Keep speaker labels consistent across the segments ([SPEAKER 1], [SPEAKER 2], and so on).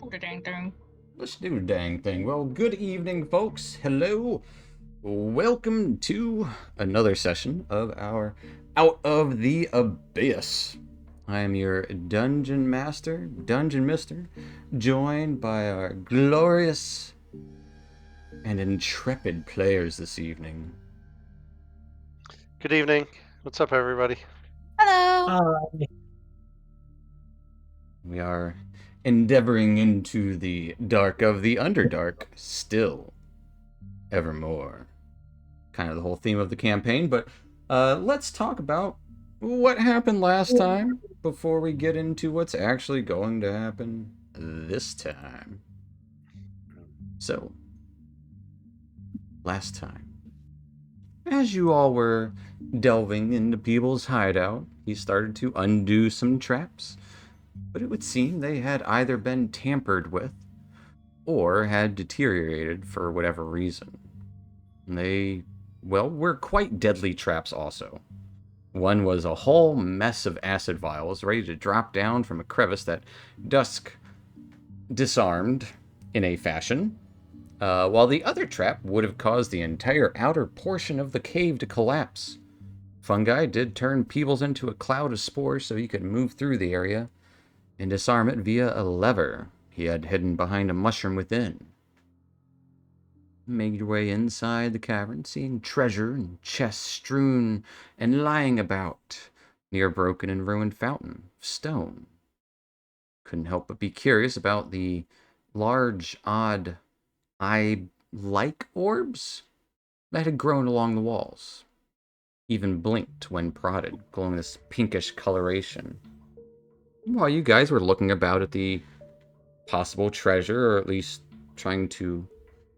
[SPEAKER 1] Do the dang thing.
[SPEAKER 2] Let's do the dang thing. Well, good evening, folks. Hello. Welcome to another session of our Out of the Abyss. I am your dungeon master, dungeon mister, joined by our glorious and intrepid players this evening.
[SPEAKER 3] Good evening. What's up, everybody?
[SPEAKER 1] Hello.
[SPEAKER 2] We are endeavoring into the dark of the Underdark, still, evermore. Kind of the whole theme of the campaign, but let's talk about what happened last time before we get into what's actually going to happen this time. So, last time, as you all were delving into Peebles' hideout, he started to undo some traps, but it would seem they had either been tampered with or had deteriorated for whatever reason. They, well, were quite deadly traps also. One was a whole mess of acid vials ready to drop down from a crevice that Dusk disarmed in a fashion, while the other trap would have caused the entire outer portion of the cave to collapse. Fungi did turn Peebles into a cloud of spores so he could move through the area and disarm it via a lever he had hidden behind a mushroom within. Made your way inside the cavern, seeing treasure and chests strewn and lying about near a broken and ruined fountain of stone. Couldn't help but be curious about the large, odd, eye-like orbs that had grown along the walls. Even blinked when prodded, glowing this pinkish coloration. While you guys were looking about at the possible treasure, or at least trying to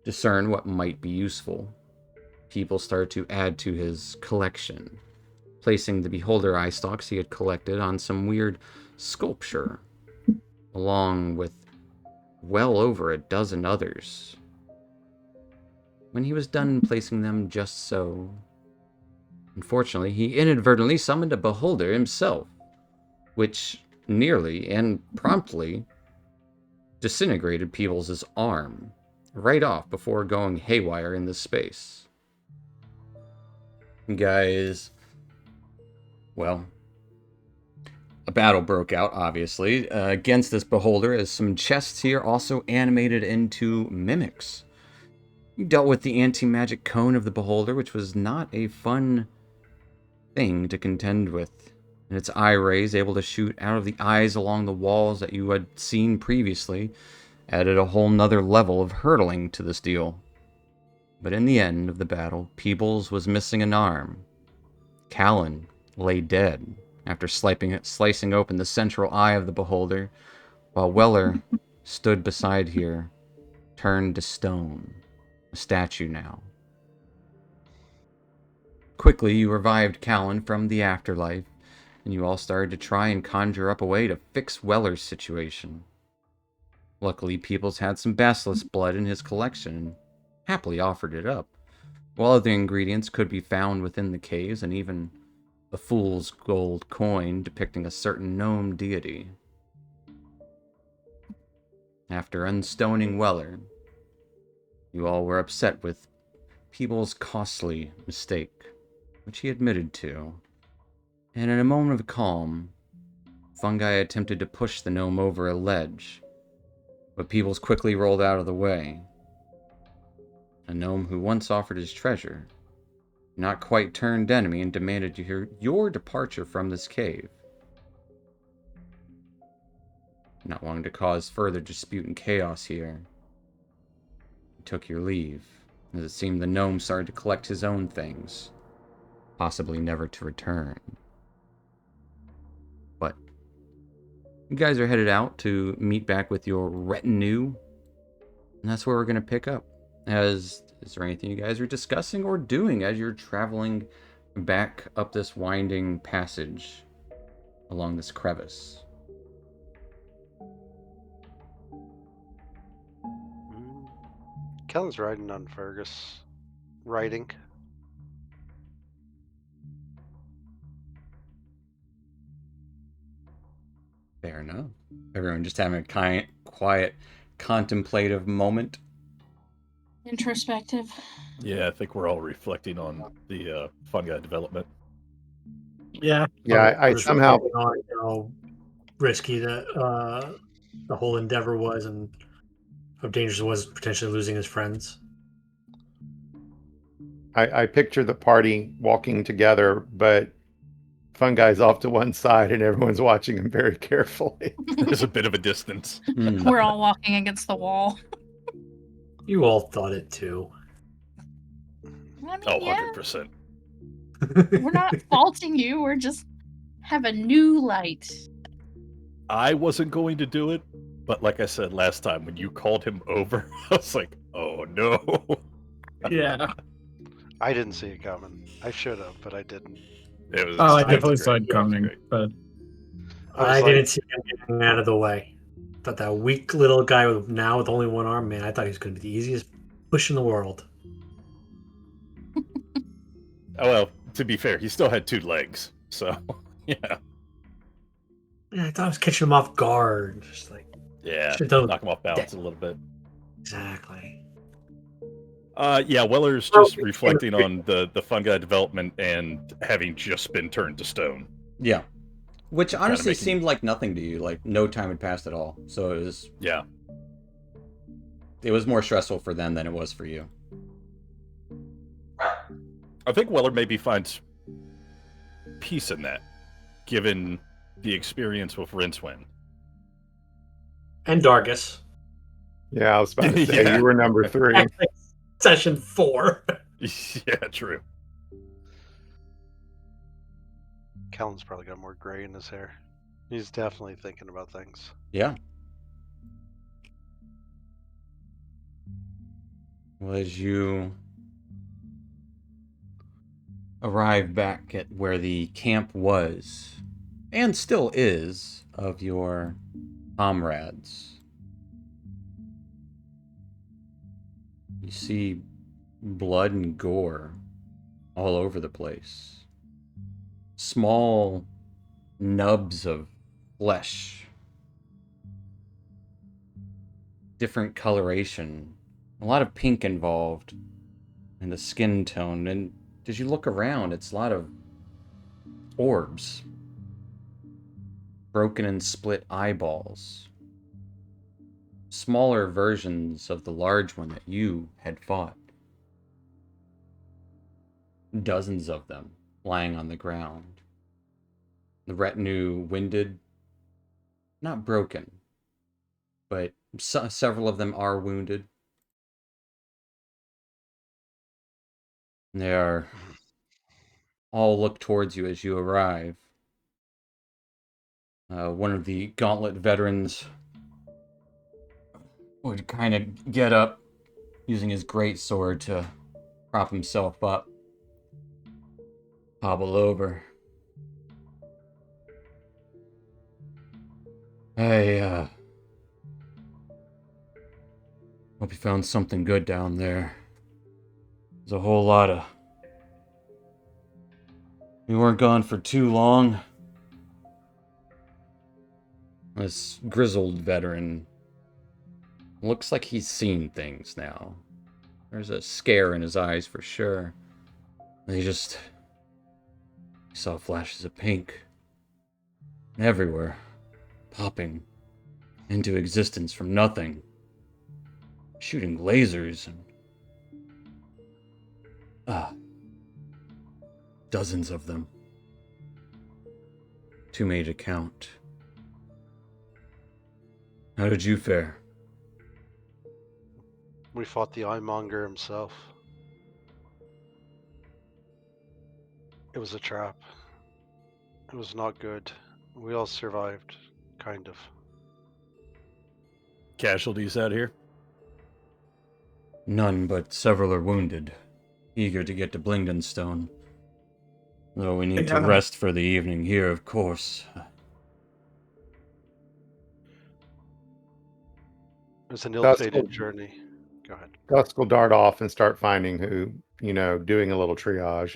[SPEAKER 2] discern what might be useful, people started to add to his collection, placing the beholder eye stalks he had collected on some weird sculpture, along with well over a dozen others. When he was done placing them just so, unfortunately, he inadvertently summoned a beholder himself, which nearly and promptly disintegrated Peebles' arm right off before going haywire in this space. Guys, well, a battle broke out, obviously, against this beholder, as some chests here also animated into mimics. You dealt with the anti-magic cone of the beholder, which was not a fun thing to contend with. And its eye rays, able to shoot out of the eyes along the walls that you had seen previously, added a whole nother level of hurtling to this deal. But in the end of the battle, Peebles was missing an arm. Callan lay dead after slicing open the central eye of the beholder, while Weller stood beside here, turned to stone, a statue now. Quickly, you revived Callan from the afterlife, and you all started to try and conjure up a way to fix Weller's situation. Luckily, Peebles had some basilisk blood in his collection and happily offered it up, while other ingredients could be found within the caves, and even a fool's gold coin depicting a certain gnome deity. After unstoning Weller, you all were upset with Peebles' costly mistake, which he admitted to, and in a moment of calm, Fungi attempted to push the gnome over a ledge, but Peebles quickly rolled out of the way. A gnome who once offered his treasure, not quite turned enemy, and demanded to hear your departure from this cave. Not wanting to cause further dispute and chaos here, he took your leave, as it seemed the gnome started to collect his own things, possibly never to return. But you guys are headed out to meet back with your retinue, and that's where we're going to pick up. Is there anything you guys are discussing or doing as you're traveling back up this winding passage along this crevice?
[SPEAKER 3] Kellen's riding on Fergus. Riding.
[SPEAKER 2] Fair enough. Everyone just having a quiet, contemplative moment.
[SPEAKER 1] Introspective.
[SPEAKER 4] Yeah, I think we're all reflecting on the fungi development.
[SPEAKER 5] Yeah.
[SPEAKER 6] Yeah, I
[SPEAKER 5] Just
[SPEAKER 6] somehow-
[SPEAKER 5] reflecting on how risky the whole endeavor was and how dangerous it was potentially losing his friends.
[SPEAKER 6] I picture the party walking together, but Fungi's off to one side and everyone's watching him very carefully.
[SPEAKER 4] There's a bit of a distance.
[SPEAKER 1] We're all walking against the wall.
[SPEAKER 5] You all thought it too.
[SPEAKER 1] I mean,
[SPEAKER 4] Oh,
[SPEAKER 1] yeah,
[SPEAKER 4] 100%.
[SPEAKER 1] we're not faulting you. We're just have a new light.
[SPEAKER 4] I wasn't going to do it, but like I said last time, when you called him over, I was like, oh no.
[SPEAKER 5] Yeah.
[SPEAKER 3] I didn't see it coming. I should have, but I didn't.
[SPEAKER 4] It was,
[SPEAKER 7] Oh, I
[SPEAKER 4] it was
[SPEAKER 7] definitely
[SPEAKER 4] great.
[SPEAKER 7] saw it
[SPEAKER 4] It was
[SPEAKER 7] coming,
[SPEAKER 4] great.
[SPEAKER 7] but
[SPEAKER 5] I
[SPEAKER 3] was
[SPEAKER 5] didn't see him getting out of the way. Thought that weak little guy with only one arm, man, I thought he was going to be the easiest push in the world.
[SPEAKER 4] Oh, well, to be fair, he still had 2 legs, so yeah.
[SPEAKER 5] Yeah, I thought I was catching him off guard. Just like,
[SPEAKER 4] Yeah,
[SPEAKER 5] Should've done-
[SPEAKER 4] knock him off balance a little bit.
[SPEAKER 5] exactly.
[SPEAKER 4] Yeah, Weller's just reflecting on the fungi development and having just been turned to stone.
[SPEAKER 2] Yeah. Which honestly
[SPEAKER 4] making-
[SPEAKER 2] seemed like nothing to you, like no time had passed at all. So
[SPEAKER 4] Yeah.
[SPEAKER 2] it was more stressful for them than it was for you.
[SPEAKER 4] I think Weller maybe finds peace in that, given the experience with Rincewind.
[SPEAKER 5] And Dargus.
[SPEAKER 6] Yeah, I was about to say
[SPEAKER 4] Yeah.
[SPEAKER 6] you were number 3.
[SPEAKER 5] Session 4.
[SPEAKER 4] Yeah, true.
[SPEAKER 3] Callan's probably got more gray in his hair. He's definitely thinking about things.
[SPEAKER 2] Yeah. Well, as you arrive back at where the camp was, and still is, of your comrades, you see blood and gore all over the place. Small nubs of flesh, different coloration, a lot of pink involved in the skin tone. And as you look around, it's a lot of orbs, broken and split eyeballs, smaller versions of the large one that you had fought. Dozens of them lying on the ground. The retinue winded, not broken, but several of them are wounded. They are all look towards you as you arrive. One of the gauntlet veterans would kind of get up, using his greatsword to prop himself up, hobble over. Hey, hope you found something good down there. There's a whole lot of... We weren't gone for too long. This grizzled veteran looks like he's seen things now. There's a scare in his eyes for sure. He saw flashes of pink everywhere, popping into existence from nothing, shooting lasers and dozens of them. Too many to count. How did you fare?
[SPEAKER 3] We fought the Eyemonger himself. It was a trap. It was not good. We all survived, kind of.
[SPEAKER 4] Casualties out here?
[SPEAKER 2] None, but several are wounded, eager to get to Blingdenstone. Though we need to
[SPEAKER 7] Yeah.
[SPEAKER 2] rest for the evening here, of course.
[SPEAKER 3] It was an
[SPEAKER 6] That's
[SPEAKER 3] ill-fated
[SPEAKER 6] cool.
[SPEAKER 3] journey. Go ahead.
[SPEAKER 6] Dusk will dart off and start finding who, doing a little triage.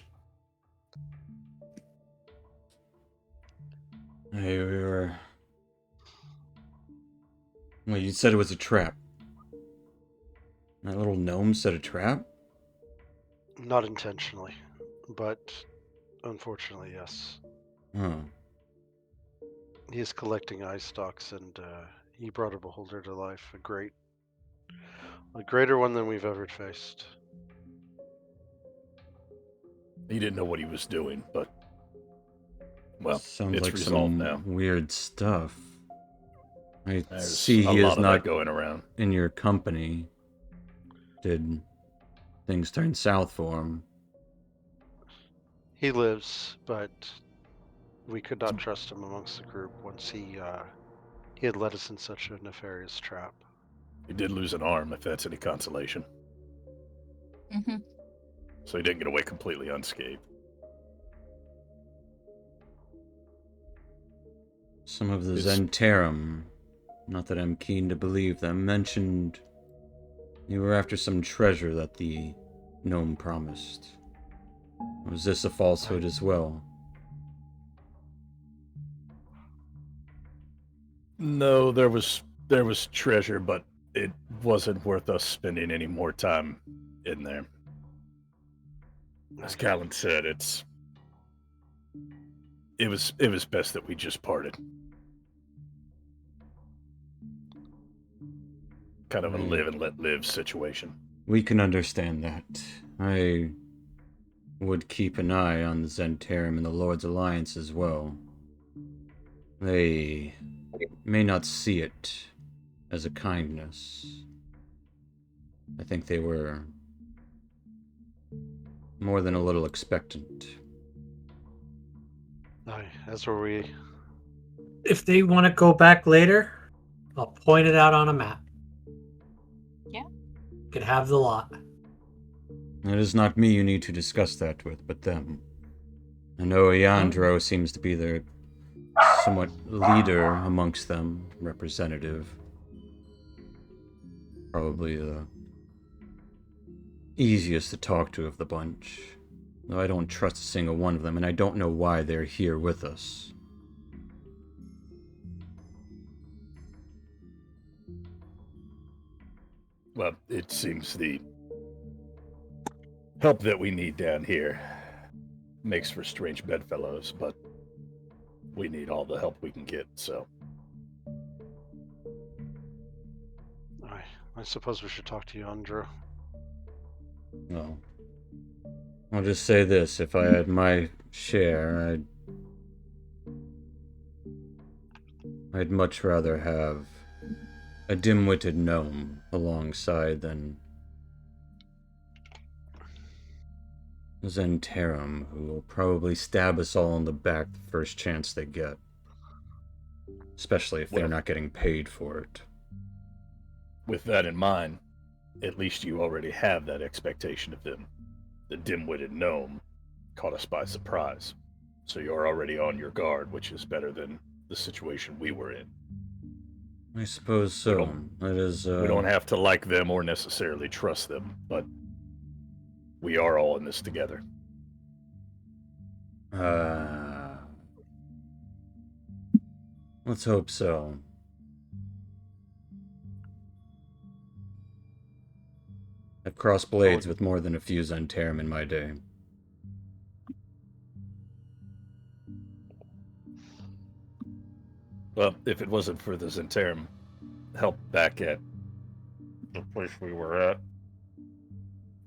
[SPEAKER 2] Hey, we were Well, you said it was a trap. That little gnome set a trap?
[SPEAKER 3] Not intentionally, but unfortunately, yes.
[SPEAKER 2] Oh.
[SPEAKER 3] He is collecting eye stalks, and he brought a beholder to life. A greater one than we've ever faced.
[SPEAKER 4] He didn't know what he was doing, but well,
[SPEAKER 2] Sounds
[SPEAKER 4] it's
[SPEAKER 2] like
[SPEAKER 4] resolved
[SPEAKER 2] some
[SPEAKER 4] now.
[SPEAKER 2] weird stuff. I
[SPEAKER 4] There's
[SPEAKER 2] see
[SPEAKER 4] a
[SPEAKER 2] he
[SPEAKER 4] lot
[SPEAKER 2] is
[SPEAKER 4] of
[SPEAKER 2] not
[SPEAKER 4] that going around.
[SPEAKER 2] in your company. Did things turn south for him?
[SPEAKER 3] He lives, but we could not trust him amongst the group once he had led us in such a nefarious trap.
[SPEAKER 4] He did lose an arm, if that's any consolation.
[SPEAKER 1] Mm-hmm.
[SPEAKER 4] So he didn't get away completely unscathed.
[SPEAKER 2] Some of the
[SPEAKER 4] It's-
[SPEAKER 2] Zentarum, not that I'm keen to believe them, mentioned you were after some treasure that the gnome promised. Was this a falsehood as well?
[SPEAKER 4] No, there was treasure, but it wasn't worth us spending any more time in there. As Callan said, it was best that we just parted. Kind of a live and let live situation.
[SPEAKER 2] We can understand that. I would keep an eye on the Zentarum and the Lord's Alliance as well. They may not see it as a kindness. I think they were more than a little expectant.
[SPEAKER 3] Aye, as were we.
[SPEAKER 5] If they want to go back later, I'll point it out on a map.
[SPEAKER 1] Yeah.
[SPEAKER 5] You can have the lot.
[SPEAKER 2] It is not me you need to discuss that with, but them. I know Iandro seems to be their somewhat leader amongst them, representative. Probably the easiest to talk to of the bunch. Though I don't trust a single one of them, and I don't know why they're here with us.
[SPEAKER 4] Well, it seems the help that we need down here makes for strange bedfellows, but we need all the help we can get, so.
[SPEAKER 3] Aye, I suppose we should talk to you, Andrew.
[SPEAKER 2] Well, I'll just say this, if I had my share, I'd much rather have a dim-witted gnome alongside than Zentarum, who will probably stab us all in the back the first chance they get. Especially if they're
[SPEAKER 4] Well,
[SPEAKER 2] not getting paid for it.
[SPEAKER 4] with that in mind, at least you already have that expectation of them. The dim-witted gnome caught us by surprise, so you're already on your guard, which is better than the situation we were in.
[SPEAKER 2] I suppose so. That is,
[SPEAKER 4] We don't have to like them or necessarily trust them, but we are all in this together.
[SPEAKER 2] Let's hope so. I've crossed blades with more than a few Zentarum in my day.
[SPEAKER 4] Well, if it wasn't for the Zentarum help back at the place we were at,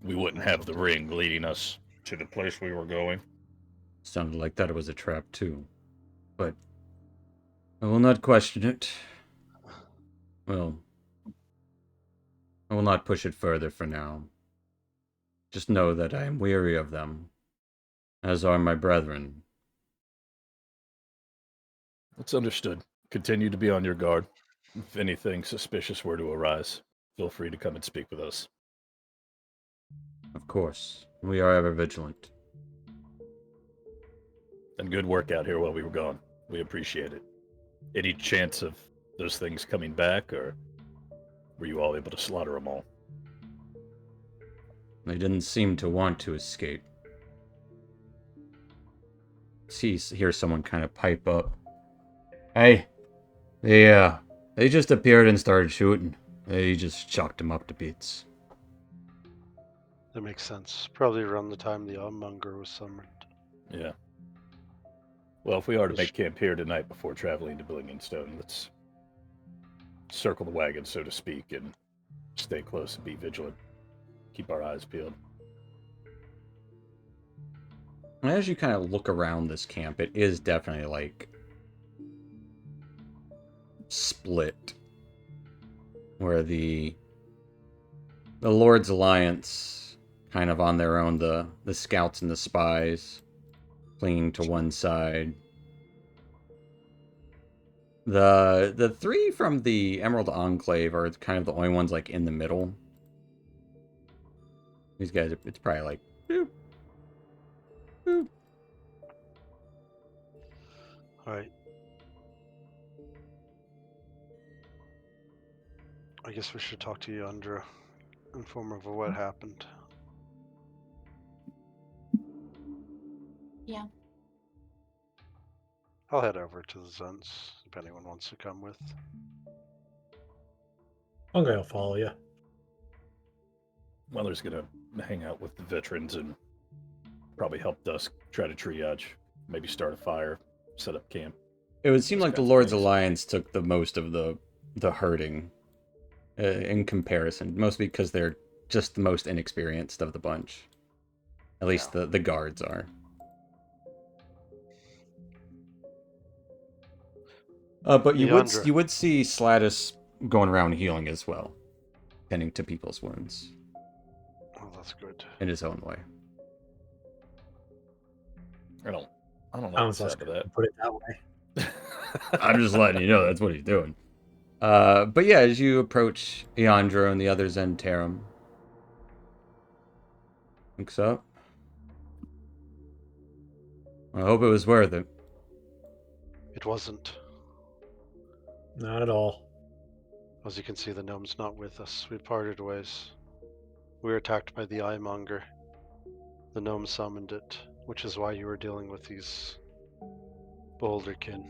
[SPEAKER 4] we wouldn't have the ring leading us to the place we were going.
[SPEAKER 2] Sounded like that was a trap too. But I will not question it. Well, I will not push it further for now. Just know that I am weary of them, as are my brethren.
[SPEAKER 4] That's understood. Continue to be on your guard. If anything suspicious were to arise, feel free to come and speak with us.
[SPEAKER 2] Of course, we are ever vigilant.
[SPEAKER 4] And good work out here while we were gone. We appreciate it. Any chance of those things coming back, or were you all able to slaughter them all?
[SPEAKER 2] They didn't seem to want to escape. Hear someone kind of pipe up. Hey, They just appeared and started shooting. They just chucked him up to bits.
[SPEAKER 3] That makes sense. Probably around the time the Monger was summoned.
[SPEAKER 4] Yeah. Well, if we are to
[SPEAKER 3] Yes.
[SPEAKER 4] make camp here tonight before traveling to Billingstone, let's circle the wagon, so to speak, and stay close and be vigilant. Keep our eyes peeled.
[SPEAKER 2] And as you kind of look around this camp, it is definitely like split, where the Lord's Alliance kind of on their own, the scouts and the spies clinging to one side. The three from the Emerald Enclave are kind of the only ones like in the middle. These guys, it's probably like, boop, boop.
[SPEAKER 3] All right. I guess we should talk to Yandra, inform her of what happened.
[SPEAKER 1] Yeah.
[SPEAKER 3] I'll head over to the Zents if anyone wants to come with.
[SPEAKER 5] I'm going to follow you.
[SPEAKER 4] Mother's gonna hang out with the veterans and probably help Dusk try to triage, maybe start a fire, set up camp.
[SPEAKER 2] It would seem
[SPEAKER 4] Those
[SPEAKER 2] like the
[SPEAKER 4] kinds of
[SPEAKER 2] Lord's
[SPEAKER 4] things.
[SPEAKER 2] Alliance took the most of the hurting in comparison, mostly because they're just the most inexperienced of the bunch. At least the guards are. But you
[SPEAKER 3] Leandra.
[SPEAKER 2] would see Slatus going around healing as well, tending to people's wounds
[SPEAKER 3] Oh, that's good.
[SPEAKER 2] in his own way.
[SPEAKER 4] I don't like the
[SPEAKER 5] Sounds less
[SPEAKER 4] sound of that.
[SPEAKER 5] put it that way.
[SPEAKER 2] I'm just letting you know that's what he's doing. But yeah, as you approach Eandro and the other Zentarum, looks up. I hope it was worth it.
[SPEAKER 3] It wasn't.
[SPEAKER 5] Not at all.
[SPEAKER 3] As you can see, the gnome's not with us. We parted ways. We were attacked by the Eye Monger. The gnome summoned it, which is why you were dealing with these Beholderkin.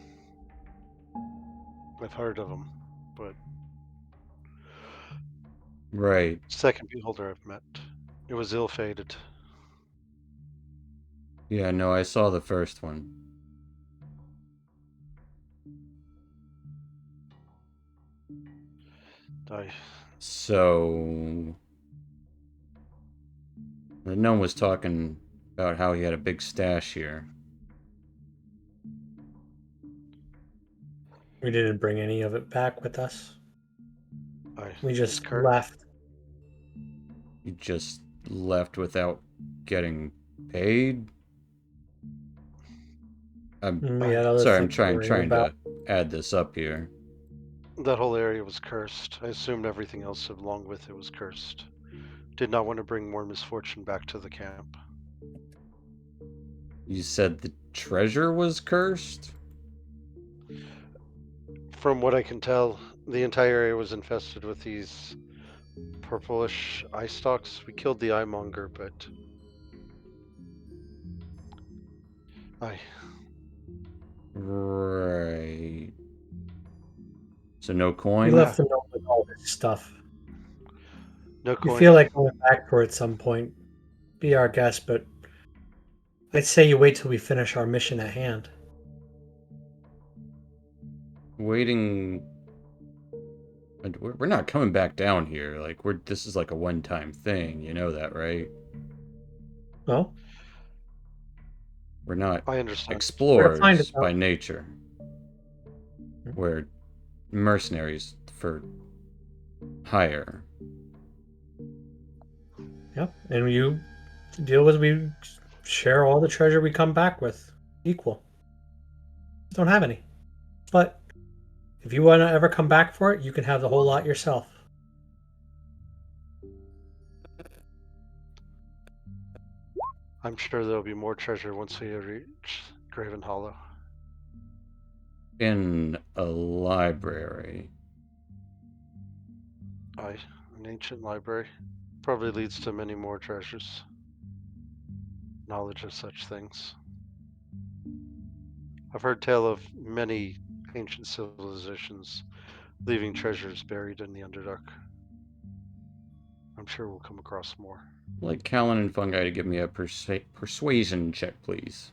[SPEAKER 3] I've heard of them, but
[SPEAKER 2] Right.
[SPEAKER 3] second beholder I've met. It was ill-fated.
[SPEAKER 2] Yeah, no, I saw the first one. So the gnome was talking about how he had a big stash here.
[SPEAKER 5] We didn't bring any of it back with us. We just
[SPEAKER 3] Kurt.
[SPEAKER 5] left.
[SPEAKER 2] You just left without getting paid?
[SPEAKER 5] We had other
[SPEAKER 2] Sorry, I'm
[SPEAKER 5] things to worry
[SPEAKER 2] trying
[SPEAKER 5] about.
[SPEAKER 2] to add this up here.
[SPEAKER 3] That whole area was cursed. I assumed everything else along with it was cursed. Did not want to bring more misfortune back to the camp.
[SPEAKER 2] You said the treasure was cursed?
[SPEAKER 3] From what I can tell, the entire area was infested with these purplish eye stalks. We killed the eye monger, but
[SPEAKER 2] Right. So no
[SPEAKER 5] We
[SPEAKER 2] coin?
[SPEAKER 5] left them with all this stuff.
[SPEAKER 3] no
[SPEAKER 5] You
[SPEAKER 3] coin.
[SPEAKER 5] feel like going back for it at some point. Be our guest, but I'd say you wait till we finish our mission at hand.
[SPEAKER 2] Waiting. And we're not coming back down here. Like this is like a one-time thing. You know that, right?
[SPEAKER 5] Well,
[SPEAKER 2] We're not
[SPEAKER 3] I understand.
[SPEAKER 2] explorers
[SPEAKER 5] find it, though.
[SPEAKER 2] by nature. We're mercenaries for hire.
[SPEAKER 5] yep. And you deal with we share all the treasure we come back with equal. Don't have any. But if you want to ever come back for it, you can have the whole lot yourself.
[SPEAKER 3] I'm sure there'll be more treasure once we reach Graven Hollow.
[SPEAKER 2] In a library.
[SPEAKER 3] Aye, an ancient library. Probably leads to many more treasures. Knowledge of such things. I've heard tale of many ancient civilizations leaving treasures buried in the Underdark. I'm sure we'll come across more.
[SPEAKER 2] I'd like Callan and Fungi to give me a persuasion check, please.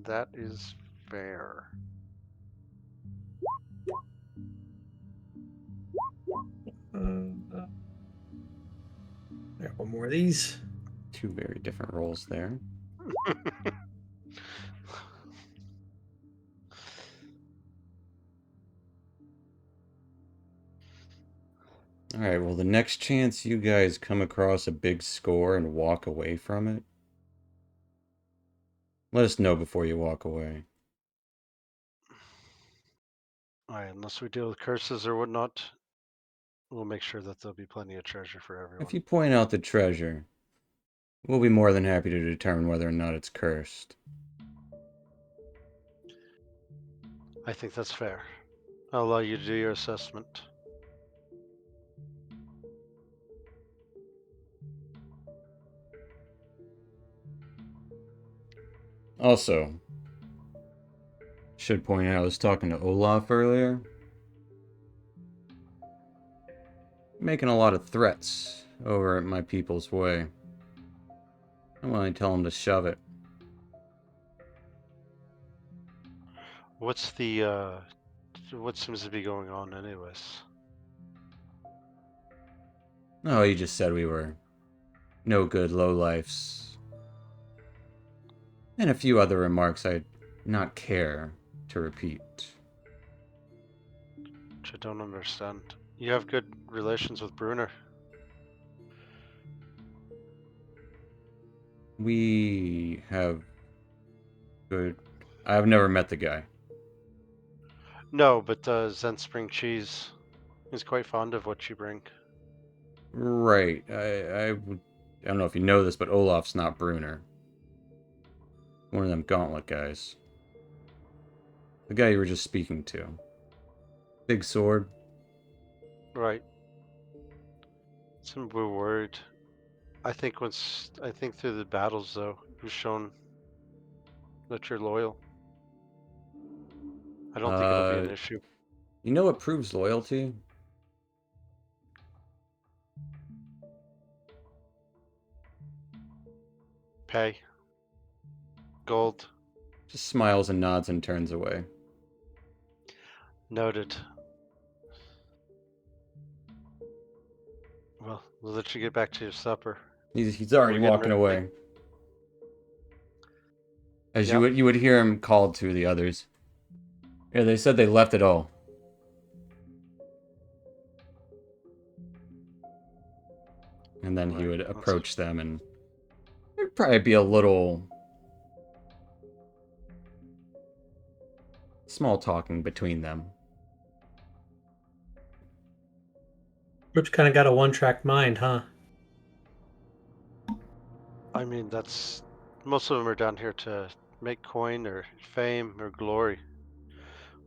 [SPEAKER 3] That is fair.
[SPEAKER 5] I got one more of these.
[SPEAKER 2] Two very different rolls there. Alright, well, the next chance you guys come across a big score and walk away from it, let us know before you walk away.
[SPEAKER 3] Alright, unless we deal with curses or whatnot, we'll make sure that there'll be plenty of treasure for everyone.
[SPEAKER 2] If you point out the treasure, we'll be more than happy to determine whether or not it's cursed.
[SPEAKER 3] I think that's fair. I'll allow you to do your assessment.
[SPEAKER 2] Also, should point out I was talking to Olaf earlier. Making a lot of threats over at my people's way. I'm willing to tell him to shove it.
[SPEAKER 3] What's the, what seems to be going on anyways?
[SPEAKER 2] Oh, he just said we were no good lowlifes. And a few other remarks I'd not care to repeat.
[SPEAKER 3] Which I don't understand. You have good relations with Brunner.
[SPEAKER 2] We have good... I've never met the guy.
[SPEAKER 3] No, but Zen Spring Cheese is quite fond of what you bring.
[SPEAKER 2] Right. I don't know if you know this, but Olaf's not Brunner. One of them gauntlet guys. The guy you were just speaking to. Big sword.
[SPEAKER 3] Right. Some we're worried. I think through the battles though, you've shown that you're loyal. I don't think it'll be an issue.
[SPEAKER 2] You know what proves loyalty?
[SPEAKER 3] Pay. Gold.
[SPEAKER 2] Just smiles and nods and turns away.
[SPEAKER 3] Noted. Well, we'll let you get back to your supper.
[SPEAKER 2] He's already
[SPEAKER 3] We're getting
[SPEAKER 2] walking
[SPEAKER 3] ready.
[SPEAKER 2] away. As
[SPEAKER 3] Yep.
[SPEAKER 2] you would hear him call to the others. Yeah, they said they left it all. And then he
[SPEAKER 3] Right,
[SPEAKER 2] would
[SPEAKER 3] that's-
[SPEAKER 2] approach them, and there'd probably be a little small talking between them.
[SPEAKER 5] Group's kind of got a one-track mind, huh?
[SPEAKER 3] I mean, that's most of them are down here to make coin or fame or glory.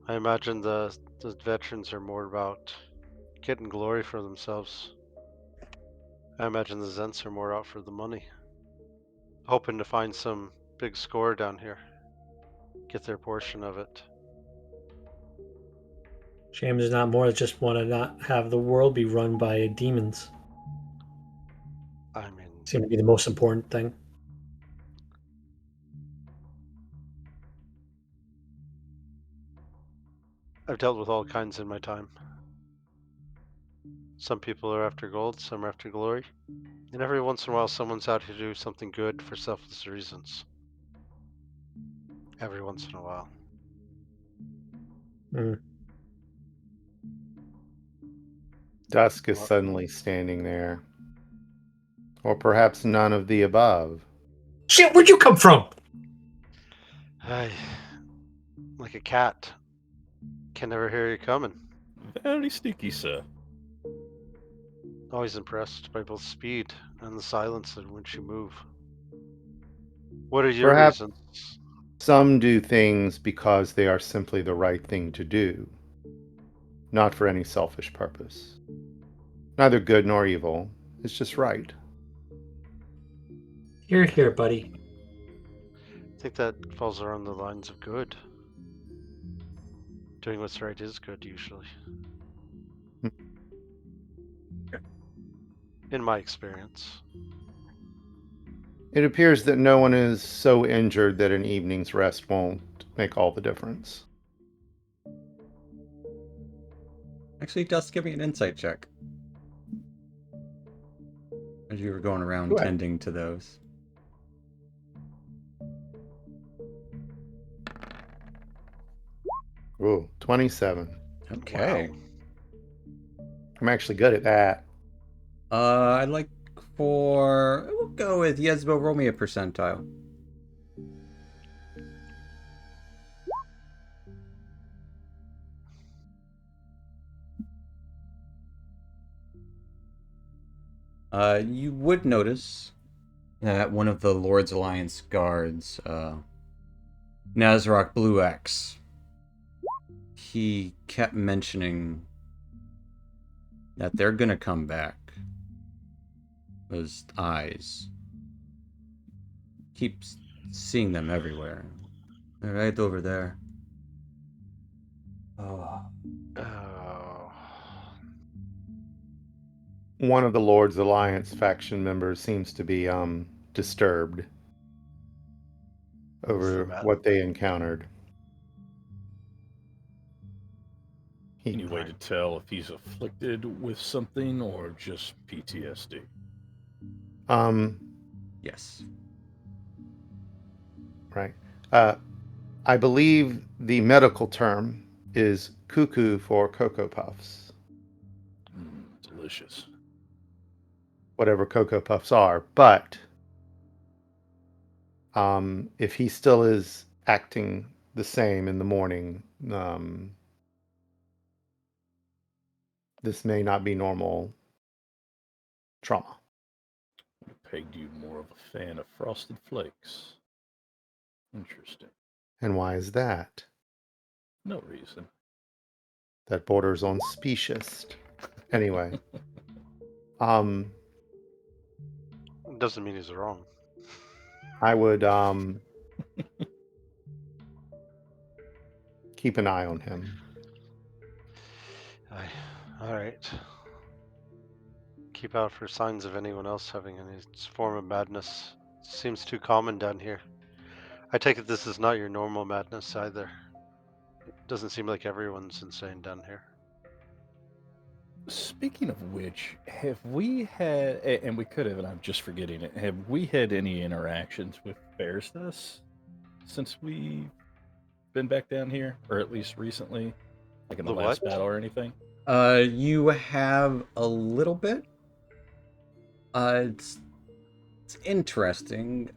[SPEAKER 3] I imagine the veterans are more about getting glory for themselves. I imagine the Zents are more out for the money, hoping to find some big score down here, get their portion of it.
[SPEAKER 5] Shame there's not more that just want to not have the world be run by demons.
[SPEAKER 3] I mean,
[SPEAKER 5] Seem to be the most important thing.
[SPEAKER 3] I've dealt with all kinds in my time. Some people are after gold, some are after glory, and every once in a while someone's out to do something good for selfless reasons. Every once in a while.
[SPEAKER 6] Dusk is
[SPEAKER 3] Well-
[SPEAKER 6] suddenly standing there. Or perhaps none of the above.
[SPEAKER 5] Shit, where'd you come from?
[SPEAKER 3] Ay, like a cat. Can never hear you coming.
[SPEAKER 4] Very sneaky, sir.
[SPEAKER 3] Always impressed by both speed and the silence in which you move. What are your
[SPEAKER 6] Perhaps-
[SPEAKER 3] reasons?
[SPEAKER 6] Some do things because they are simply the right thing to do, not for any selfish purpose. Neither good nor evil. It's just right.
[SPEAKER 5] Here, here, buddy.
[SPEAKER 3] I think that falls around the lines of good. Doing what's right is good, usually. In my experience.
[SPEAKER 6] It appears that no one is so injured that an evening's rest won't make all the difference.
[SPEAKER 2] Actually, Dust, give me an insight check. As you were going around
[SPEAKER 6] Go ahead.
[SPEAKER 2] tending to those.
[SPEAKER 6] Ooh, 27.
[SPEAKER 2] Okay.
[SPEAKER 3] Wow.
[SPEAKER 6] I'm actually good at that.
[SPEAKER 2] I'd like for... We'll go with Yesbo. Roll me a percentile. You would notice that one of the Lord's Alliance guards, Nazarok Blue X, he kept mentioning that they're gonna come back. Those eyes. Keeps seeing them everywhere. They're right over there. Oh.
[SPEAKER 3] Oh.
[SPEAKER 6] One of the Lord's Alliance faction members seems to be disturbed over
[SPEAKER 3] matter?
[SPEAKER 6] what they encountered.
[SPEAKER 4] Any way to tell if he's afflicted with something or just PTSD?
[SPEAKER 2] Yes.
[SPEAKER 6] Right. I believe the medical term is cuckoo for Cocoa Puffs.
[SPEAKER 4] Delicious.
[SPEAKER 6] Whatever Cocoa Puffs are, but if he still is acting the same in the morning, this may not be normal trauma.
[SPEAKER 4] Pegged you more of a fan of Frosted Flakes. Interesting.
[SPEAKER 6] And why is that?
[SPEAKER 4] No reason.
[SPEAKER 6] That borders on speciest. Anyway,
[SPEAKER 3] Doesn't mean he's wrong.
[SPEAKER 6] I would keep an eye on him.
[SPEAKER 3] All right. Keep out for signs of anyone else having any form of madness. Seems too common down here. I take it this is not your normal madness either. It doesn't seem like everyone's insane down here.
[SPEAKER 4] Speaking of which, have we had, and we could have, and I'm just forgetting it, have we had any interactions with Bearstus since we've been back down here? Or at least recently? Like in the
[SPEAKER 3] The
[SPEAKER 4] last
[SPEAKER 3] what?
[SPEAKER 4] battle or anything?
[SPEAKER 2] You have a little bit. It's interesting.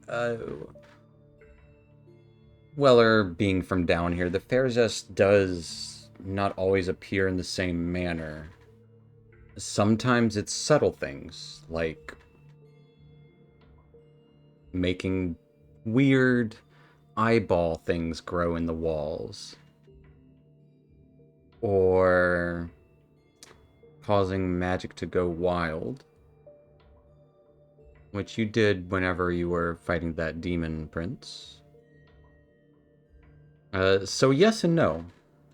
[SPEAKER 2] Weller being from down here, the Farazest does not always appear in the same manner. Sometimes it's subtle things, like making weird eyeball things grow in the walls. Or causing magic to go wild. Which you did whenever you were fighting that demon prince. So yes and no.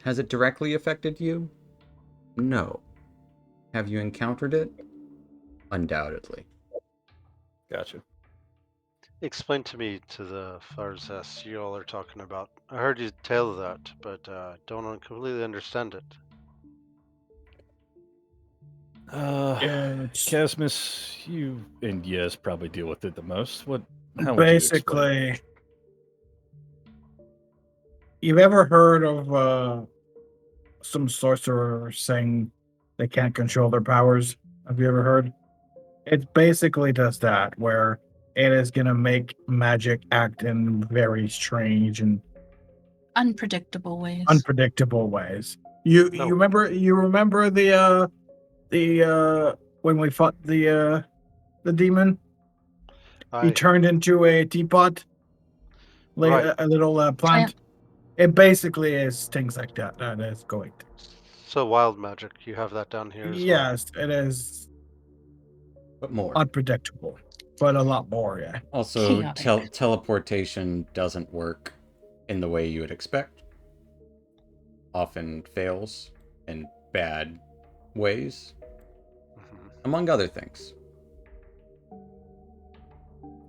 [SPEAKER 2] Has it directly affected you? No. Have you encountered it? Undoubtedly.
[SPEAKER 4] Gotcha.
[SPEAKER 3] Explain to me to the Farzest you all are talking about. I heard you tell that, but don't completely understand it.
[SPEAKER 4] Casmus, you and Yes probably deal with it the most. How would you explain?
[SPEAKER 7] Basically, you've ever heard of some sorcerer saying they can't control their powers? Have you ever heard? It basically does that, where it is gonna make magic act in very strange and
[SPEAKER 1] Unpredictable ways.
[SPEAKER 7] unpredictable ways. You
[SPEAKER 3] No.
[SPEAKER 7] you remember the when we fought the demon? He
[SPEAKER 3] I
[SPEAKER 7] turned into a teapot, like
[SPEAKER 3] Right.
[SPEAKER 7] a little plant. It basically is things like that that is going to.
[SPEAKER 3] so wild magic. You have that down here as well.
[SPEAKER 7] Yes, it is
[SPEAKER 2] But more.
[SPEAKER 7] unpredictable, but a lot more, yeah.
[SPEAKER 2] Also,
[SPEAKER 1] Chaotic.
[SPEAKER 2] teleportation doesn't work in the way you would expect. often fails in bad ways,
[SPEAKER 3] Mhm.
[SPEAKER 2] among other things.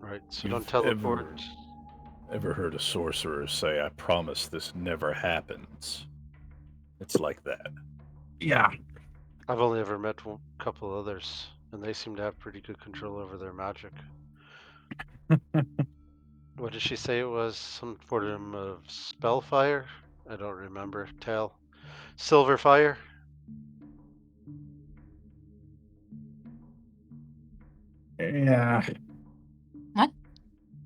[SPEAKER 3] Right, so
[SPEAKER 4] You've
[SPEAKER 3] don't teleport.
[SPEAKER 4] Ever heard a sorcerer say, "I promise this never happens"? It's like that.
[SPEAKER 7] Yeah.
[SPEAKER 3] I've only ever met a couple others, and they seem to have pretty good control over their magic. What did she say it was? Some form of spellfire? I don't remember. Tail. Silverfire?
[SPEAKER 7] Yeah.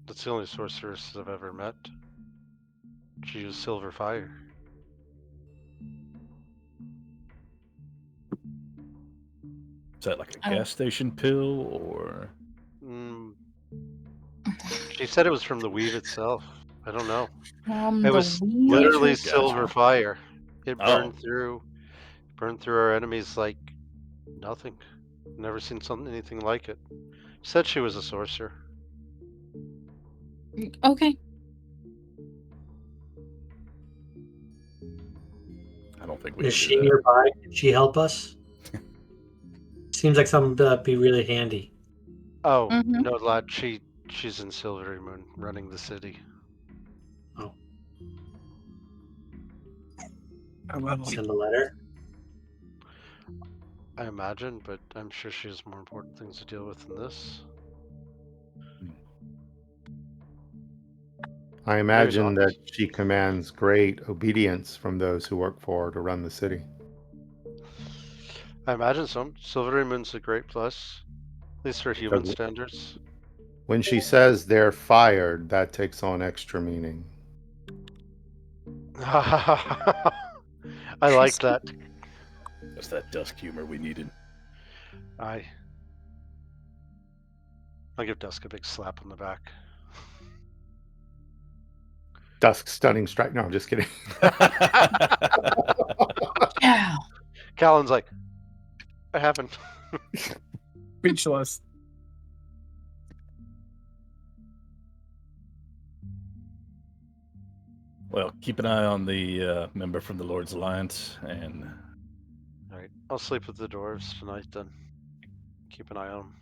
[SPEAKER 3] That's the only sorceress I've ever met. She used silverfire.
[SPEAKER 4] Is that like a
[SPEAKER 1] Oh.
[SPEAKER 4] gas station pill or?
[SPEAKER 3] Mm, she said it was from the weave itself. I don't know.
[SPEAKER 1] From
[SPEAKER 3] It
[SPEAKER 1] the
[SPEAKER 3] was
[SPEAKER 1] weave.
[SPEAKER 3] literally
[SPEAKER 4] Gotcha.
[SPEAKER 3] silver fire. It
[SPEAKER 4] Oh.
[SPEAKER 3] burned through our enemies like nothing. Never seen anything like it. Said she was a sorcerer.
[SPEAKER 1] Okay.
[SPEAKER 4] I don't think we
[SPEAKER 5] Is
[SPEAKER 4] can
[SPEAKER 5] she
[SPEAKER 4] do that.
[SPEAKER 5] nearby? Can she help us? Seems like something that'd be really handy.
[SPEAKER 3] Oh,
[SPEAKER 1] Mhm.
[SPEAKER 3] no, lad. She's in Silvery Moon, running the city.
[SPEAKER 5] Oh,
[SPEAKER 7] Well,
[SPEAKER 5] send a letter.
[SPEAKER 3] I imagine, but I'm sure she has more important things to deal with than this.
[SPEAKER 6] I imagine
[SPEAKER 3] not.
[SPEAKER 6] that she commands great obedience from those who work for her to run the city.
[SPEAKER 3] I imagine so. Silvery Moon's a great place, at least for human
[SPEAKER 6] Because-
[SPEAKER 3] standards.
[SPEAKER 6] When she says they're fired, that takes on extra meaning.
[SPEAKER 3] I like that.
[SPEAKER 4] That's that dusk humor we needed.
[SPEAKER 3] I'll give Dusk a big slap on the back.
[SPEAKER 6] Dusk stunning strike. No, I'm just kidding.
[SPEAKER 1] Yeah.
[SPEAKER 3] Callan's like, I haven't.
[SPEAKER 7] speechless.
[SPEAKER 4] Well, keep an eye on the member from the Lord's Alliance, and
[SPEAKER 3] Alright, I'll sleep with the dwarves tonight then. Keep an eye on them.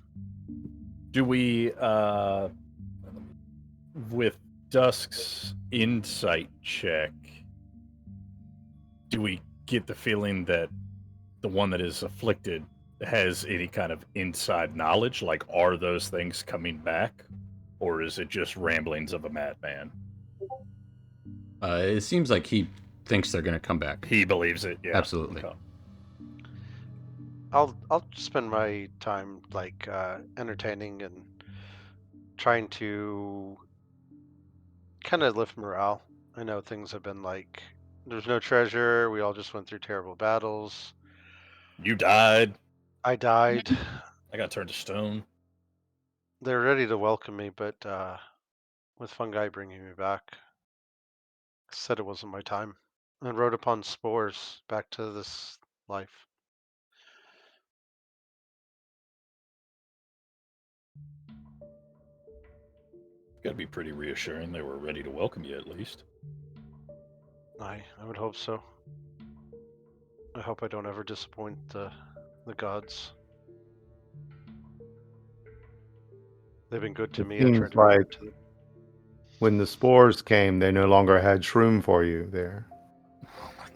[SPEAKER 4] do we, with Dusk's insight check, do we get the feeling that the one that is afflicted has any kind of inside knowledge? Like, are those things coming back? Or is it just ramblings of a madman?
[SPEAKER 2] It seems like he thinks they're going to come back.
[SPEAKER 4] He believes it, yeah.
[SPEAKER 2] Absolutely.
[SPEAKER 4] Okay.
[SPEAKER 3] I'll spend my time like entertaining and trying to kind of lift morale. I know things have been like there's no treasure. We all just went through terrible battles.
[SPEAKER 4] You died.
[SPEAKER 3] I died.
[SPEAKER 4] I got turned to stone.
[SPEAKER 3] They're ready to welcome me, but with fungi bringing me back, said it wasn't my time, and rode upon spores back to this life.
[SPEAKER 4] It's got to be pretty reassuring. They were ready to welcome you, at least.
[SPEAKER 3] I would hope so. I hope I don't ever disappoint the gods. They've been good to
[SPEAKER 6] It
[SPEAKER 3] me. I tried
[SPEAKER 6] seems
[SPEAKER 3] to be
[SPEAKER 6] like
[SPEAKER 3] good to them.
[SPEAKER 6] when the spores came, they no longer had shroom for you there.
[SPEAKER 4] Oh my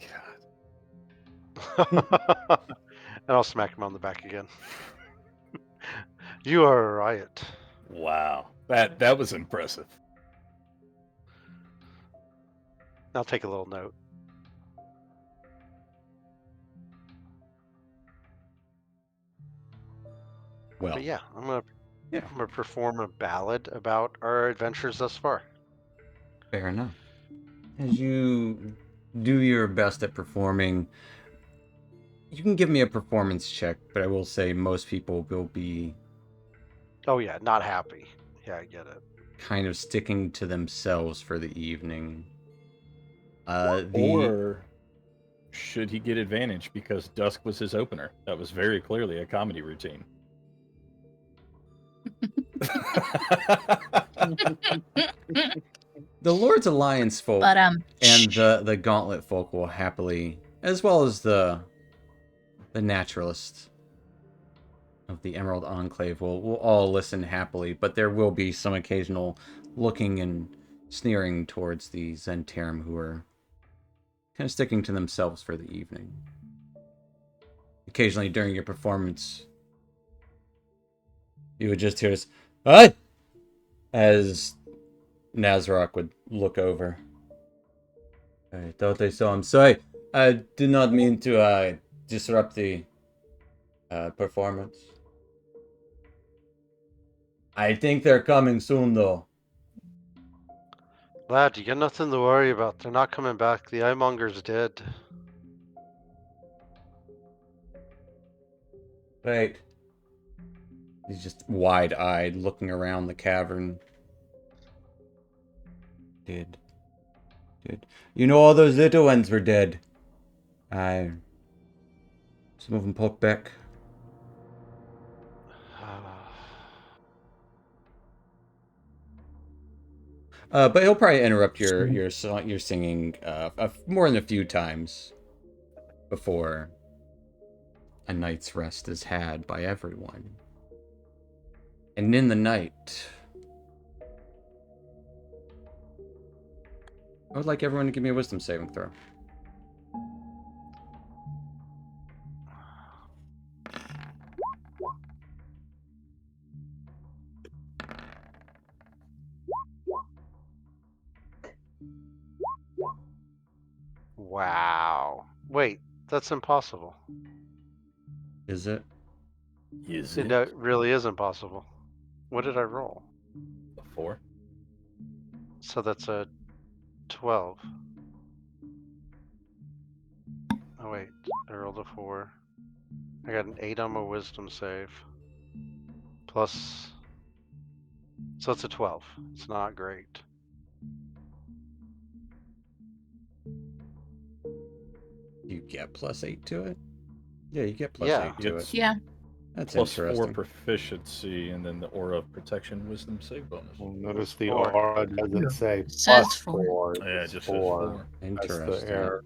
[SPEAKER 4] god.
[SPEAKER 3] And I'll smack him on the back again. You are a riot.
[SPEAKER 4] Wow. That was impressive.
[SPEAKER 3] I'll take a little note.
[SPEAKER 2] Well,
[SPEAKER 3] But yeah, I'm gonna perform a ballad about our adventures thus far.
[SPEAKER 2] fair enough. As you do your best at performing, you can give me a performance check, but I will say most people will be
[SPEAKER 3] Oh yeah, not happy. Yeah, I get it.
[SPEAKER 2] kind of sticking to themselves for the evening. The
[SPEAKER 4] Or should he get advantage because Dusk was his opener? That was very clearly a comedy routine.
[SPEAKER 2] The Lord's Alliance folk
[SPEAKER 1] But
[SPEAKER 2] and the Gauntlet folk will happily, as well as the naturalists of the Emerald Enclave will all listen happily, but there will be some occasional looking and sneering towards the Zentarum who are kind of sticking to themselves for the evening. Occasionally during your performance, you would just hear this, "Hey!" as Nazarok would look over. I thought I saw him. Sorry, I did not mean to disrupt the performance. I think they're coming soon, though.
[SPEAKER 3] Lad, you got nothing to worry about. They're not coming back. The Eyemonger's dead.
[SPEAKER 2] Right. He's just wide-eyed, looking around the cavern. Dead. You know, all those little ones were dead. Some of them poked back. But he'll probably interrupt your singing more than a few times before a night's rest is had by everyone. And in the night, I would like everyone to give me a wisdom saving throw.
[SPEAKER 3] Wow. Wait, that's impossible.
[SPEAKER 2] Is it?
[SPEAKER 4] Is
[SPEAKER 3] It
[SPEAKER 4] it
[SPEAKER 3] really is impossible. What did I roll?
[SPEAKER 4] a 4?
[SPEAKER 3] So that's a 12. Oh wait, I rolled a 4. I got an 8 on my wisdom save. Plus... So it's a 12. It's not great.
[SPEAKER 2] You get +8 to it? Yeah, you get +8
[SPEAKER 3] Yeah.
[SPEAKER 2] to
[SPEAKER 4] It's
[SPEAKER 2] it.
[SPEAKER 1] yeah,
[SPEAKER 2] That's
[SPEAKER 4] plus 4
[SPEAKER 2] interesting.
[SPEAKER 4] proficiency, and then the Aura of Protection Wisdom save bonus.
[SPEAKER 6] Well, notice the
[SPEAKER 3] Four.
[SPEAKER 6] aura doesn't say
[SPEAKER 1] Says
[SPEAKER 6] plus
[SPEAKER 1] 4.
[SPEAKER 6] 4.
[SPEAKER 4] Yeah, it
[SPEAKER 6] it's
[SPEAKER 4] just says
[SPEAKER 6] 4.
[SPEAKER 4] 4.
[SPEAKER 6] That's the
[SPEAKER 2] Interesting.
[SPEAKER 6] error.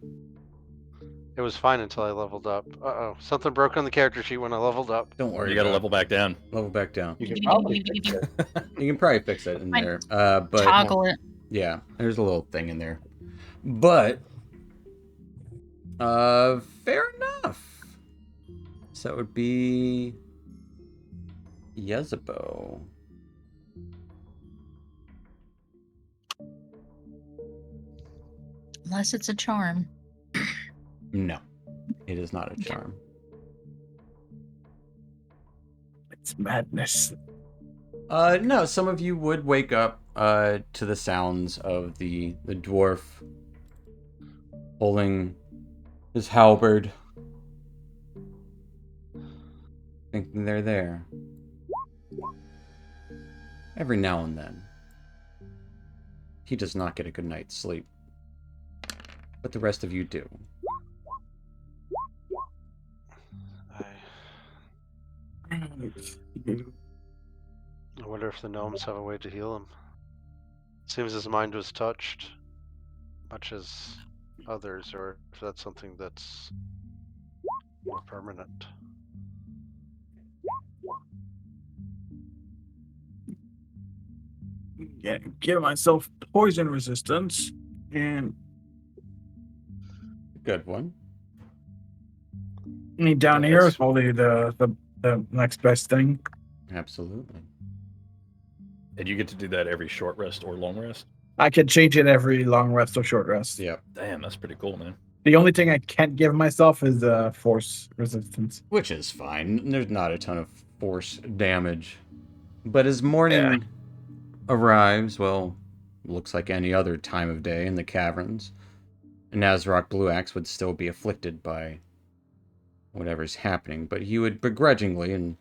[SPEAKER 3] It was fine until I leveled up. Uh-oh. Something broke on the character sheet when I leveled up.
[SPEAKER 2] Don't worry.
[SPEAKER 4] You gotta
[SPEAKER 2] about
[SPEAKER 4] level back down.
[SPEAKER 2] it. Level back down.
[SPEAKER 6] You can probably fix it.
[SPEAKER 2] You can probably fix it in
[SPEAKER 1] Fine.
[SPEAKER 2] there. But
[SPEAKER 1] Toggle it.
[SPEAKER 2] yeah, there's a little thing in there. But fair enough. So it would be Yezebo.
[SPEAKER 1] Unless it's a charm.
[SPEAKER 2] No, it is not a charm.
[SPEAKER 7] It's madness.
[SPEAKER 2] No, some of you would wake up to the sounds of the dwarf holding his halberd, thinking they're there. Every now and then, he does not get a good night's sleep, but the rest of you do.
[SPEAKER 3] I wonder if the gnomes have a way to heal him. Seems his mind was touched, much as others, or if that's something that's more permanent.
[SPEAKER 7] Yeah, give myself poison resistance, and
[SPEAKER 2] Good one.
[SPEAKER 7] I mean down here is probably the next best thing.
[SPEAKER 2] Absolutely.
[SPEAKER 4] And you get to do that every short rest or long rest?
[SPEAKER 7] I can change it every long rest or short rest.
[SPEAKER 2] Yep.
[SPEAKER 4] Damn, that's pretty cool, man.
[SPEAKER 7] The only thing I can't give myself is force resistance.
[SPEAKER 2] Which is fine. There's not a ton of force damage. But as morning arrives, well, looks like any other time of day in the caverns, Nazarok Blueaxe would still be afflicted by whatever's happening, but he would begrudgingly and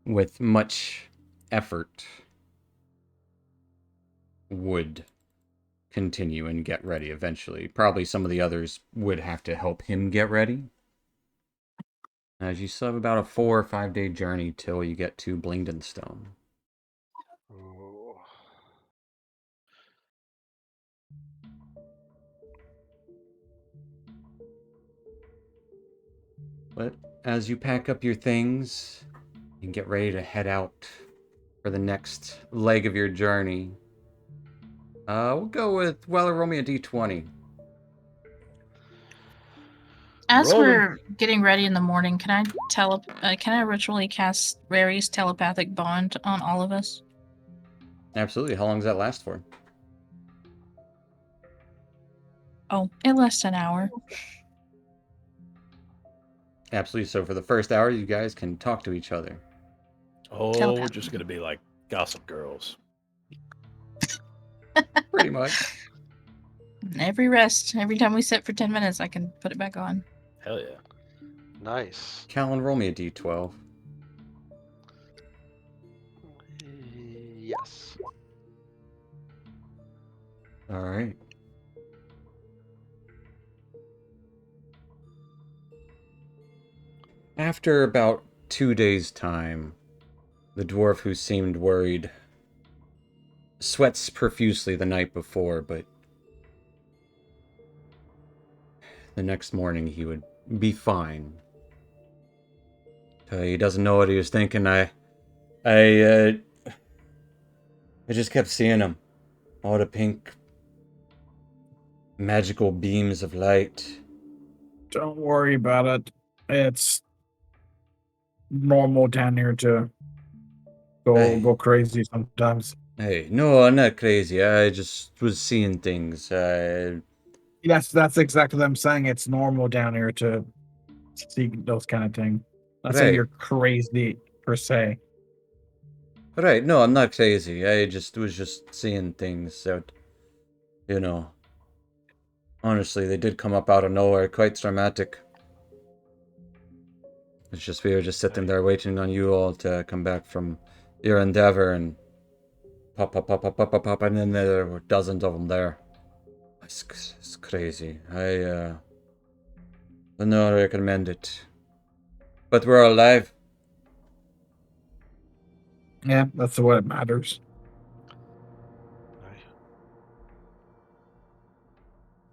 [SPEAKER 2] with much effort would continue and get ready eventually. Probably some of the others would have to help him get ready. As you still have about a 4 or 5 day journey till you get to Blingdenstone.
[SPEAKER 3] Ooh.
[SPEAKER 2] But as you pack up your things and get ready to head out for the next leg of your journey, we'll go with Weller, roll me a d20.
[SPEAKER 1] As
[SPEAKER 4] Rolling.
[SPEAKER 1] we're getting ready in the morning, can I ritually cast Rary's telepathic bond on all of us?
[SPEAKER 2] Absolutely. How long does that last for?
[SPEAKER 1] Oh, it lasts an hour.
[SPEAKER 2] Absolutely. So for the first hour, you guys can talk to each other.
[SPEAKER 4] Oh, we're
[SPEAKER 1] Telepathy.
[SPEAKER 4] just gonna be like gossip girls.
[SPEAKER 2] Pretty much.
[SPEAKER 1] Every time we sit for 10 minutes, I can put it back on.
[SPEAKER 4] Hell yeah.
[SPEAKER 3] Nice.
[SPEAKER 2] Callan, roll me a d12.
[SPEAKER 3] Yes.
[SPEAKER 2] All right. After about 2 days' time, the dwarf who seemed worried sweats profusely the night before, but the next morning he would be fine. He doesn't know what he was thinking. I just kept seeing him. All the pink magical beams of light.
[SPEAKER 7] Don't worry about it. It's normal down here to
[SPEAKER 2] Hey.
[SPEAKER 7] go crazy sometimes.
[SPEAKER 2] Hey, no, I'm not crazy. I just was seeing things.
[SPEAKER 7] Yes, that's exactly what I'm saying. It's normal down here to see those kind of things. Not saying
[SPEAKER 2] Right.
[SPEAKER 7] you're crazy per se.
[SPEAKER 2] Right, no, I'm not crazy. I just was just seeing things that, you know. Honestly, they did come up out of nowhere, quite dramatic. It's just we were just sitting there waiting on you all to come back from your endeavor, and pop, and then there were dozens of them there. It's crazy. I do not recommend it. But we're alive.
[SPEAKER 7] Yeah, that's what matters.
[SPEAKER 3] Aye.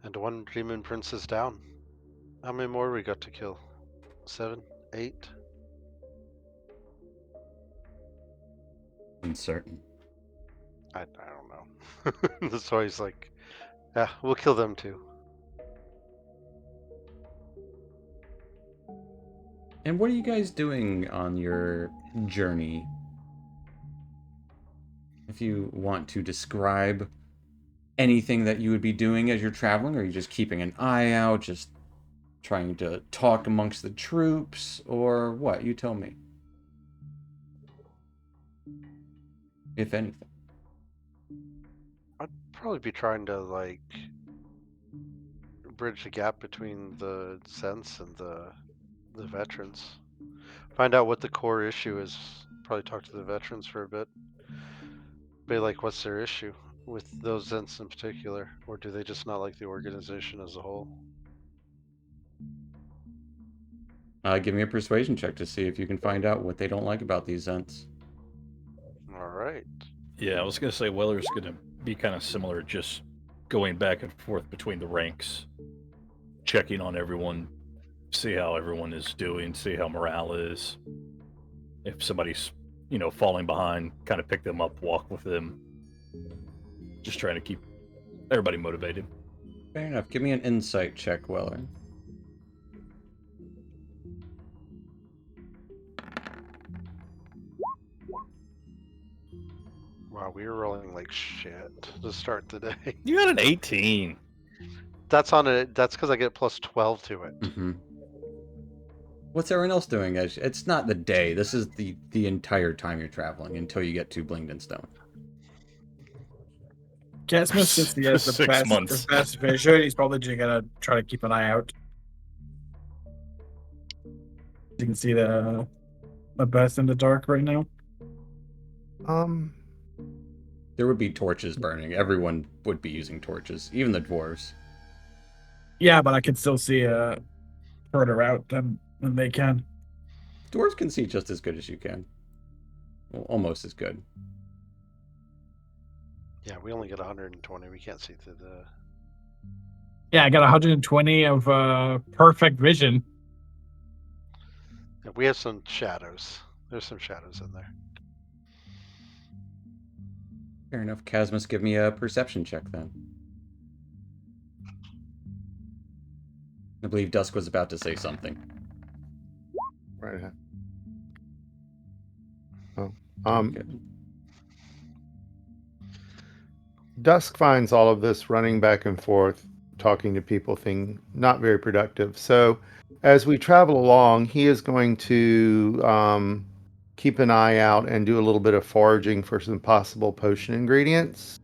[SPEAKER 3] And one demon prince is down. How many more we got to kill? 7? 8?
[SPEAKER 2] Uncertain.
[SPEAKER 3] I don't know. That's why he's like, yeah, we'll kill them too.
[SPEAKER 2] And what are you guys doing on your journey? If you want to describe anything that you would be doing as you're traveling, or are you just keeping an eye out, just trying to talk amongst the troops, or what? You tell me. If anything.
[SPEAKER 3] I'd probably be trying to like bridge the gap between the Zents and the veterans. Find out what the core issue is. Probably talk to the veterans for a bit. Be like, what's their issue with those Zents in particular, or do they just not like the organization as a whole?
[SPEAKER 2] Give me a persuasion check to see if you can find out what they don't like about these Zents.
[SPEAKER 3] All right.
[SPEAKER 4] Yeah, I was gonna say Weller's gonna be kind of similar, just going back and forth between the ranks, checking on everyone, see how everyone is doing, see how morale is. If somebody's, falling behind, kind of pick them up, walk with them. Just trying to keep everybody motivated.
[SPEAKER 2] Fair enough. Give me an insight check, Weller.
[SPEAKER 3] Wow, we were rolling like shit to start the day.
[SPEAKER 4] You got an 18.
[SPEAKER 3] That's on it. That's because I get plus 12 to it.
[SPEAKER 2] Mm-hmm. What's everyone else doing? It's not the day. This is the entire time you're traveling until you get to Blingden Stone.
[SPEAKER 7] Jasmine, since he has the
[SPEAKER 4] 6 months.
[SPEAKER 7] best vision, he's probably just gonna try to keep an eye out. You can see the best in the dark right now.
[SPEAKER 2] There would be torches burning. Everyone would be using torches, even the dwarves.
[SPEAKER 7] Yeah, but I can still see further out than they can.
[SPEAKER 2] Dwarves can see just as good as you can. Well, almost as good.
[SPEAKER 3] Yeah, we only get 120. We can't see through the.
[SPEAKER 7] Yeah, I got 120 of perfect vision.
[SPEAKER 3] Yeah, we have some shadows. There's some shadows in there.
[SPEAKER 2] Fair enough. Casmus, give me a perception check then. I believe Dusk was about to say something.
[SPEAKER 6] Right ahead. Oh,
[SPEAKER 2] Okay.
[SPEAKER 6] Dusk finds all of this running back and forth, talking to people thing not very productive. So, as we travel along, he is going to keep an eye out and do a little bit of foraging for some possible potion ingredients,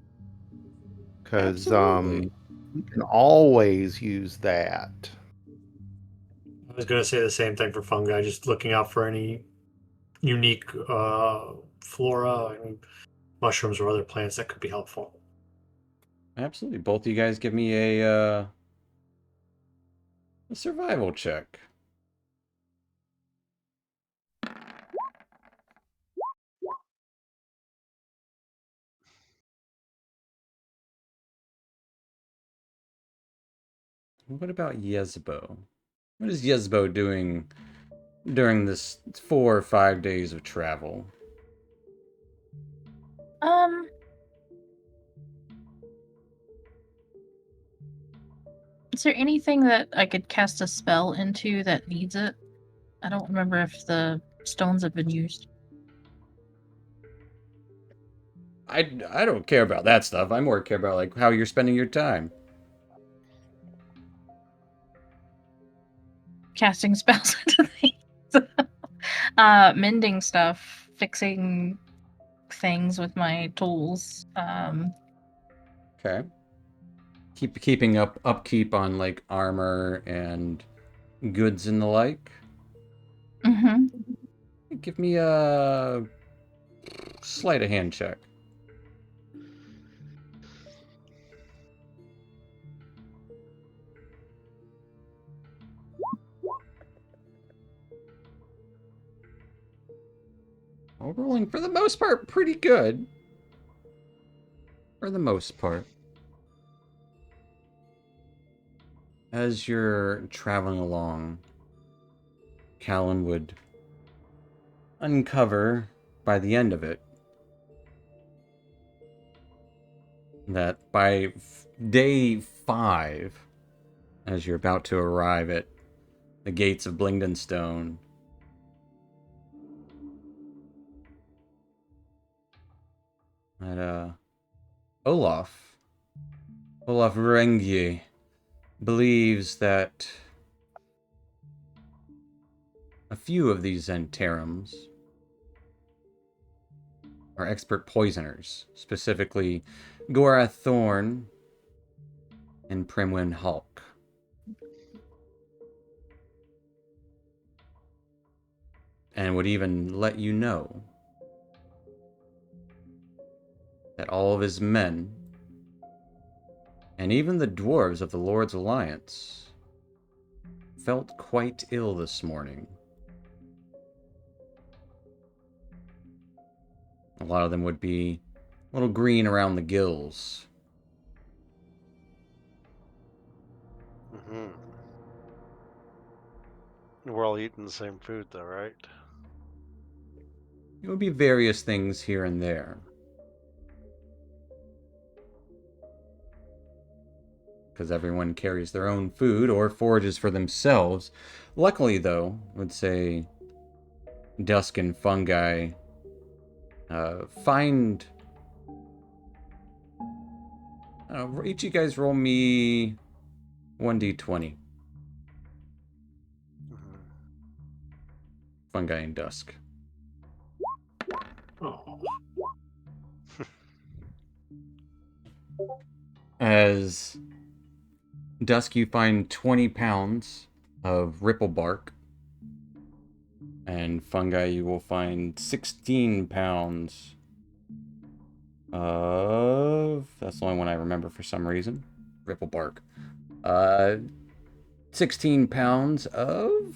[SPEAKER 6] because
[SPEAKER 2] Absolutely.
[SPEAKER 6] we can always use that.
[SPEAKER 5] I was going to say the same thing for fungi, just looking out for any unique flora and mushrooms or other plants that could be helpful.
[SPEAKER 2] Absolutely. Both of you guys give me a survival check. What about Yezbo? What is Yezbo doing during this 4 or 5 days of travel?
[SPEAKER 1] Is there anything that I could cast a spell into that needs it? I don't remember if the stones have been used.
[SPEAKER 2] I don't care about that stuff. I more care about like how you're spending your time.
[SPEAKER 1] Casting spells into things. Mending stuff, fixing things with my tools.
[SPEAKER 2] Okay. Keeping upkeep on like armor and goods and the like.
[SPEAKER 1] Mm-hmm.
[SPEAKER 2] Give me a sleight of hand check. Well, rolling for the most part pretty good. For the most part. As you're traveling along, Callan would uncover by the end of it that by day 5, as you're about to arrive at the gates of Blingdenstone, that Olaf Rengier believes that a few of these Zentarum are expert poisoners, specifically Gorath Thorn and Primwin Hulk. And would even let you know that all of his men, and even the dwarves of the Lord's Alliance, felt quite ill this morning. A lot of them would be a little green around the gills.
[SPEAKER 3] Mm-hmm. We're all eating the same food, though, right?
[SPEAKER 2] It would be various things here and there. Because everyone carries their own food or forages for themselves. Luckily, though, I would say Dusk and Fungi find... each of you guys roll me 1d20.
[SPEAKER 3] Mm-hmm.
[SPEAKER 2] Fungi and Dusk.
[SPEAKER 5] Oh.
[SPEAKER 2] As Dusk, you find 20 pounds of ripple bark. And Fungi, you will find 16 pounds of... That's the only one I remember for some reason. Ripple bark. 16 pounds of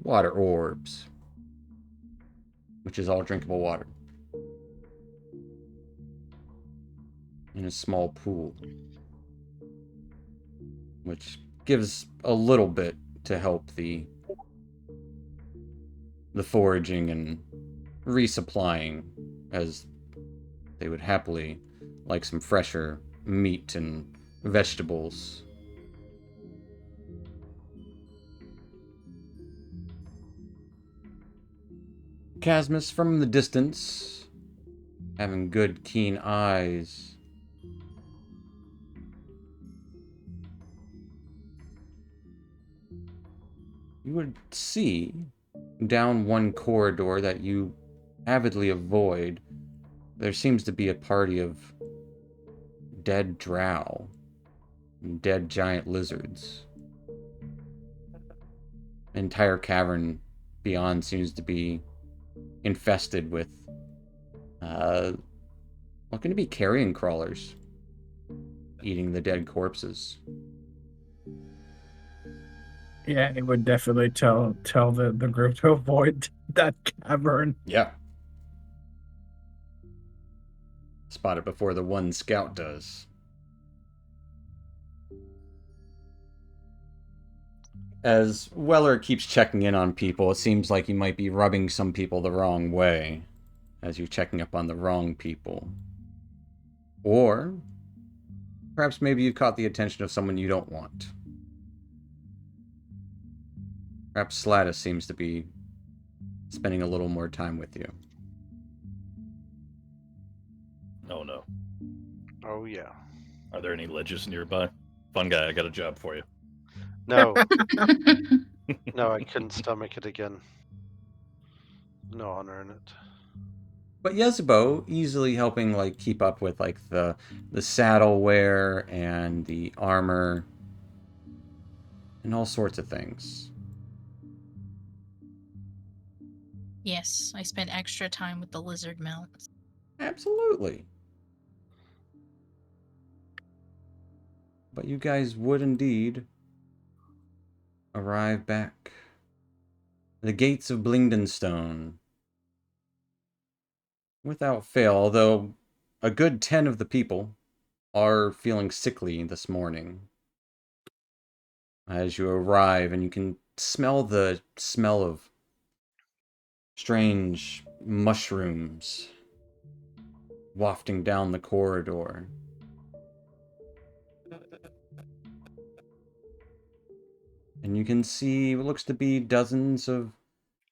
[SPEAKER 2] water orbs, which is all drinkable water, in a small pool, which gives a little bit to help the foraging and resupplying, as they would happily like some fresher meat and vegetables. Casmus, from the distance, having good, keen eyes, you would see down one corridor that you avidly avoid, there seems to be a party of dead drow and dead giant lizards. The entire cavern beyond seems to be infested with looking to be carrion crawlers eating the dead corpses.
[SPEAKER 7] Yeah, it would definitely tell the group to avoid that cavern.
[SPEAKER 2] Yeah. Spot it before the one scout does. As Weller keeps checking in on people, it seems like he might be rubbing some people the wrong way, as you're checking up on the wrong people. Or perhaps maybe you've caught the attention of someone you don't want. Perhaps Slatus seems to be spending a little more time with you.
[SPEAKER 4] Oh no.
[SPEAKER 3] Oh yeah.
[SPEAKER 4] Are there any ledges nearby? Fun guy, I got a job for you.
[SPEAKER 3] No, no, I couldn't stomach it again. No honor in it.
[SPEAKER 2] But Yezebo easily helping like keep up with like the saddle wear and the armor and all sorts of things.
[SPEAKER 1] Yes, I spent extra time with the lizard mounts.
[SPEAKER 2] Absolutely. But you guys would indeed arrive back. The gates of Blingdenstone. Without fail, although a good 10 of the people are feeling sickly this morning. As you arrive, and you can smell the smell of strange mushrooms wafting down the corridor. And you can see what looks to be dozens of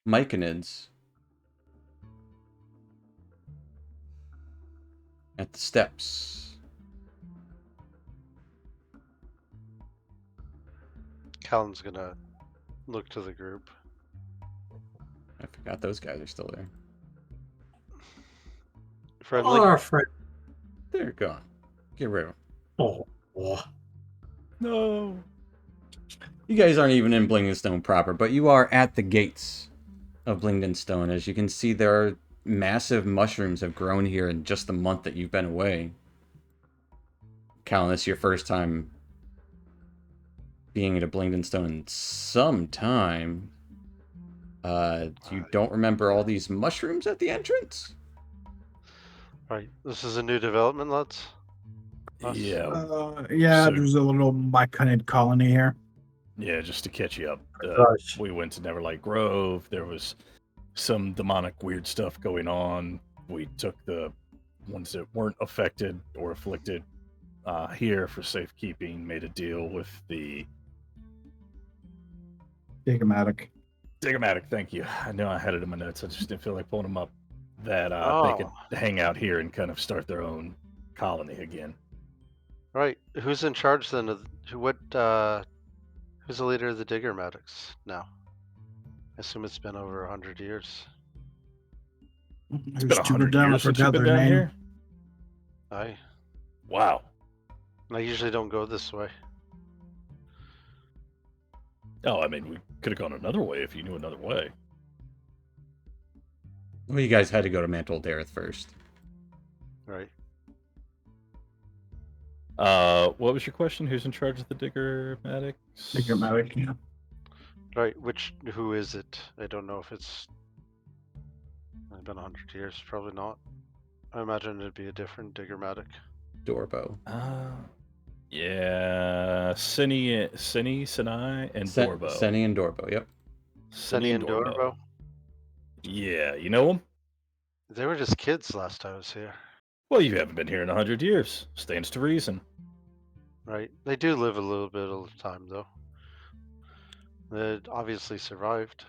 [SPEAKER 2] myconids at the steps.
[SPEAKER 3] Callan's gonna look to the group.
[SPEAKER 2] I forgot those guys are still there.
[SPEAKER 3] Friendly?
[SPEAKER 5] Our friend.
[SPEAKER 2] They're gone. Get rid of them.
[SPEAKER 5] Oh.
[SPEAKER 4] No.
[SPEAKER 2] You guys aren't even in Blingdenstone proper, but you are at the gates of Blingdenstone. As you can see, there are massive mushrooms have grown here in just the month that you've been away. Callan, this is your first time being at a Blingdenstone in some time. You don't remember all these mushrooms at the entrance?
[SPEAKER 3] Right. This is a new development, lads? Us?
[SPEAKER 4] Yeah.
[SPEAKER 7] Yeah,
[SPEAKER 4] So-
[SPEAKER 7] there's a little myconid colony here.
[SPEAKER 4] Yeah, just to catch you up.
[SPEAKER 5] Gosh.
[SPEAKER 4] We went to Neverlight Grove. There was some demonic weird stuff going on. We took the ones that weren't affected or afflicted here for safekeeping, made a deal with the
[SPEAKER 7] Digmatic.
[SPEAKER 4] Digmatic, thank you. I know I had it in my notes. I just didn't feel like pulling them up. That they
[SPEAKER 3] Oh.
[SPEAKER 4] could hang out here and kind of start their own colony again.
[SPEAKER 3] Right. Who's in charge then of who's the leader of the Diggermatics now? I assume it's been over 100 years.
[SPEAKER 4] It's been 100
[SPEAKER 7] down, I
[SPEAKER 4] years since you've
[SPEAKER 7] forgot
[SPEAKER 4] been
[SPEAKER 7] their
[SPEAKER 4] down
[SPEAKER 7] name.
[SPEAKER 4] here.
[SPEAKER 3] Aye.
[SPEAKER 4] Wow.
[SPEAKER 3] I usually don't go this way.
[SPEAKER 4] Oh, I mean, we could have gone another way if you knew another way.
[SPEAKER 2] Well, you guys had to go to Mantle Dareth first.
[SPEAKER 3] Right.
[SPEAKER 4] What was your question? Who's in charge of the Diggermatics?
[SPEAKER 7] Digmatic, yeah.
[SPEAKER 3] Right. Who is it? I don't know if it's been 100 years. Probably not. I imagine it'd be a different Diggermatic.
[SPEAKER 2] Dorbo.
[SPEAKER 4] Yeah, Sinai, and Dorbo.
[SPEAKER 2] Senny and Dorbo, yep.
[SPEAKER 3] Sunny and Dorbo.
[SPEAKER 4] Yeah, you know them?
[SPEAKER 3] They were just kids last I was here,
[SPEAKER 4] Well, you haven't been here in 100 years. Stands to reason.
[SPEAKER 3] right? They do live a little bit of the time, though. They obviously survived.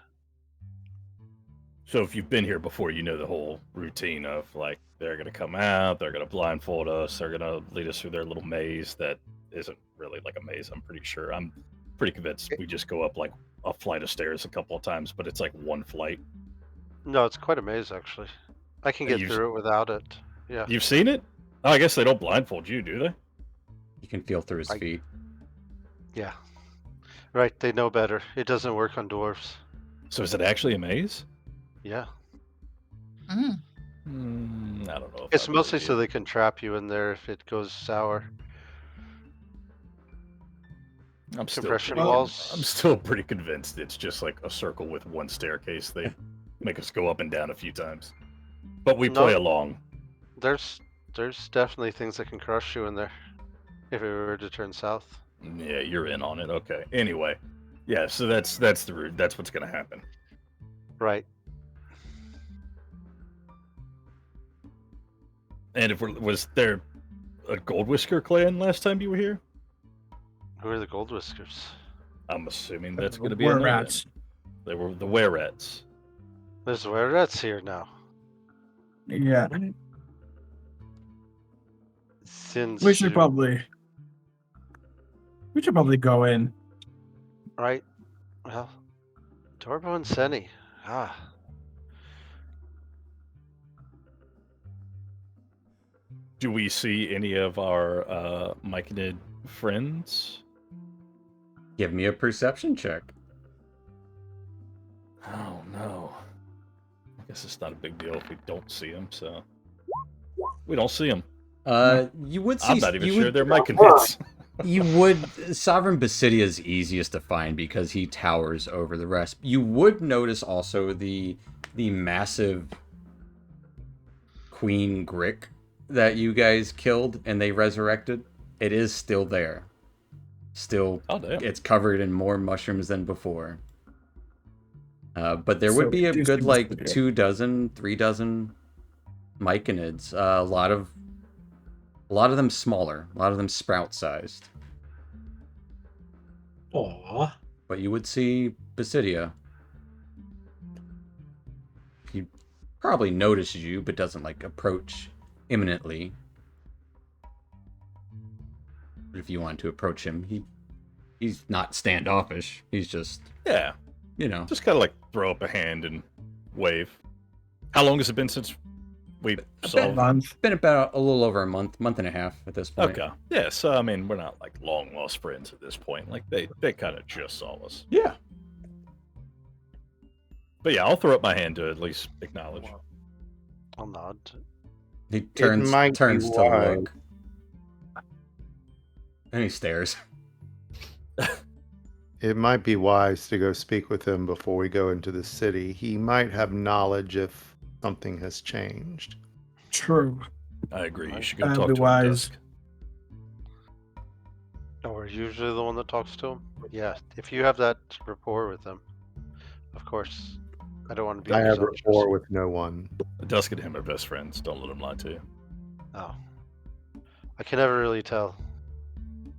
[SPEAKER 4] So if you've been here before, you know the whole routine of like they're gonna come out, they're gonna blindfold us, they're gonna lead us through their little maze that isn't really like a maze. I'm pretty sure. I'm pretty convinced we just go up like a flight of stairs a couple of times, but it's like one flight.
[SPEAKER 3] No, it's quite a maze, actually. I can get
[SPEAKER 4] You've-
[SPEAKER 3] through it without it. Yeah.
[SPEAKER 4] You've seen it? Oh, I guess they don't blindfold you, do they?
[SPEAKER 2] You can feel through his
[SPEAKER 3] I-
[SPEAKER 2] feet.
[SPEAKER 3] Yeah. Right, they know better. It doesn't work on dwarves.
[SPEAKER 4] So is it actually a maze?
[SPEAKER 3] Yeah.
[SPEAKER 1] Mm.
[SPEAKER 4] I don't know. If
[SPEAKER 3] It's
[SPEAKER 4] I
[SPEAKER 3] mostly
[SPEAKER 4] believe
[SPEAKER 3] so
[SPEAKER 4] you.
[SPEAKER 3] they can trap you in there if it goes sour.
[SPEAKER 4] I'm still
[SPEAKER 3] compression
[SPEAKER 4] pretty
[SPEAKER 3] walls.
[SPEAKER 4] I'm still pretty convinced it's just like a circle with one staircase. They make us go up and down a few times, but we
[SPEAKER 3] No.
[SPEAKER 4] play along.
[SPEAKER 3] There's definitely things that can crush you in there if it were to turn south.
[SPEAKER 4] Yeah, you're in on it. Okay. Anyway, yeah. So that's the route. That's what's gonna happen.
[SPEAKER 3] Right.
[SPEAKER 4] And if was there a Gold Whisker clan last time you were here?
[SPEAKER 3] Who are the Gold Whiskers?
[SPEAKER 4] I'm assuming that's going to be
[SPEAKER 7] Were
[SPEAKER 4] another-
[SPEAKER 7] rats.
[SPEAKER 4] They were the Werets.
[SPEAKER 3] There's Werets here now.
[SPEAKER 7] Yeah.
[SPEAKER 3] Since
[SPEAKER 7] We should probably go in.
[SPEAKER 3] Right. Well, Dorbo and Senny. Ah.
[SPEAKER 4] Do we see any of our Myconid friends?
[SPEAKER 2] Give me a perception check.
[SPEAKER 4] Oh no. I guess it's not a big deal if we don't see them. So we don't see them.
[SPEAKER 2] You would see.
[SPEAKER 4] I'm not even
[SPEAKER 2] you
[SPEAKER 4] sure
[SPEAKER 2] would,
[SPEAKER 4] they're Myconids.
[SPEAKER 2] You would. Sovereign Basidia is easiest to find because he towers over the rest. You would notice also the massive Queen Grick that you guys killed and they resurrected. It is still there. Still,
[SPEAKER 4] Oh damn.
[SPEAKER 2] it's covered in more mushrooms than before. But there
[SPEAKER 7] So
[SPEAKER 2] would be a
[SPEAKER 7] do
[SPEAKER 2] good
[SPEAKER 7] see
[SPEAKER 2] like
[SPEAKER 7] Basidia.
[SPEAKER 2] 2 dozen, 3 dozen Myconids. A lot of them smaller, a lot of them sprout sized.
[SPEAKER 5] Aw.
[SPEAKER 2] But you would see Basidia. He probably notices you, but doesn't like approach imminently. But if you want to approach him, he's not standoffish. He's just,
[SPEAKER 4] Yeah. Just kind of like throw up a hand and wave. How long has it been since we saw?
[SPEAKER 7] Month.
[SPEAKER 2] it's been about a little over a month and a half at this point.
[SPEAKER 4] Okay. Yeah. So I mean, we're not like long lost friends at this point. Like they kind of just saw us.
[SPEAKER 2] Yeah.
[SPEAKER 4] But yeah, I'll throw up my hand to at least acknowledge.
[SPEAKER 3] I'll nod.
[SPEAKER 2] He turns
[SPEAKER 6] might be
[SPEAKER 2] to
[SPEAKER 6] wise.
[SPEAKER 2] look. And he stares.
[SPEAKER 6] It might be wise to go speak with him before we go into the city. He might have knowledge if something has changed.
[SPEAKER 7] True.
[SPEAKER 4] I agree. You should go
[SPEAKER 7] That'd
[SPEAKER 4] talk
[SPEAKER 7] be
[SPEAKER 4] to him.
[SPEAKER 7] wise.
[SPEAKER 4] Dusk.
[SPEAKER 3] Oh, we're usually the one that talks to him? Yeah, if you have that rapport with them. Of course. I don't want to be
[SPEAKER 6] I have
[SPEAKER 3] presumptuous.
[SPEAKER 6] rapport with no one.
[SPEAKER 4] Dusk and him are best friends. Don't let him lie to you.
[SPEAKER 3] Oh. I can never really tell.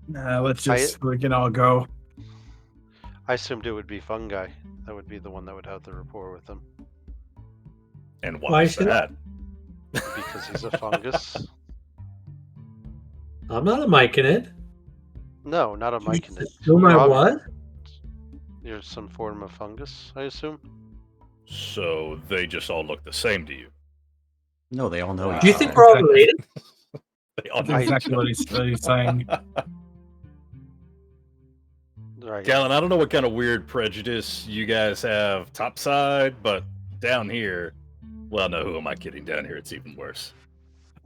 [SPEAKER 7] Nah, let's just we can all go.
[SPEAKER 3] I assumed it would be Fungi. That would be the one that would have the rapport with him.
[SPEAKER 4] And
[SPEAKER 5] Why
[SPEAKER 4] why is
[SPEAKER 5] should I-
[SPEAKER 4] that?
[SPEAKER 3] Because he's a fungus.
[SPEAKER 5] I'm not a Myconid.
[SPEAKER 3] No, not a Myconid.
[SPEAKER 5] Whom I
[SPEAKER 3] You're ob-
[SPEAKER 5] was?
[SPEAKER 3] You're some form of fungus, I assume?
[SPEAKER 4] So they just all look the same to you.
[SPEAKER 2] No, they all know.
[SPEAKER 4] Wow.
[SPEAKER 5] Do you think we're all related?
[SPEAKER 4] They all
[SPEAKER 7] That's exactly what he's saying.
[SPEAKER 3] Right.
[SPEAKER 4] Galen, I don't know what kind of weird prejudice you guys have topside, but down here, well, no, who am I kidding? Down here, it's even worse.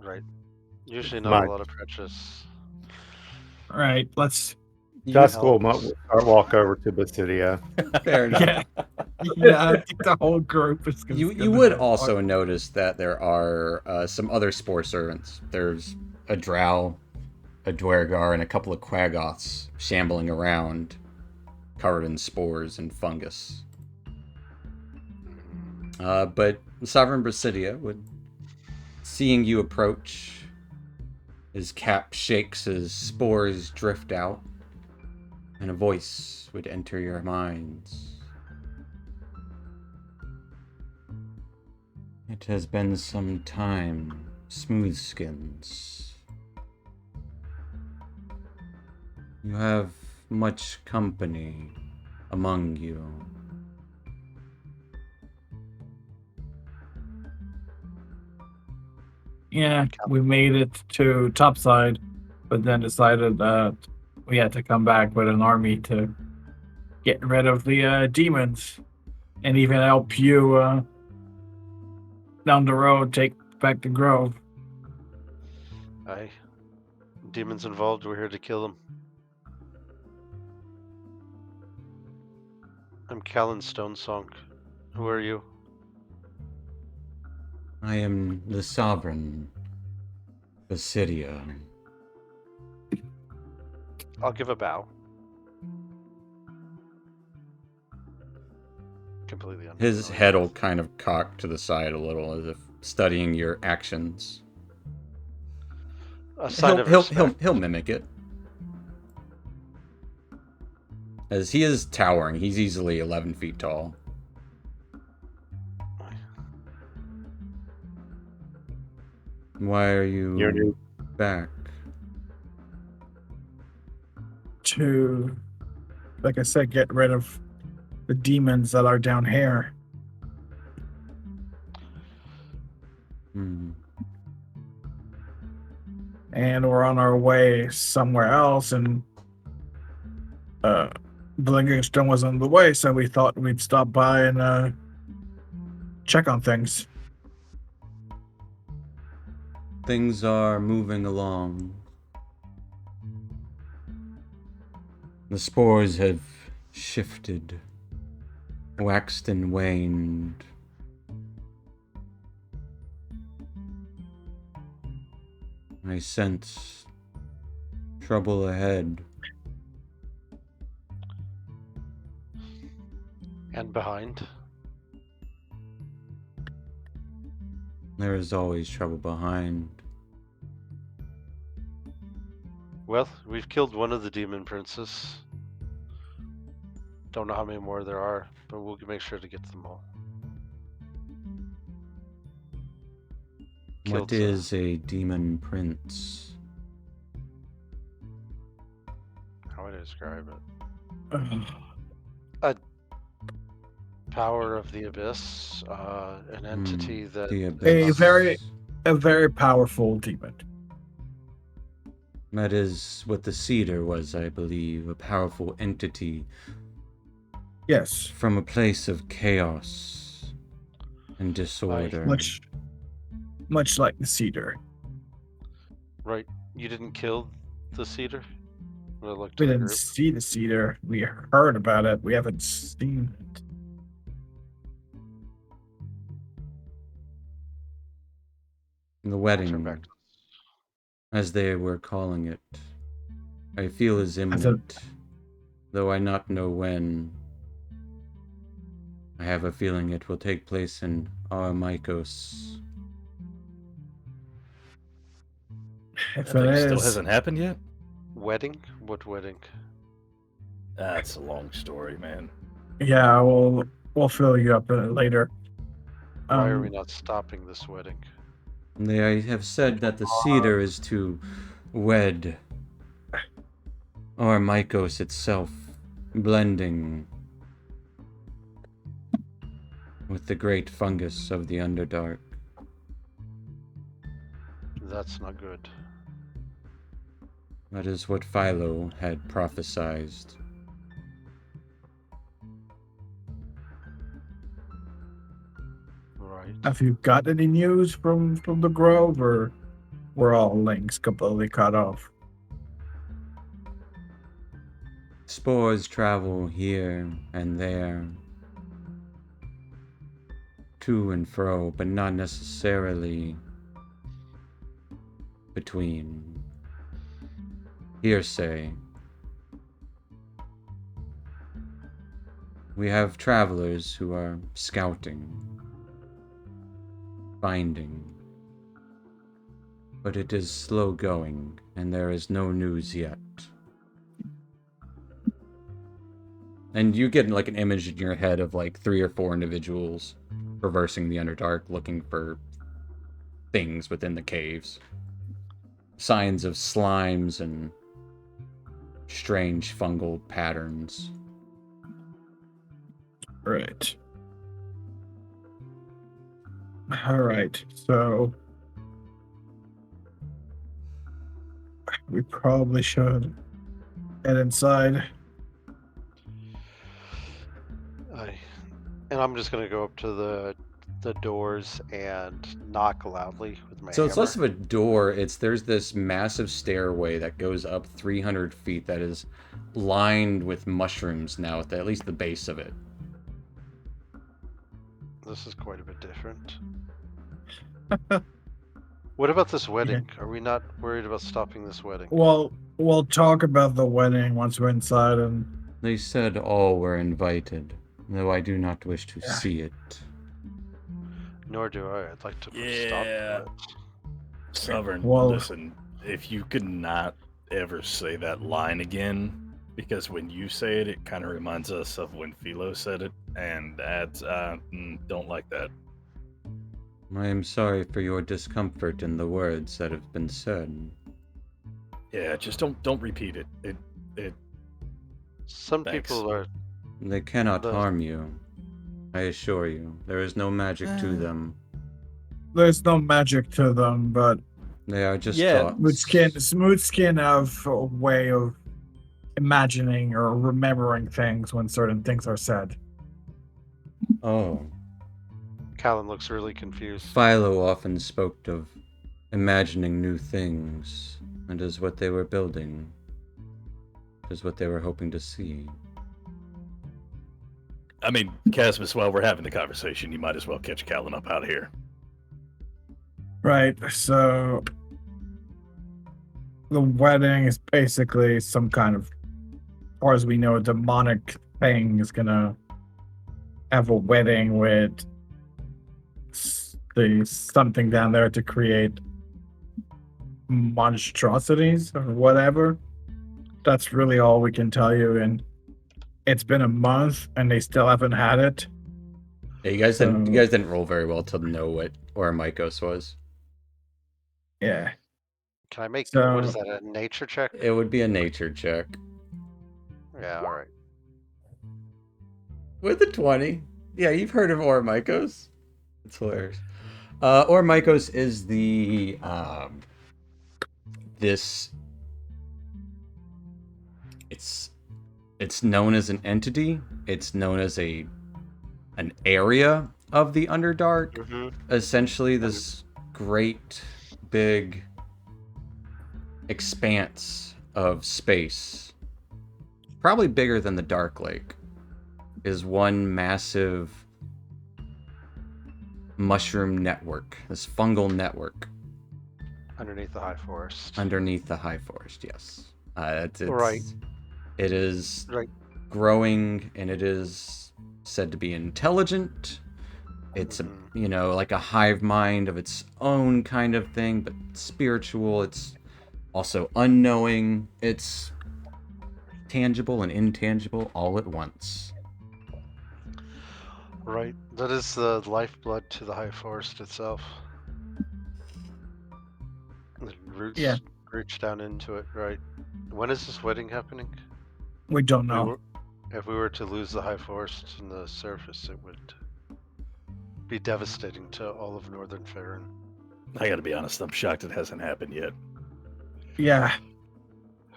[SPEAKER 3] Right. Usually not
[SPEAKER 6] Mine.
[SPEAKER 3] a lot of prejudice.
[SPEAKER 7] All right, let's.
[SPEAKER 6] Dusk will walk over to Basidia.
[SPEAKER 2] Fair enough.
[SPEAKER 7] Yeah, yeah. I think the whole group is.
[SPEAKER 2] You would also notice that there are some other spore servants. There's a drow a Dwergar and a couple of Quaggoths shambling around, covered in spores and fungus. But Sovereign Brasidia would, seeing you approach, his cap shakes as spores drift out, and a voice would enter your minds. It has been some time, Smoothskins. You have much company among you.
[SPEAKER 7] Yeah, we made it to topside, but then decided that we had to come back with an army to get rid of the demons, and even help you down the road take back the grove.
[SPEAKER 3] Aye. Demons involved, we're here to kill them. I'm Callan Stonesong. Who are you?
[SPEAKER 2] I am the Sovereign Basidia.
[SPEAKER 3] I'll give a bow. Completely
[SPEAKER 2] His
[SPEAKER 3] unfamiliar.
[SPEAKER 2] head will kind of cock to the side a little, as if studying your actions.
[SPEAKER 3] A sign of
[SPEAKER 2] He'll
[SPEAKER 3] respect.
[SPEAKER 2] mimic it. As he is towering, he's easily 11 feet tall. Why are you back?
[SPEAKER 7] To, like I said, get rid of the demons that are down here.
[SPEAKER 2] Hmm.
[SPEAKER 7] And we're on our way somewhere else, and Blinking Stone was on the way, so we thought we'd stop by and check on things.
[SPEAKER 2] Things are moving along. The spores have shifted, waxed and waned. I sense trouble ahead.
[SPEAKER 3] And behind.
[SPEAKER 2] There is always trouble behind.
[SPEAKER 3] Well, we've killed one of the demon princes. Don't know how many more there are, but we'll make sure to get them all.
[SPEAKER 2] What
[SPEAKER 3] Killed,
[SPEAKER 2] is a demon prince?
[SPEAKER 3] how would I describe it? Power of the Abyss, an entity that
[SPEAKER 2] The
[SPEAKER 3] is-
[SPEAKER 2] abyss.
[SPEAKER 7] A very powerful demon.
[SPEAKER 2] That is what the cedar was, I believe, a powerful entity
[SPEAKER 7] Yes,
[SPEAKER 2] from a place of chaos and disorder.
[SPEAKER 7] much like the cedar.
[SPEAKER 3] Right, you didn't kill the cedar? When I looked
[SPEAKER 7] We
[SPEAKER 3] at the
[SPEAKER 7] didn't
[SPEAKER 3] group.
[SPEAKER 7] see the cedar. We heard about it. We haven't seen it.
[SPEAKER 2] The
[SPEAKER 3] Turn
[SPEAKER 2] wedding,
[SPEAKER 3] back to
[SPEAKER 2] as they were calling it, I feel is imminent, though I not know when. I have a feeling it will take place in Armikos.
[SPEAKER 7] If
[SPEAKER 4] That
[SPEAKER 7] it
[SPEAKER 4] thing still
[SPEAKER 7] is,
[SPEAKER 4] hasn't happened yet?
[SPEAKER 3] wedding? What wedding?
[SPEAKER 4] That's a long story, man.
[SPEAKER 7] yeah, we'll fill you up later.
[SPEAKER 3] Why are we not stopping this wedding?
[SPEAKER 2] They have said that the cedar is to wed Armikos itself, blending with the great fungus of the Underdark.
[SPEAKER 3] That's not good.
[SPEAKER 2] That is what Philo had prophesized.
[SPEAKER 3] Right.
[SPEAKER 7] Have you got any news from the Grove, or were all links completely cut off?
[SPEAKER 2] Spores travel here and there, to and fro, but not necessarily between. hearsay. We have travelers who are scouting, finding, but it is slow going, and there is no news yet. And you get like an image in your head of like 3 or 4 individuals traversing the Underdark looking for things within the caves. Signs of slimes and strange fungal patterns.
[SPEAKER 7] Right. All right. So we probably should head inside.
[SPEAKER 3] And I'm just gonna go up to the doors and knock loudly with my
[SPEAKER 2] So it's
[SPEAKER 3] hammer.
[SPEAKER 2] less of a door, there's this massive stairway that goes up 300 feet that is lined with mushrooms now at least the base of it.
[SPEAKER 3] This is quite a bit different. What about this wedding? Are we not worried about stopping this wedding?
[SPEAKER 7] Well, we'll talk about the wedding once we're inside, and
[SPEAKER 2] They said all were invited, though I do not wish to
[SPEAKER 7] Yeah.
[SPEAKER 2] see it.
[SPEAKER 3] Nor do I. I'd like to put a
[SPEAKER 4] Yeah.
[SPEAKER 3] stop to it.
[SPEAKER 4] Sovereign,
[SPEAKER 7] Well-
[SPEAKER 4] listen, if you could not ever say that line again, because when you say it, it kind of reminds us of when Philo said it, and that's, don't like that.
[SPEAKER 2] I am sorry for your discomfort in the words that have been said.
[SPEAKER 4] Yeah, just don't repeat it. It
[SPEAKER 3] Some
[SPEAKER 4] Thanks.
[SPEAKER 3] people are.
[SPEAKER 2] They cannot
[SPEAKER 3] The-
[SPEAKER 2] harm you. I assure you, there is no magic to them.
[SPEAKER 7] there's no magic to them, but
[SPEAKER 2] They are just
[SPEAKER 4] Yeah,
[SPEAKER 2] thoughts.
[SPEAKER 7] Smooth Skin have a way of imagining or remembering things when certain things are said.
[SPEAKER 2] Oh,
[SPEAKER 3] Callan looks really confused.
[SPEAKER 2] Philo often spoke of imagining new things, and is what they were building. Is what they were hoping to see.
[SPEAKER 4] I mean, Casmus, while we're having the conversation, you might as well catch Callan up out of here.
[SPEAKER 7] Right, so the wedding is basically some kind of, as far as we know, a demonic thing is gonna have a wedding with the something down there to create monstrosities or whatever. That's really all we can tell you, and it's been a month and they still haven't had it.
[SPEAKER 2] Yeah, you guys didn't. You
[SPEAKER 7] So-
[SPEAKER 2] guys didn't roll very well to know what Oromikos was.
[SPEAKER 7] Yeah.
[SPEAKER 3] Can I make
[SPEAKER 7] So-
[SPEAKER 3] what is that? A nature check?
[SPEAKER 2] It would be a nature check
[SPEAKER 3] Yeah. All right.
[SPEAKER 2] with a 20. Yeah, you've heard of Oromikos. It's hilarious. Oromikos is the this. It's known as an entity. It's known as an area of the Underdark.
[SPEAKER 3] Mm-hmm.
[SPEAKER 2] Essentially this great big expanse of space, probably bigger than the Dark Lake, is one massive mushroom network, this fungal network
[SPEAKER 3] Underneath the high forest.
[SPEAKER 2] underneath the high forest. Yes, it's
[SPEAKER 3] Right.
[SPEAKER 2] It is
[SPEAKER 3] Right.
[SPEAKER 2] growing, and it is said to be intelligent. It's a,
[SPEAKER 3] Mhm.
[SPEAKER 2] like a hive mind of its own kind of thing, but spiritual. It's also unknowing. It's tangible and intangible all at once.
[SPEAKER 3] Right. That is the lifeblood to the high forest itself. The roots
[SPEAKER 7] Yeah.
[SPEAKER 3] reach down into it. Right. When is this wedding happening?
[SPEAKER 7] We don't
[SPEAKER 3] We
[SPEAKER 7] know.
[SPEAKER 3] were- If we were to lose the high forest and the surface, it would be devastating to all of Northern Faerun.
[SPEAKER 4] I gotta be honest, I'm shocked it hasn't happened yet.
[SPEAKER 7] Yeah.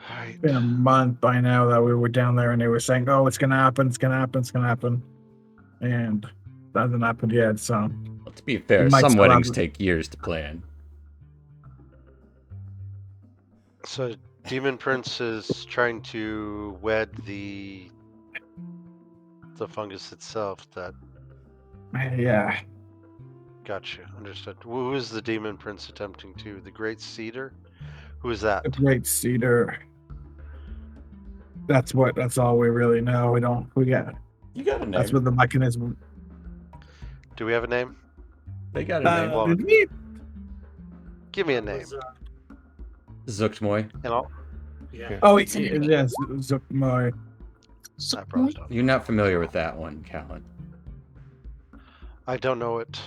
[SPEAKER 3] Right.
[SPEAKER 7] It's been a month by now that we were down there and they were saying, oh, it's gonna happen, it's gonna happen, it's gonna happen. And that hasn't happened yet, so
[SPEAKER 2] Well, to be fair,
[SPEAKER 7] We might
[SPEAKER 2] some
[SPEAKER 7] still
[SPEAKER 2] weddings
[SPEAKER 7] have-
[SPEAKER 2] take years to plan.
[SPEAKER 3] So Demon Prince is trying to wed the fungus itself. That
[SPEAKER 7] yeah.
[SPEAKER 3] gotcha. Understood. Who is the Demon Prince attempting to? The Great Cedar? Who is that?
[SPEAKER 7] The Great Cedar. That's all we really know. We got
[SPEAKER 2] You got a name.
[SPEAKER 7] that's what the mechanism.
[SPEAKER 3] Do we have a name?
[SPEAKER 2] They got a name.
[SPEAKER 3] Well,
[SPEAKER 7] Did we?
[SPEAKER 3] Give me a name,
[SPEAKER 2] Zuktmoy.
[SPEAKER 3] and I'll.
[SPEAKER 5] Yeah.
[SPEAKER 7] Oh,
[SPEAKER 1] It's an idiot.
[SPEAKER 7] yes, my
[SPEAKER 1] So,
[SPEAKER 3] I probably don't.
[SPEAKER 2] You're not familiar with that one, Callan.
[SPEAKER 3] I don't know it.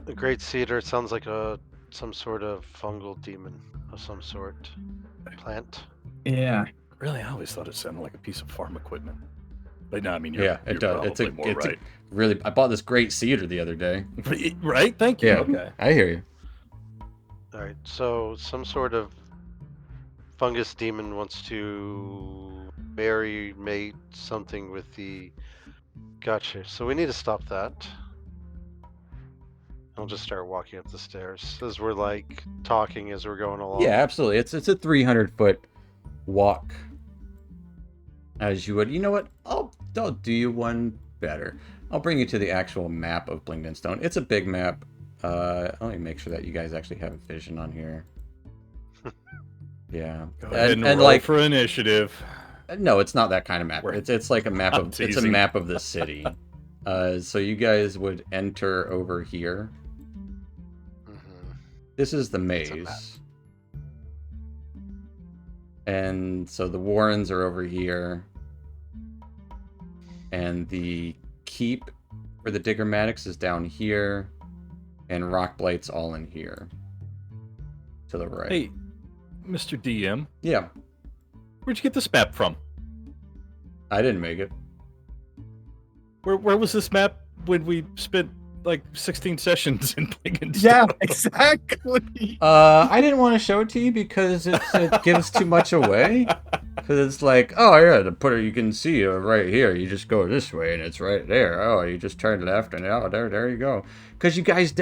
[SPEAKER 3] A great cedar. It sounds like some sort of fungal demon of some sort. Plant.
[SPEAKER 7] yeah.
[SPEAKER 4] Really, I always thought it sounded like a piece of farm equipment. But no, I mean,
[SPEAKER 2] Yeah,
[SPEAKER 4] you're
[SPEAKER 2] it does. It's
[SPEAKER 4] probably more right.
[SPEAKER 2] really. I bought this great cedar the other day.
[SPEAKER 4] Right? Thank you.
[SPEAKER 2] Yeah.
[SPEAKER 4] Okay.
[SPEAKER 2] I hear you.
[SPEAKER 3] All right. So some sort of fungus demon wants to mate something with the. Gotcha. So we need to stop that. I'll just start walking up the stairs as we're like talking as we're going along.
[SPEAKER 2] Yeah, absolutely. It's a 300-foot walk. As you would. You know what? I'll do you one better. I'll bring you to the actual map of Blingdenstone. It's a big map. Let me make sure that you guys actually have vision on here. Yeah.
[SPEAKER 4] Go ahead and roll
[SPEAKER 2] like
[SPEAKER 4] for initiative.
[SPEAKER 2] no, it's not that kind of map.
[SPEAKER 4] We're-
[SPEAKER 2] It's like a map
[SPEAKER 4] I'm
[SPEAKER 2] of it's a
[SPEAKER 4] teasing.
[SPEAKER 2] map of the city. So you guys would enter over here.
[SPEAKER 3] Mhm.
[SPEAKER 2] This is the
[SPEAKER 3] a map.
[SPEAKER 2] maze. And so the Warrens are over here. And the keep for the Diggermatics is down here. And Rockblight's all in here. To the right.
[SPEAKER 4] Hey, Mr. DM,
[SPEAKER 2] Yeah,
[SPEAKER 4] where'd you get this map from?
[SPEAKER 2] I didn't make it.
[SPEAKER 4] Where was this map when we spent like 16 sessions in Blingdenstone?
[SPEAKER 7] Yeah, exactly.
[SPEAKER 2] I didn't want to show it to you because it gives too much away. Because it's like, oh yeah, the putter you can see right here. You just go this way and it's right there. Oh, you just turn left and oh, there you go. Because you guys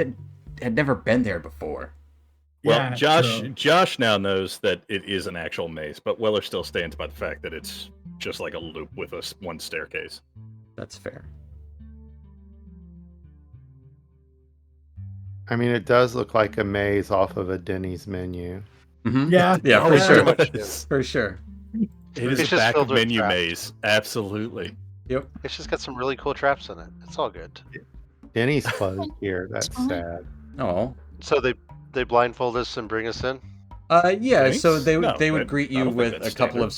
[SPEAKER 2] had never been there before.
[SPEAKER 4] Well,
[SPEAKER 7] Yeah, true.
[SPEAKER 4] Josh now knows that it is an actual maze, but Weller still stands by the fact that it's just like a loop with one staircase.
[SPEAKER 2] That's fair.
[SPEAKER 6] I mean, it does look like a maze off of a Denny's menu.
[SPEAKER 2] Mm-hmm.
[SPEAKER 7] Yeah.
[SPEAKER 2] Yeah, for
[SPEAKER 4] Oh,
[SPEAKER 2] sure.
[SPEAKER 3] very much is.
[SPEAKER 2] For sure.
[SPEAKER 4] It is
[SPEAKER 3] It's
[SPEAKER 4] a
[SPEAKER 3] just
[SPEAKER 4] back
[SPEAKER 3] filled with
[SPEAKER 4] menu
[SPEAKER 3] traps.
[SPEAKER 4] maze. Absolutely.
[SPEAKER 2] Yep.
[SPEAKER 3] It's just got some really cool traps in it. It's all good.
[SPEAKER 6] Denny's closed here. That's
[SPEAKER 1] fine.
[SPEAKER 6] sad.
[SPEAKER 2] Oh.
[SPEAKER 3] So they blindfold us and bring us in.
[SPEAKER 2] Yeah.
[SPEAKER 4] Thanks?
[SPEAKER 2] So they
[SPEAKER 4] No,
[SPEAKER 2] would
[SPEAKER 4] I
[SPEAKER 2] greet
[SPEAKER 4] don't
[SPEAKER 2] you
[SPEAKER 4] think
[SPEAKER 2] with
[SPEAKER 4] that's
[SPEAKER 2] a couple of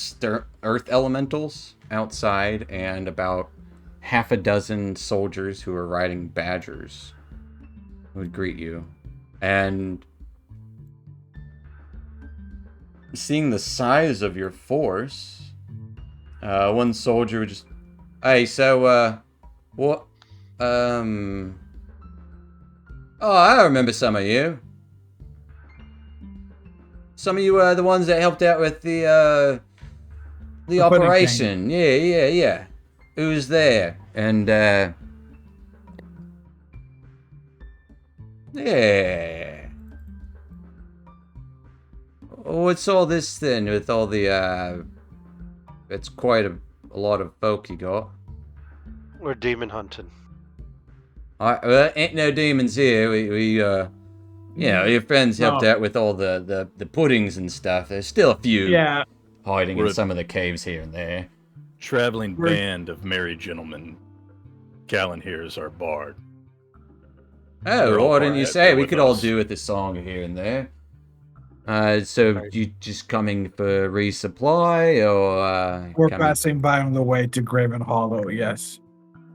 [SPEAKER 2] earth elementals outside and about half a dozen soldiers who are riding badgers would greet you, and seeing the size of your force, one soldier would just, hey, so what? Oh, I remember some of you. Some of you are the ones that helped out with the
[SPEAKER 7] pudding
[SPEAKER 2] operation. Yeah. Who's there? And yeah. What's all this then with all the it's quite a lot of folk you got.
[SPEAKER 3] We're demon hunting.
[SPEAKER 2] Ain't no demons here. We you know, your friends helped
[SPEAKER 7] No.
[SPEAKER 2] out with all the puddings and stuff. There's still a few
[SPEAKER 7] Yeah.
[SPEAKER 2] hiding
[SPEAKER 4] We're
[SPEAKER 2] in
[SPEAKER 4] a-
[SPEAKER 2] some of the caves here and there.
[SPEAKER 4] Traveling
[SPEAKER 7] We're-
[SPEAKER 4] band of merry gentlemen. Callan here is our bard.
[SPEAKER 2] Oh,
[SPEAKER 4] They're all
[SPEAKER 2] why didn't you
[SPEAKER 4] quiet,
[SPEAKER 2] say?
[SPEAKER 4] they're
[SPEAKER 2] We
[SPEAKER 4] with
[SPEAKER 2] could all
[SPEAKER 4] us.
[SPEAKER 2] do with a song here and there. So
[SPEAKER 3] Right.
[SPEAKER 2] you just coming for resupply or
[SPEAKER 7] We're
[SPEAKER 2] coming
[SPEAKER 7] passing by on the way to Graven Hollow, yes.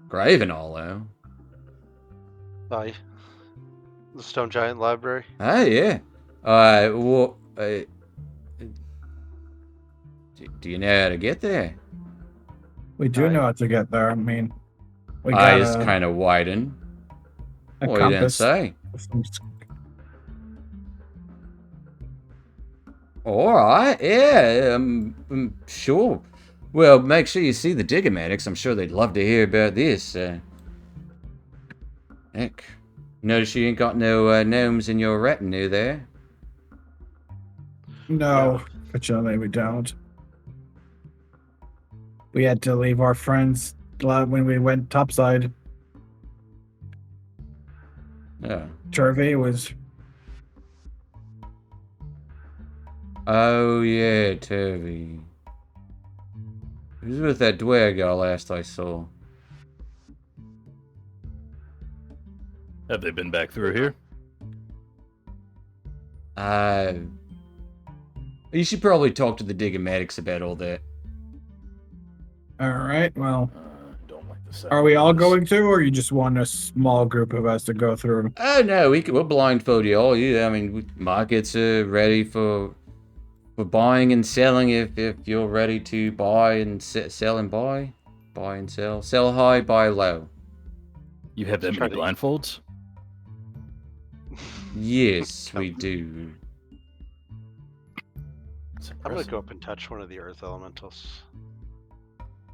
[SPEAKER 2] Graven Hollow?
[SPEAKER 3] Aye. The Stone Giant Library.
[SPEAKER 2] Oh yeah. What? Do you know how to get there?
[SPEAKER 7] We do
[SPEAKER 3] Aye.
[SPEAKER 7] know how to get there. I mean, we got
[SPEAKER 2] Eyes kind of widen.
[SPEAKER 7] a
[SPEAKER 2] What you didn't
[SPEAKER 7] compass.
[SPEAKER 2] say? All right, yeah, sure. Well, make sure you see the Diggermatics. I'm sure they'd love to hear about this. Heck, notice you ain't got no gnomes in your retinue there.
[SPEAKER 7] No, fortunately, we don't. We had to leave our friends when we went topside.
[SPEAKER 2] Yeah.
[SPEAKER 7] Turvey was
[SPEAKER 2] Oh yeah, Turvey. He was with that Dwergar last I saw.
[SPEAKER 4] Have they been back through here?
[SPEAKER 2] You should probably talk to the Digomatics about all that.
[SPEAKER 7] All right. Well,
[SPEAKER 4] Don't like the sound
[SPEAKER 7] are we
[SPEAKER 4] of
[SPEAKER 7] all
[SPEAKER 4] this.
[SPEAKER 7] going to, or you just want a small group of us to go through?
[SPEAKER 2] Oh no, we'll blindfold you all. Yeah, I mean, markets are ready for buying and selling. If you're ready to buy and sell and buy and sell high, buy low.
[SPEAKER 4] You have that
[SPEAKER 3] Try
[SPEAKER 4] many
[SPEAKER 3] to-
[SPEAKER 4] blindfolds?
[SPEAKER 2] Yes, we do.
[SPEAKER 4] That's
[SPEAKER 3] I'm gonna
[SPEAKER 4] impressive.
[SPEAKER 3] go up and touch one of the earth elementals.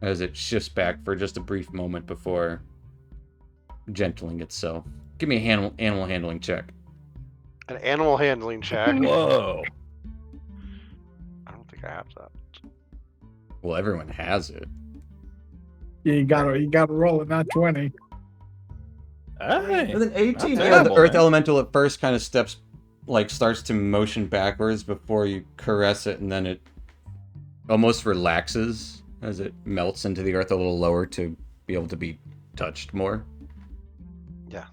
[SPEAKER 2] As it shifts back for just a brief moment before gentling itself. Give me a animal handling check.
[SPEAKER 3] An animal handling check.
[SPEAKER 4] Whoa.
[SPEAKER 3] I don't think I have that.
[SPEAKER 2] Well, everyone has it.
[SPEAKER 7] Yeah, you gotta roll it, not 20.
[SPEAKER 4] Hey.
[SPEAKER 2] With an 18,
[SPEAKER 4] Not
[SPEAKER 2] yeah, the
[SPEAKER 4] terrible,
[SPEAKER 2] earth
[SPEAKER 4] man.
[SPEAKER 2] elemental at first kind of starts to motion backwards before you caress it, and then it almost relaxes as it melts into the earth a little lower to be able to be touched more.
[SPEAKER 3] Yeah.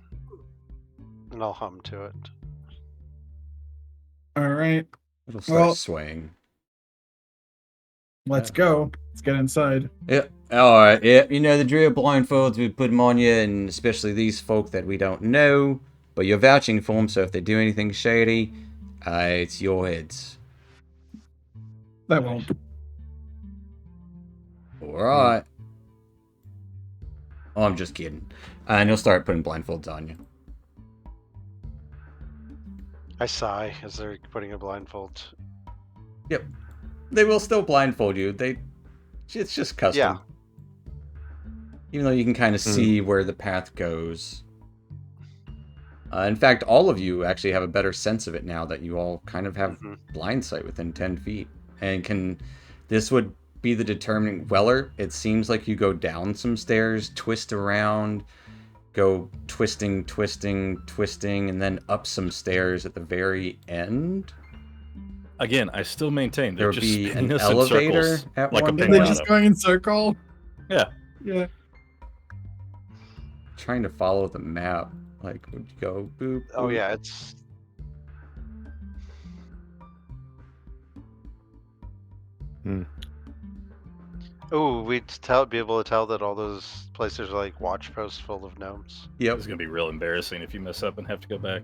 [SPEAKER 3] And I'll hum to it.
[SPEAKER 7] All right,
[SPEAKER 2] It'll start
[SPEAKER 7] Well-
[SPEAKER 2] swaying.
[SPEAKER 7] let's
[SPEAKER 2] Yeah.
[SPEAKER 7] go. Let's get inside.
[SPEAKER 2] Yeah. All right. Yeah. You know the drill blindfolds. We put them on you, and especially these folk that we don't know, but you're vouching for them. So if they do anything shady, it's your heads.
[SPEAKER 7] That won't.
[SPEAKER 2] All right. Oh, I'm just kidding. And he'll start putting blindfolds on you.
[SPEAKER 3] I sigh as they're putting a blindfold.
[SPEAKER 2] They will still blindfold you. It's just custom.
[SPEAKER 3] Yeah.
[SPEAKER 2] Even though you can kind of see where the path goes. In fact, all of you actually have a better sense of it now that you all kind of have
[SPEAKER 3] Mhm.
[SPEAKER 2] blind sight within 10 feet. And this would be the determining... Weller, it seems like you go down some stairs, twist around, go twisting, and then up some stairs at the very end.
[SPEAKER 4] Again, I still maintain
[SPEAKER 2] There
[SPEAKER 4] they're
[SPEAKER 2] would
[SPEAKER 4] just
[SPEAKER 2] be
[SPEAKER 4] spinning
[SPEAKER 2] an
[SPEAKER 4] us in
[SPEAKER 2] elevator
[SPEAKER 4] circles
[SPEAKER 2] at
[SPEAKER 4] like a
[SPEAKER 2] one
[SPEAKER 7] They're
[SPEAKER 2] point.
[SPEAKER 7] just
[SPEAKER 4] pinata.
[SPEAKER 7] going in circle.
[SPEAKER 4] Yeah.
[SPEAKER 7] Yeah.
[SPEAKER 2] Trying to follow the map. Like, would you go boop?
[SPEAKER 3] Oh
[SPEAKER 2] boop?
[SPEAKER 3] yeah, it's Oh, we'd be able to tell that all those places are like watch posts full of gnomes.
[SPEAKER 2] Yep.
[SPEAKER 4] It's gonna be real embarrassing if you mess up and have to go back.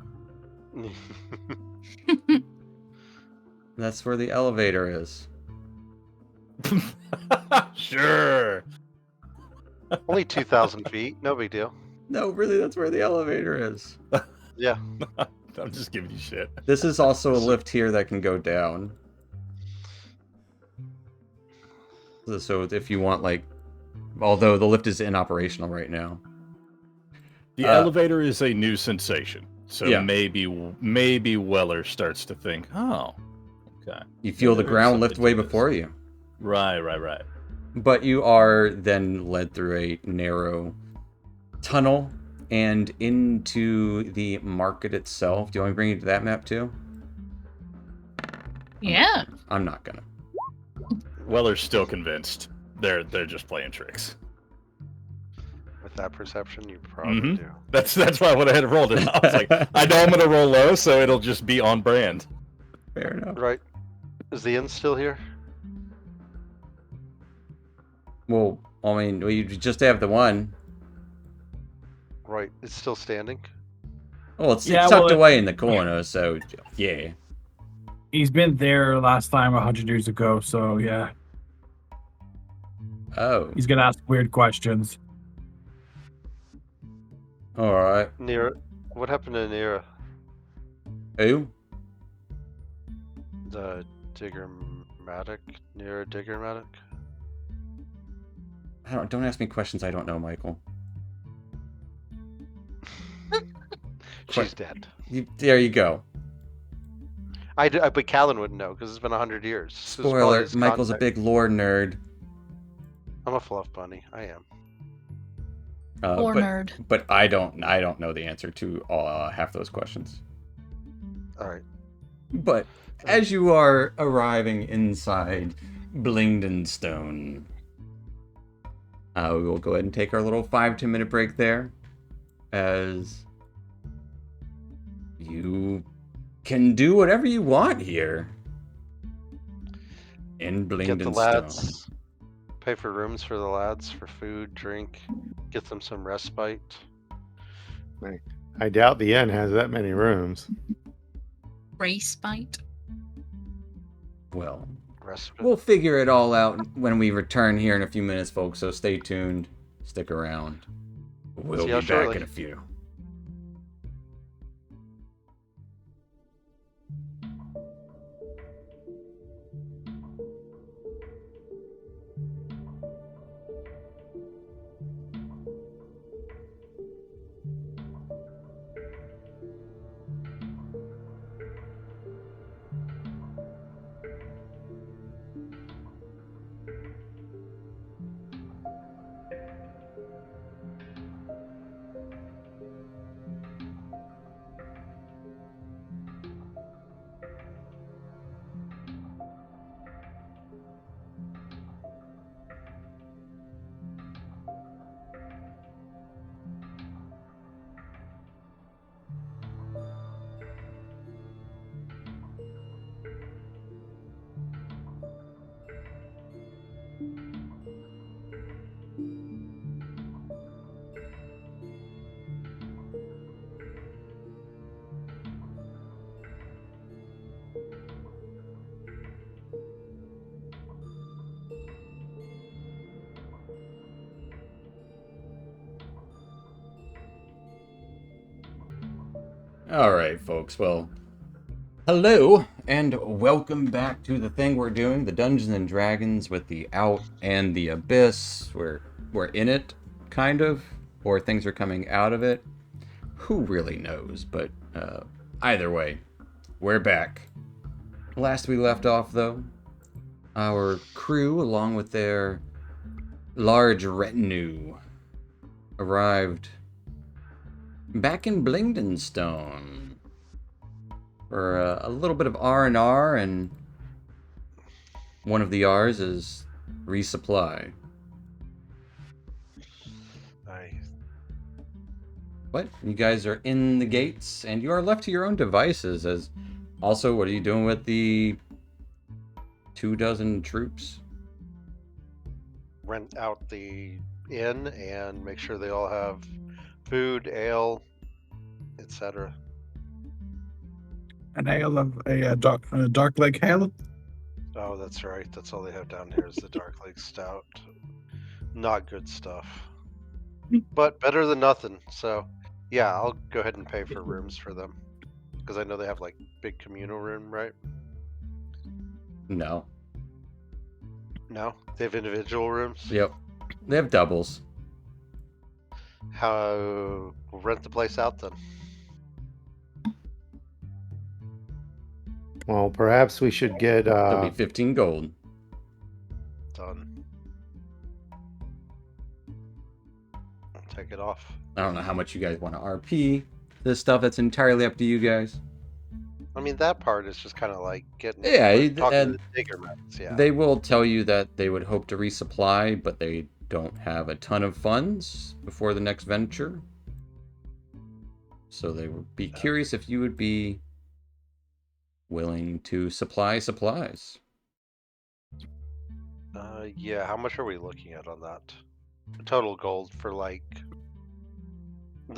[SPEAKER 2] That's where the elevator is.
[SPEAKER 4] Sure.
[SPEAKER 3] Only 2,000 feet, no big deal.
[SPEAKER 2] No, really, that's where the elevator is.
[SPEAKER 3] Yeah.
[SPEAKER 4] I'm just giving you shit.
[SPEAKER 2] This is also a lift here that can go down. So if you want, like, although the lift is inoperational right now.
[SPEAKER 4] The
[SPEAKER 2] Uh,
[SPEAKER 4] elevator is a new sensation, so
[SPEAKER 2] Yeah.
[SPEAKER 4] maybe Weller starts to think, oh, okay,
[SPEAKER 2] You feel the
[SPEAKER 4] There is
[SPEAKER 2] ground lift
[SPEAKER 4] something
[SPEAKER 2] way
[SPEAKER 4] to this.
[SPEAKER 2] before you.
[SPEAKER 4] right.
[SPEAKER 2] But you are then led through a narrow tunnel and into the market itself. Do you want me to bring you to that map too?
[SPEAKER 1] Yeah.
[SPEAKER 2] I'm not gonna.
[SPEAKER 4] Weller's still convinced they're just playing tricks.
[SPEAKER 3] With that perception, you probably
[SPEAKER 4] Mhm.
[SPEAKER 3] do.
[SPEAKER 4] That's why I went ahead and rolled it. I was like, I know I'm gonna roll low, so it'll just be on brand.
[SPEAKER 2] Fair enough.
[SPEAKER 3] Right. Is the inn still here?
[SPEAKER 2] Well, I mean, you just have the one.
[SPEAKER 3] Right. It's still standing.
[SPEAKER 2] Well, it's
[SPEAKER 7] Yeah,
[SPEAKER 2] tucked
[SPEAKER 7] well,
[SPEAKER 2] away in the corner, so yeah.
[SPEAKER 7] He's been there last time 100 years ago, so yeah.
[SPEAKER 2] Oh,
[SPEAKER 7] He's gonna ask weird questions.
[SPEAKER 2] all right.
[SPEAKER 3] Nira. What happened to Nira?
[SPEAKER 2] Who?
[SPEAKER 3] The Diggermatic? Nira Diggermatic?
[SPEAKER 2] Don't ask me questions I don't know, Michael.
[SPEAKER 3] She's dead.
[SPEAKER 2] There you go.
[SPEAKER 3] But Callan wouldn't know because it's been 100 years. So it's probably
[SPEAKER 2] Spoiler:
[SPEAKER 3] his
[SPEAKER 2] Michael's a
[SPEAKER 3] contact.
[SPEAKER 2] big lore nerd.
[SPEAKER 3] I'm a fluff bunny. I am.
[SPEAKER 1] Or
[SPEAKER 2] but,
[SPEAKER 1] nerd.
[SPEAKER 2] But I don't know the answer to half those questions.
[SPEAKER 3] All right.
[SPEAKER 2] But as you are arriving inside Blingdenstone, We will go ahead and take our little 5-10 minute break there, as you can do whatever you want here in
[SPEAKER 3] Get the
[SPEAKER 2] Blingdenstone.
[SPEAKER 3] lads. Pay for rooms for the lads, for food, drink. Get them some respite.
[SPEAKER 6] I doubt the inn has that many rooms.
[SPEAKER 1] Race bite.
[SPEAKER 2] Well,
[SPEAKER 3] Respite.
[SPEAKER 2] we'll figure it all out when we return here in a few minutes, folks, so stay tuned. Stick around. We'll
[SPEAKER 3] See
[SPEAKER 2] be
[SPEAKER 3] you
[SPEAKER 2] back
[SPEAKER 3] shortly.
[SPEAKER 2] in a few. All right, folks. Well, hello and welcome back to the thing we're doing, the Dungeons and Dragons with the Out and the Abyss. We're in it, kind of, or things are coming out of it. Who really knows? But either way, we're back. Last we left off, though, our crew, along with their large retinue, arrived back in Blingdenstone for a little bit of R&R, and one of the R's is resupply. What? You guys are in the gates, and you are left to your own devices. As also, what are you doing with the 24 troops?
[SPEAKER 3] Rent out the inn and make sure they all have food, ale, etc.
[SPEAKER 7] An ale of a dark lake ale.
[SPEAKER 3] Oh, that's right. That's all they have down here is the Dark Lake Stout. Not good stuff, but better than nothing. So, yeah, I'll go ahead and pay for rooms for them because I know they have like big communal room, right?
[SPEAKER 2] No.
[SPEAKER 3] No, they have individual rooms.
[SPEAKER 2] Yep. They have doubles.
[SPEAKER 3] How we'll rent the place out then?
[SPEAKER 6] Well, perhaps we should get
[SPEAKER 2] That'll be 15 gold.
[SPEAKER 3] Done. I'll take it off.
[SPEAKER 2] I don't know how much you guys want to RP this stuff. That's entirely up to you guys.
[SPEAKER 3] I mean, that part is just kind of like getting
[SPEAKER 2] Yeah,
[SPEAKER 3] talking
[SPEAKER 2] and
[SPEAKER 3] to the digger mats. Yeah,
[SPEAKER 2] they will tell you that they would hope to resupply, but they don't have a ton of funds before the next venture. So they would be curious if you would be willing to supply supplies.
[SPEAKER 3] yeah. How much are we looking at on that? Total gold for like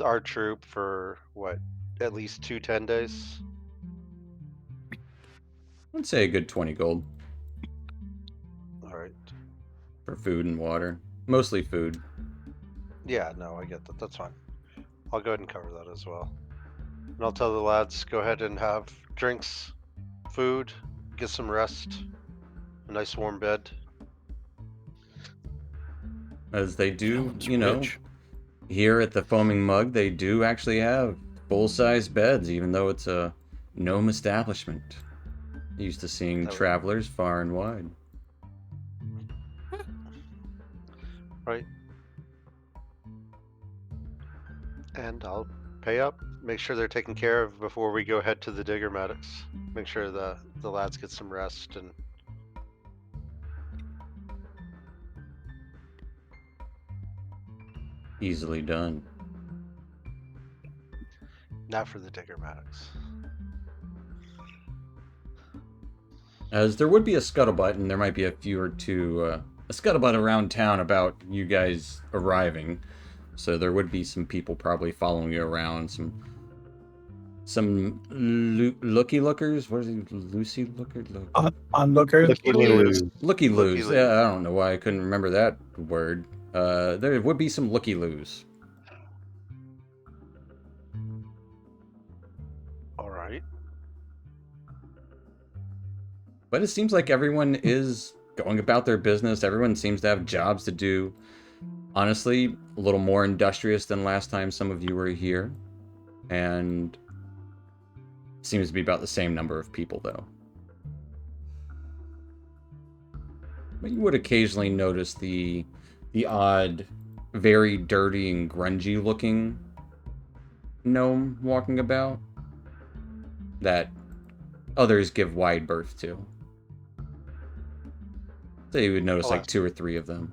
[SPEAKER 3] our troop for what? At least 2 10 days.
[SPEAKER 2] I'd say a good 20 gold
[SPEAKER 3] All right.
[SPEAKER 2] for food and water. Mostly food.
[SPEAKER 3] Yeah, no, I get that. That's fine. I'll go ahead and cover that as well. And I'll tell the lads go ahead and have drinks, food, get some rest, a nice warm bed.
[SPEAKER 2] As they do,
[SPEAKER 4] Sounds
[SPEAKER 2] you know,
[SPEAKER 4] rich.
[SPEAKER 2] here at the Foaming Mug, they do actually have full-size beds, even though it's a gnome establishment. Used to seeing
[SPEAKER 3] Oh.
[SPEAKER 2] travelers far and wide.
[SPEAKER 3] Right. And I'll pay up. Make sure they're taken care of before we go ahead to the digger mattocks. Make sure the lads get some rest and
[SPEAKER 2] Easily done.
[SPEAKER 3] Not for the Diggermatics.
[SPEAKER 2] As there would be a scuttlebutt, and there might be a few or two, a scuttlebutt around town about you guys arriving. So there would be some people probably following you around, some looky lookers. What is it? Lucy looker?
[SPEAKER 7] Onlookers.
[SPEAKER 2] Looky loos.
[SPEAKER 3] Looky-loos.
[SPEAKER 2] Yeah, I don't know why I couldn't remember that word. There would be some looky loos.
[SPEAKER 3] All right.
[SPEAKER 2] But it seems like everyone is going about their business. Everyone seems to have jobs to do. Honestly, a little more industrious than last time some of you were here. And seems to be about the same number of people, though. But you would occasionally notice the odd, very dirty and grungy looking gnome walking about that others give wide berth to. So you would notice like 2 or 3 of them.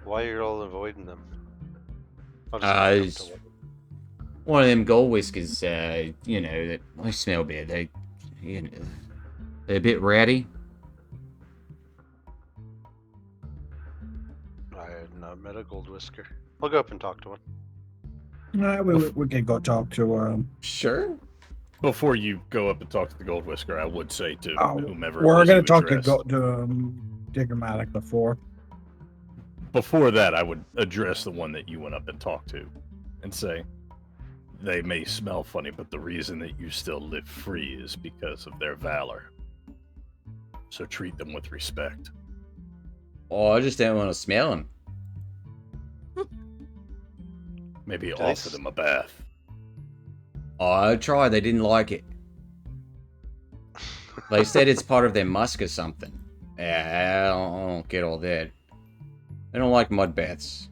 [SPEAKER 3] Why are you all avoiding them? I'll
[SPEAKER 2] It's
[SPEAKER 3] walk up to
[SPEAKER 2] one of them gold whiskers, you know, that I smell bad. They, you know, they're a bit ratty.
[SPEAKER 3] one. I had not met a gold whisker. I'll go up and talk to one.
[SPEAKER 7] We can go talk to.
[SPEAKER 2] Sure.
[SPEAKER 4] Before you go up and talk to the Gold Whisker, I would say to whomever.
[SPEAKER 7] We're
[SPEAKER 4] going to
[SPEAKER 7] talk to Diggermatic before.
[SPEAKER 4] Before that, I would address the one that you went up and talked to, and say, they may smell funny, but the reason that you still live free is because of their valor. So treat them with respect.
[SPEAKER 2] Oh, I just didn't want to smell them.
[SPEAKER 4] Maybe
[SPEAKER 3] they
[SPEAKER 4] offer them a bath.
[SPEAKER 2] Oh, I tried. They didn't like it. They said it's part of their musk or something. Yeah, I don't get all that. They don't like mud baths.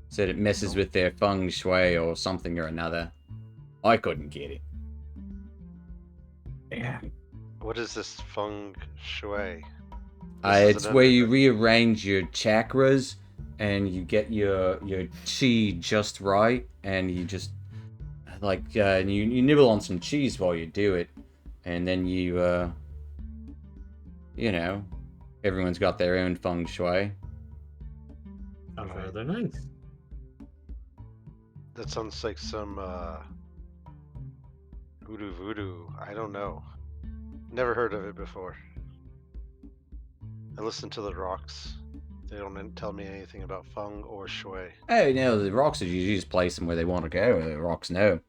[SPEAKER 2] Said it messes with their feng shui or something or another. I couldn't get it.
[SPEAKER 7] Yeah.
[SPEAKER 3] What is this feng shui?
[SPEAKER 2] It's where you rearrange your chakras and you get your chi just right, and you just like you nibble on some cheese while you do it, and then you know, everyone's got their own feng shui.
[SPEAKER 5] Sounds rather nice.
[SPEAKER 3] That sounds like some voodoo. I don't know. Never heard of it before. I listen to the rocks. They don't tell me anything about feng or shui.
[SPEAKER 2] Oh no, the rocks you just place them where they want to go. The rocks know.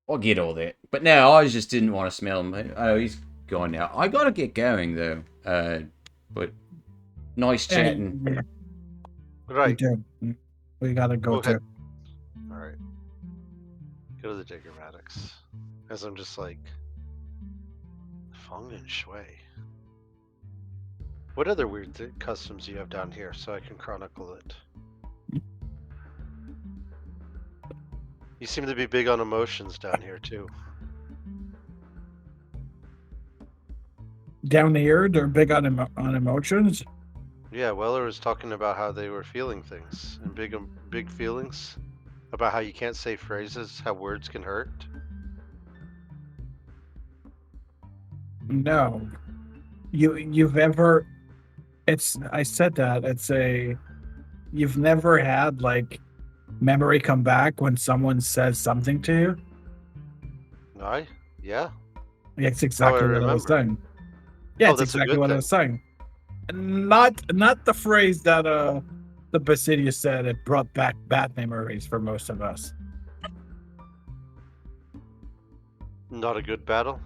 [SPEAKER 2] I'll get all that, but no, I just didn't want to smell them. Oh, he's gone now. I gotta get going though. But nice chatting.
[SPEAKER 3] Right.
[SPEAKER 7] We gotta go
[SPEAKER 3] ahead.
[SPEAKER 7] to.
[SPEAKER 3] All right. Go to the Diggermatics. As I'm just like, feng and shui. What other weird customs do you have down here so I can chronicle it? You seem to be big on emotions down here too.
[SPEAKER 7] Down here, they're big on emotions.
[SPEAKER 3] Yeah, Weller was talking about how they were feeling things and big feelings about how you can't say phrases, how words can hurt.
[SPEAKER 7] No, you've ever. I said that you've never had like memory come back when someone says something to you.
[SPEAKER 3] Yeah.
[SPEAKER 7] That's exactly what I was saying. Yeah, it's
[SPEAKER 3] that's a
[SPEAKER 7] exactly
[SPEAKER 3] good
[SPEAKER 7] what I was saying. Not the phrase that the Basidius said. It brought back bad memories for most of us.
[SPEAKER 3] Not a good battle.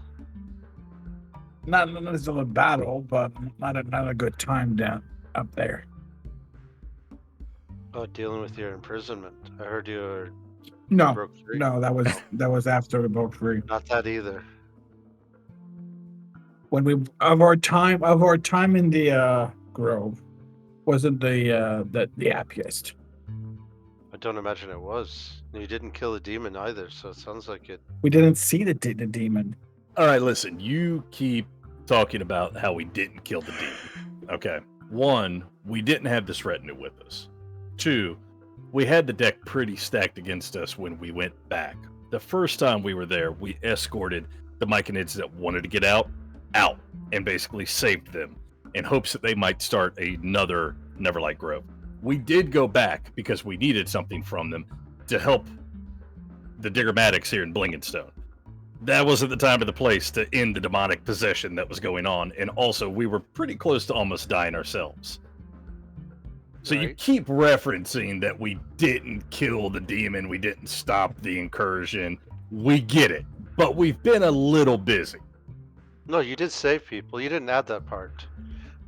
[SPEAKER 7] Not necessarily a battle, but not a good time down up there.
[SPEAKER 3] Oh, dealing with your imprisonment. I heard you
[SPEAKER 7] No,
[SPEAKER 3] broke free.
[SPEAKER 7] no, that was after the boat free.
[SPEAKER 3] Not that either.
[SPEAKER 7] When we of our time in the grove wasn't the happiest.
[SPEAKER 3] I don't imagine it was. You didn't kill the demon either, so it sounds like it.
[SPEAKER 7] We didn't see the demon.
[SPEAKER 4] All right, listen. You keep talking about how we didn't kill the demon. Okay. One, we didn't have this retinue with us. Two, we had the deck pretty stacked against us when we went back. The first time we were there, we escorted the Myconids that wanted to get out, and basically saved them in hopes that they might start another Neverlight Grove. We did go back because we needed something from them to help the Diggermatics here in Blingenstone. That wasn't the time or the place to end the demonic possession that was going on, and also we were pretty close to almost dying ourselves. So you
[SPEAKER 3] Right.
[SPEAKER 4] keep referencing that we didn't kill the demon, we didn't stop the incursion. We get it, but we've been a little busy.
[SPEAKER 3] No, you did save people. You didn't add that part.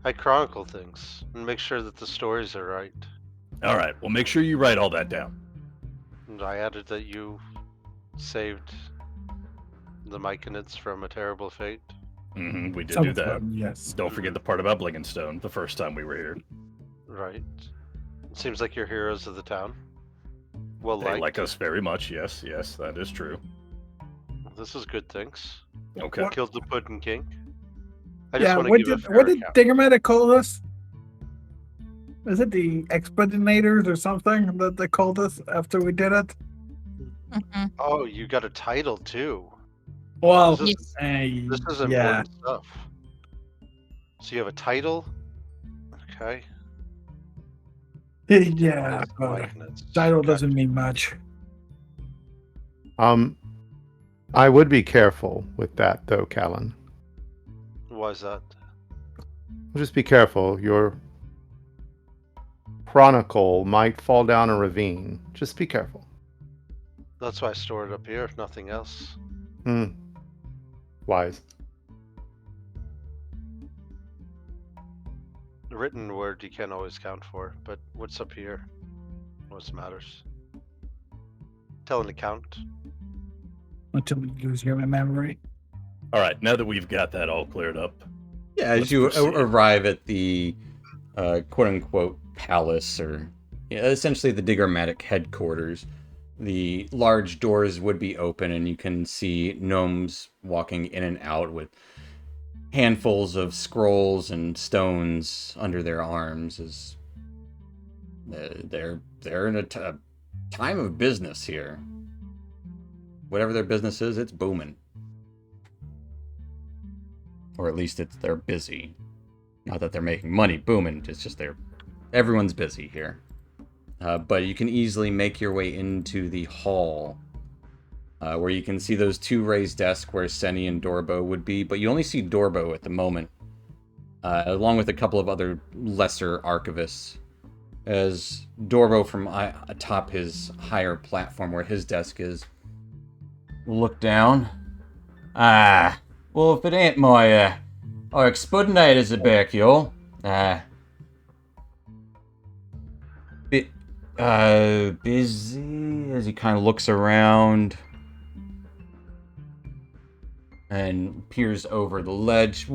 [SPEAKER 3] I chronicle things and make sure that the stories are right.
[SPEAKER 4] All right, well, make sure you write all that down.
[SPEAKER 3] And I added that you saved the Myconids from a terrible fate.
[SPEAKER 4] We did
[SPEAKER 7] Some
[SPEAKER 4] do
[SPEAKER 7] of
[SPEAKER 4] that.
[SPEAKER 7] them, yes.
[SPEAKER 4] Don't forget the part about Blingenstone the first time we were here.
[SPEAKER 3] Right. It seems like you're heroes of the town. Well,
[SPEAKER 4] They like us very much. Yes, that is true.
[SPEAKER 3] This is good things.
[SPEAKER 4] Okay.
[SPEAKER 3] Killed the Puddin' King. I just
[SPEAKER 7] Yeah,
[SPEAKER 3] want to
[SPEAKER 7] what
[SPEAKER 3] give a
[SPEAKER 7] did
[SPEAKER 3] fair
[SPEAKER 7] what did
[SPEAKER 3] account.
[SPEAKER 7] Diggermatic call us? Is it the Expedinators or something that they called us after we did it?
[SPEAKER 1] Mhm.
[SPEAKER 3] Oh, you got a title too.
[SPEAKER 7] Well,
[SPEAKER 3] This
[SPEAKER 1] Yes.
[SPEAKER 3] This is important
[SPEAKER 7] yeah,
[SPEAKER 3] stuff. So you have a title. Okay.
[SPEAKER 7] yeah,
[SPEAKER 3] That's the
[SPEAKER 7] but
[SPEAKER 3] Myconids.
[SPEAKER 7] title
[SPEAKER 3] Okay.
[SPEAKER 7] doesn't mean much.
[SPEAKER 6] I would be careful with that, though, Callan.
[SPEAKER 3] Why is that?
[SPEAKER 6] Just be careful. Your chronicle might fall down a ravine. Just be careful.
[SPEAKER 3] That's why I store it up here, if nothing else.
[SPEAKER 6] Wise.
[SPEAKER 3] The written word you can't always count for, but what's up here? What matters? Tell an account.
[SPEAKER 7] Until we lose your memory.
[SPEAKER 4] All right, now that we've got that all cleared up,
[SPEAKER 2] Yeah, as
[SPEAKER 4] Let's
[SPEAKER 2] you
[SPEAKER 4] proceed.
[SPEAKER 2] arrive at the quote-unquote palace, or essentially the Diggermatic headquarters, the large doors would be open, and you can see gnomes walking in and out with handfuls of scrolls and stones under their arms. As they're in a time of business here. Whatever their business is, it's booming. Or at least they're busy. Not that they're making money booming, it's just everyone's busy here. But you can easily make your way into the hall, where you can see those two raised desks where Seni and Dorbo would be, but you only see Dorbo at the moment, along with a couple of other lesser archivists, as Dorbo from atop his higher platform where his desk is will look down. Well, if it ain't my, our Expedinators are back, y'all. Busy as he kind of looks around and peers over the ledge.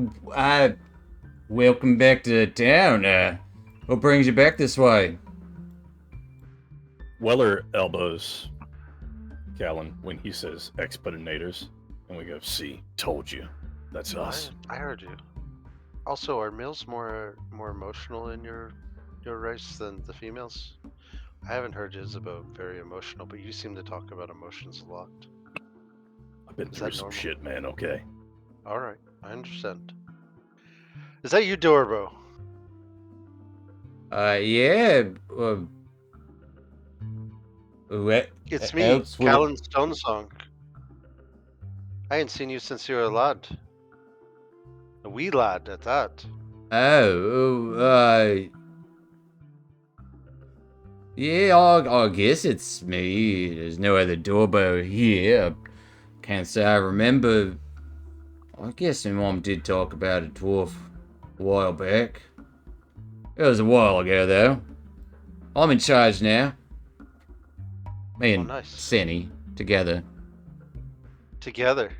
[SPEAKER 2] Welcome back to town. What brings you back this way?
[SPEAKER 4] Weller elbows Callan when he says Expedinators, and we go, "See, told you, that's us."
[SPEAKER 3] I heard you. Also, are males more emotional in your race than the females? I haven't heard Isabeau very emotional, but you seem to talk about emotions a lot.
[SPEAKER 4] I've been
[SPEAKER 3] Is
[SPEAKER 4] through
[SPEAKER 3] that
[SPEAKER 4] some
[SPEAKER 3] normal?
[SPEAKER 4] shit, man. Okay.
[SPEAKER 3] All right, I understand. Is that you, Dorbo?
[SPEAKER 2] Yeah. What
[SPEAKER 3] It's me,
[SPEAKER 2] else would it-
[SPEAKER 3] Callan Stonesong. I ain't seen you since you were a lad. A wee lad at that.
[SPEAKER 2] Yeah, I guess it's me. There's no other Dorbo here. Can't say I remember. I guess my mom did talk about a dwarf a while back. It was a while ago, though. I'm in charge now. Me and
[SPEAKER 3] nice.
[SPEAKER 2] Seni, together.
[SPEAKER 3] Together.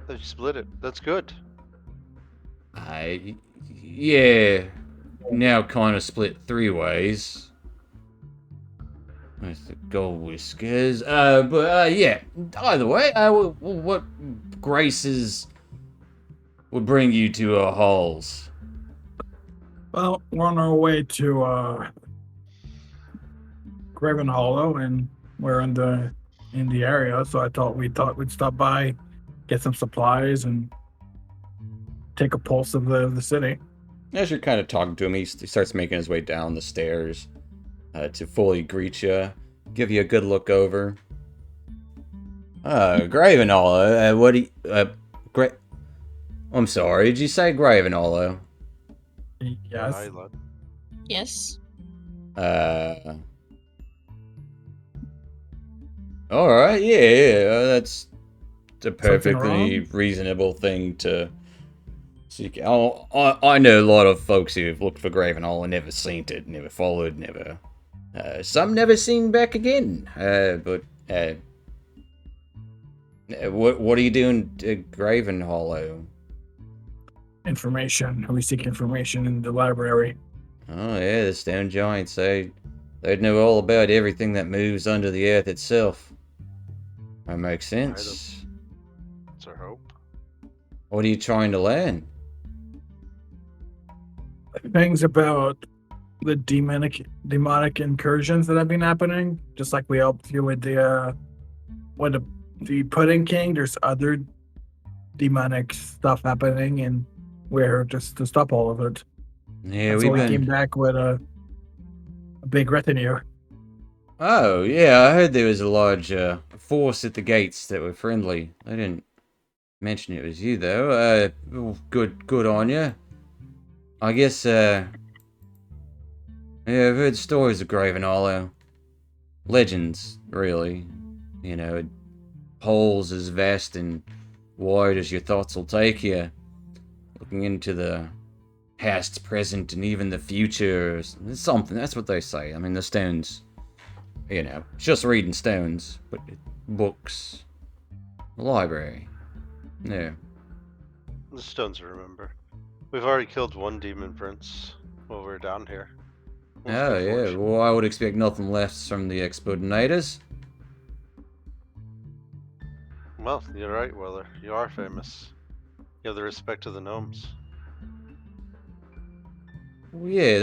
[SPEAKER 3] They split it. That's good.
[SPEAKER 2] Yeah. Now kind of split three ways. With the gold whiskers. Yeah. Either way, what graces would bring you to our halls?
[SPEAKER 7] Well, we're on our way to Graven Hollow, and we're in the area. So I thought we'd stop by, get some supplies, and take a pulse of the city.
[SPEAKER 2] As you're kind of talking to him, he starts making his way down the stairs to fully greet you, give you a good look over. Graven Hollow, what do you... I'm sorry, did you say Graven Hollow?
[SPEAKER 7] Yes.
[SPEAKER 3] Hi, lad.
[SPEAKER 1] Yes.
[SPEAKER 2] Alright, yeah, that's a
[SPEAKER 7] Something
[SPEAKER 2] perfectly
[SPEAKER 7] wrong?
[SPEAKER 2] reasonable thing to seek out. I know a lot of folks who've looked for Graven Hollow and never seen it, never followed, never... some never seen back again, what are you doing to Graven Hollow?
[SPEAKER 7] Information. We seek information in the library.
[SPEAKER 2] Oh yeah, the stone giants, they'd know all about everything that moves under the earth itself. That makes sense.
[SPEAKER 3] That's our hope.
[SPEAKER 2] What are you trying to learn?
[SPEAKER 7] Things about the demonic incursions that have been happening. Just like we helped you with the Pudding King. There's other demonic stuff happening, and we're here just to stop all of it.
[SPEAKER 2] Yeah,
[SPEAKER 7] That's
[SPEAKER 2] we've
[SPEAKER 7] why we came
[SPEAKER 2] been...
[SPEAKER 7] back with a big retinue.
[SPEAKER 2] Oh, yeah, I heard there was a large force at the gates that were friendly. I didn't mention it was you, though. Well, good on you. I guess, yeah, I've heard stories of Graven Hollow. Legends, really. You know, holes as vast and wide as your thoughts will take you. Looking into the past, present, and even the future. Something, that's what they say. I mean, the stones, you know, it's just reading stones, but books. The library. Yeah.
[SPEAKER 3] The stones remember. We've already killed one demon prince while we were down here. It was
[SPEAKER 2] Oh,
[SPEAKER 3] good
[SPEAKER 2] yeah.
[SPEAKER 3] fortune.
[SPEAKER 2] Well, I would expect nothing less from the Expodinators.
[SPEAKER 3] Well, you're right, Weller. You are famous. You have the respect of the gnomes.
[SPEAKER 2] Well, yeah,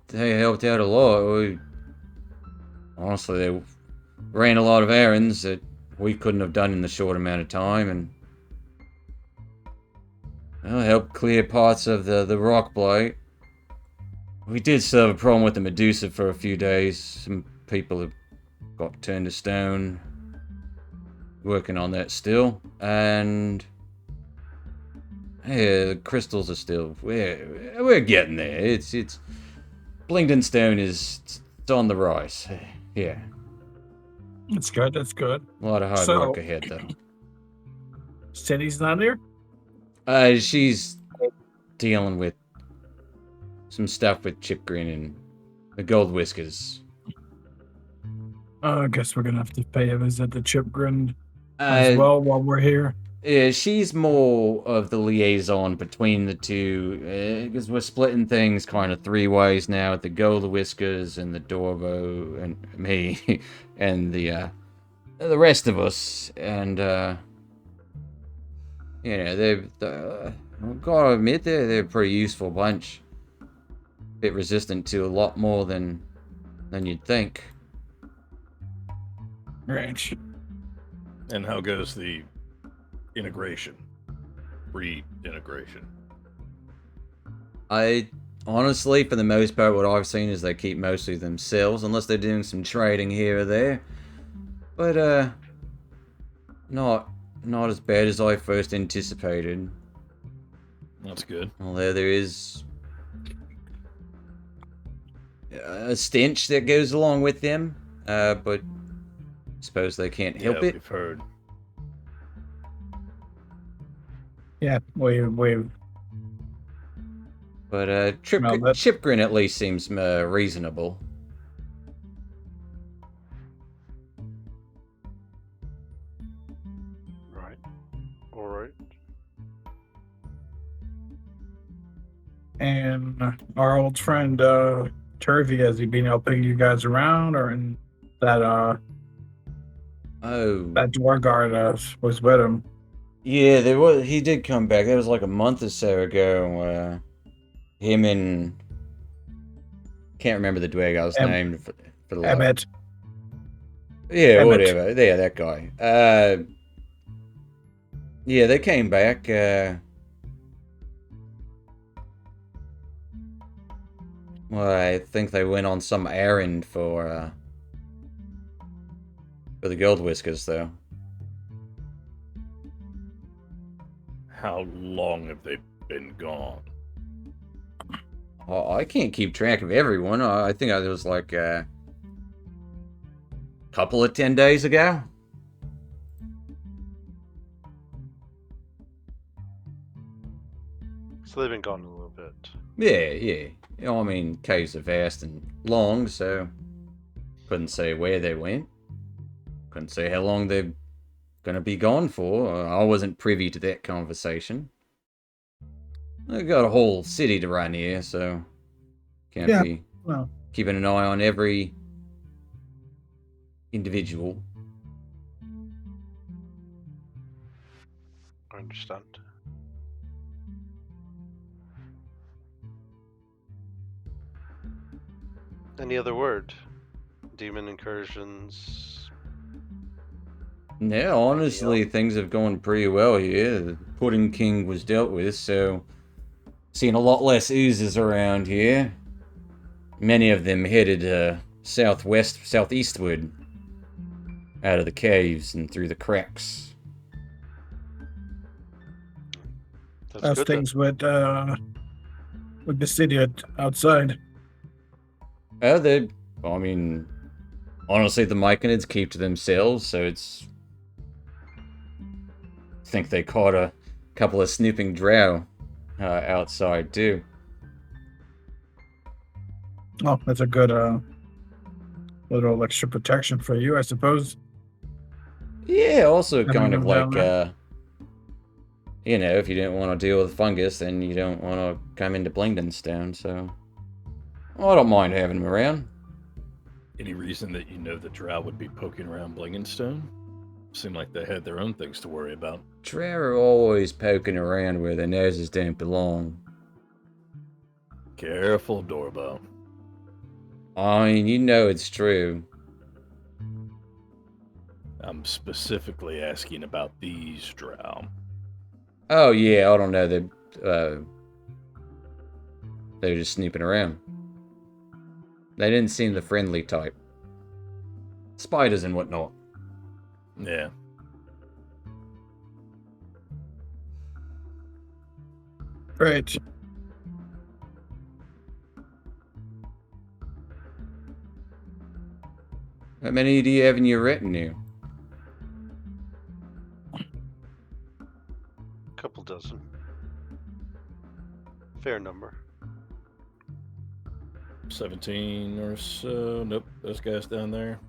[SPEAKER 2] they helped out a lot. Honestly, they ran a lot of errands that we couldn't have done in the short amount of time, and helped clear parts of the rock blight. We did still have a problem with the Medusa for a few days. Some people have got turned to stone. Working on that still, and yeah, the crystals are still... We're getting there. It's Blingden Stone is on the rise. Yeah.
[SPEAKER 7] That's good. That's good.
[SPEAKER 2] A lot of hard
[SPEAKER 7] So-
[SPEAKER 2] work ahead, though.
[SPEAKER 7] Cindy's not here.
[SPEAKER 2] She's dealing with some stuff with Chipgrin and the Gold Whiskers.
[SPEAKER 7] I guess we're gonna have to pay a visit to Chipgrin as
[SPEAKER 2] Uh,
[SPEAKER 7] well while we're here.
[SPEAKER 2] Yeah, she's more of the liaison between the two, because we're splitting things kind of three ways now, with the Gold Whiskers and the Dorvo and me and the rest of us, and you know, I've got to admit they're a pretty useful bunch. Bit resistant to a lot more than you'd think.
[SPEAKER 7] Right.
[SPEAKER 4] And how goes the integration? Reintegration.
[SPEAKER 2] I honestly, for the most part, what I've seen is they keep mostly themselves, unless they're doing some trading here or there. But not as bad as I first anticipated.
[SPEAKER 4] That's good.
[SPEAKER 2] Although there is a stench that goes along with them, but I suppose they can't help it.
[SPEAKER 4] We've heard.
[SPEAKER 7] Yeah, we've
[SPEAKER 2] But
[SPEAKER 7] Well, that-
[SPEAKER 2] Chipgrin at least seems reasonable.
[SPEAKER 3] Right. Alright.
[SPEAKER 7] and our old friend Turvey, has he been helping you guys around, or in that
[SPEAKER 2] Oh,
[SPEAKER 7] that Dwargard was with him?
[SPEAKER 2] yeah, he did come back. That was like a month or so ago. Him and Can't remember the Dwago's
[SPEAKER 7] Em-
[SPEAKER 2] name for the life.
[SPEAKER 7] Emmett.
[SPEAKER 2] Yeah,
[SPEAKER 7] Emmett.
[SPEAKER 2] whatever. Yeah, that guy. Yeah, they came back. Well, I think they went on some errand for the Gold Whiskers, though.
[SPEAKER 4] How long have they been gone?
[SPEAKER 2] Oh, I can't keep track of everyone. I think it was like a couple of 10 days ago.
[SPEAKER 3] So they've been gone a little bit.
[SPEAKER 2] Yeah, yeah. You know, I mean, caves are vast and long, so couldn't say where they went. Couldn't say how long they're gonna be gone for. I wasn't privy to that conversation. I got a whole city to run here, so can't
[SPEAKER 7] Yeah.
[SPEAKER 2] be
[SPEAKER 7] Well,
[SPEAKER 2] keeping an eye on every individual.
[SPEAKER 3] I understand. Any other word? Demon incursions.
[SPEAKER 2] Yeah, honestly, things have gone pretty well here. The Pudding King was dealt with, so seen a lot less oozes around here. Many of them headed southeastward, out of the caves and through the cracks.
[SPEAKER 3] That's
[SPEAKER 7] how's
[SPEAKER 3] good then.
[SPEAKER 7] things with the city outside?
[SPEAKER 2] I mean, honestly, the Myconids keep to themselves, so it's... I think they caught a couple of snooping drow outside, too.
[SPEAKER 7] Oh, that's a good little extra protection for you, I suppose.
[SPEAKER 2] Yeah, also
[SPEAKER 7] Having
[SPEAKER 2] kind of
[SPEAKER 7] them down
[SPEAKER 2] like,
[SPEAKER 7] there.
[SPEAKER 2] you know, if you don't want to deal with fungus, then you don't want to come into Blingdenstone, so... I don't mind having them around.
[SPEAKER 4] Any reason that you know the drow would be poking around Blingenstone? Seemed like they had their own things to worry about.
[SPEAKER 2] Drow are always poking around where their noses don't belong.
[SPEAKER 4] Careful, Dorbo.
[SPEAKER 2] I mean, you know it's true.
[SPEAKER 4] I'm specifically asking about these drow.
[SPEAKER 2] Oh yeah, I don't know. They're just snooping around. They didn't seem the friendly type. Spiders and whatnot.
[SPEAKER 4] Yeah.
[SPEAKER 7] Great.
[SPEAKER 2] How many do you have in your retinue?
[SPEAKER 3] Couple dozen. Fair number.
[SPEAKER 4] 17 or so. Nope, those guys down there.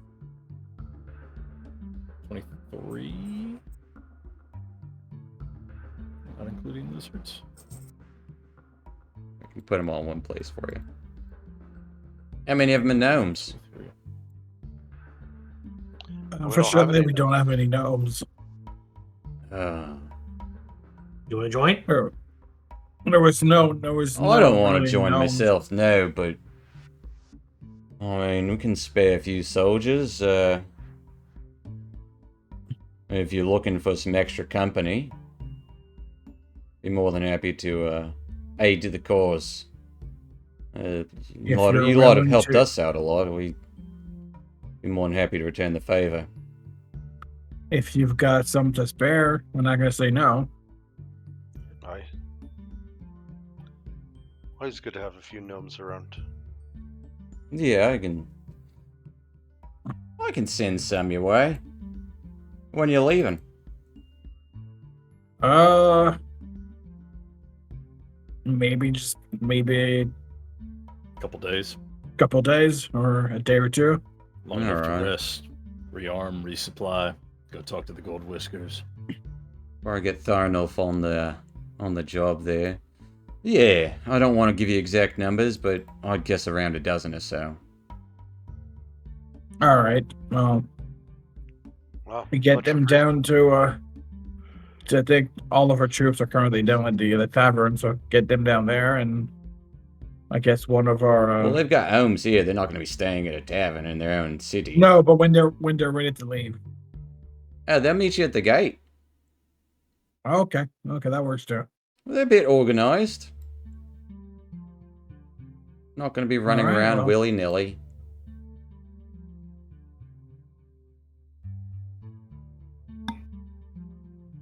[SPEAKER 4] 23. Not including lizards.
[SPEAKER 2] I can put them all in one place for you. How many of them are gnomes?
[SPEAKER 4] 23.
[SPEAKER 3] We
[SPEAKER 7] For
[SPEAKER 3] don't
[SPEAKER 7] sure,
[SPEAKER 3] have any
[SPEAKER 7] we don't have any gnomes.
[SPEAKER 5] You want to join?
[SPEAKER 7] There was no.
[SPEAKER 2] I don't want to
[SPEAKER 7] really
[SPEAKER 2] join
[SPEAKER 7] gnomes.
[SPEAKER 2] myself, no, but... I mean, we can spare a few soldiers, if you're looking for some extra company. Be more than happy to, aid to the cause. You lot have
[SPEAKER 7] willing
[SPEAKER 2] helped
[SPEAKER 7] to-
[SPEAKER 2] us out a lot. We'd be more than happy to return the favor.
[SPEAKER 7] If you've got some to spare, we're not gonna say no.
[SPEAKER 3] Aye. Always good to have a few gnomes around.
[SPEAKER 2] Yeah, I can send some your way. When you're leaving?
[SPEAKER 7] Maybe
[SPEAKER 4] A couple days.
[SPEAKER 7] a couple days or a day or two.
[SPEAKER 4] Long enough
[SPEAKER 2] Alright.
[SPEAKER 4] to rest, rearm, resupply, go talk to the Gold Whiskers.
[SPEAKER 2] Or I get Tharnolf on the job there. Yeah, I don't want to give you exact numbers, but I'd guess around a dozen or so.
[SPEAKER 7] All right. Well,
[SPEAKER 3] Wow.
[SPEAKER 7] we get
[SPEAKER 3] much
[SPEAKER 7] them
[SPEAKER 3] appreciated.
[SPEAKER 7] down to I think all of our troops are currently down at the tavern, so get them down there, and I guess one of our.
[SPEAKER 2] Well, they've got homes here. They're not going to be staying at a tavern in their own city.
[SPEAKER 7] No, but when they're ready to leave.
[SPEAKER 2] Oh, they'll meet you at the gate.
[SPEAKER 7] Okay, that works too.
[SPEAKER 2] Well, they're a bit organized. Not going to be running
[SPEAKER 7] Alright,
[SPEAKER 2] around
[SPEAKER 7] well.
[SPEAKER 2] willy-nilly.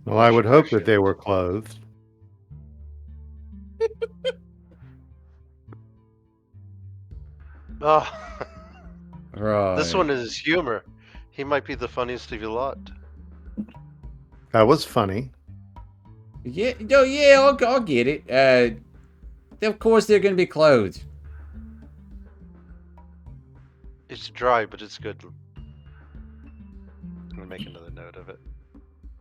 [SPEAKER 6] Well, I would hope that they were clothed.
[SPEAKER 3] Oh,
[SPEAKER 2] Right.
[SPEAKER 3] this one is humor. He might be the funniest of you lot.
[SPEAKER 6] That was funny.
[SPEAKER 2] Yeah, no, yeah, I'll get it. Of course they're going to be clothed.
[SPEAKER 3] It's dry, but it's good. I'm gonna make another note of it.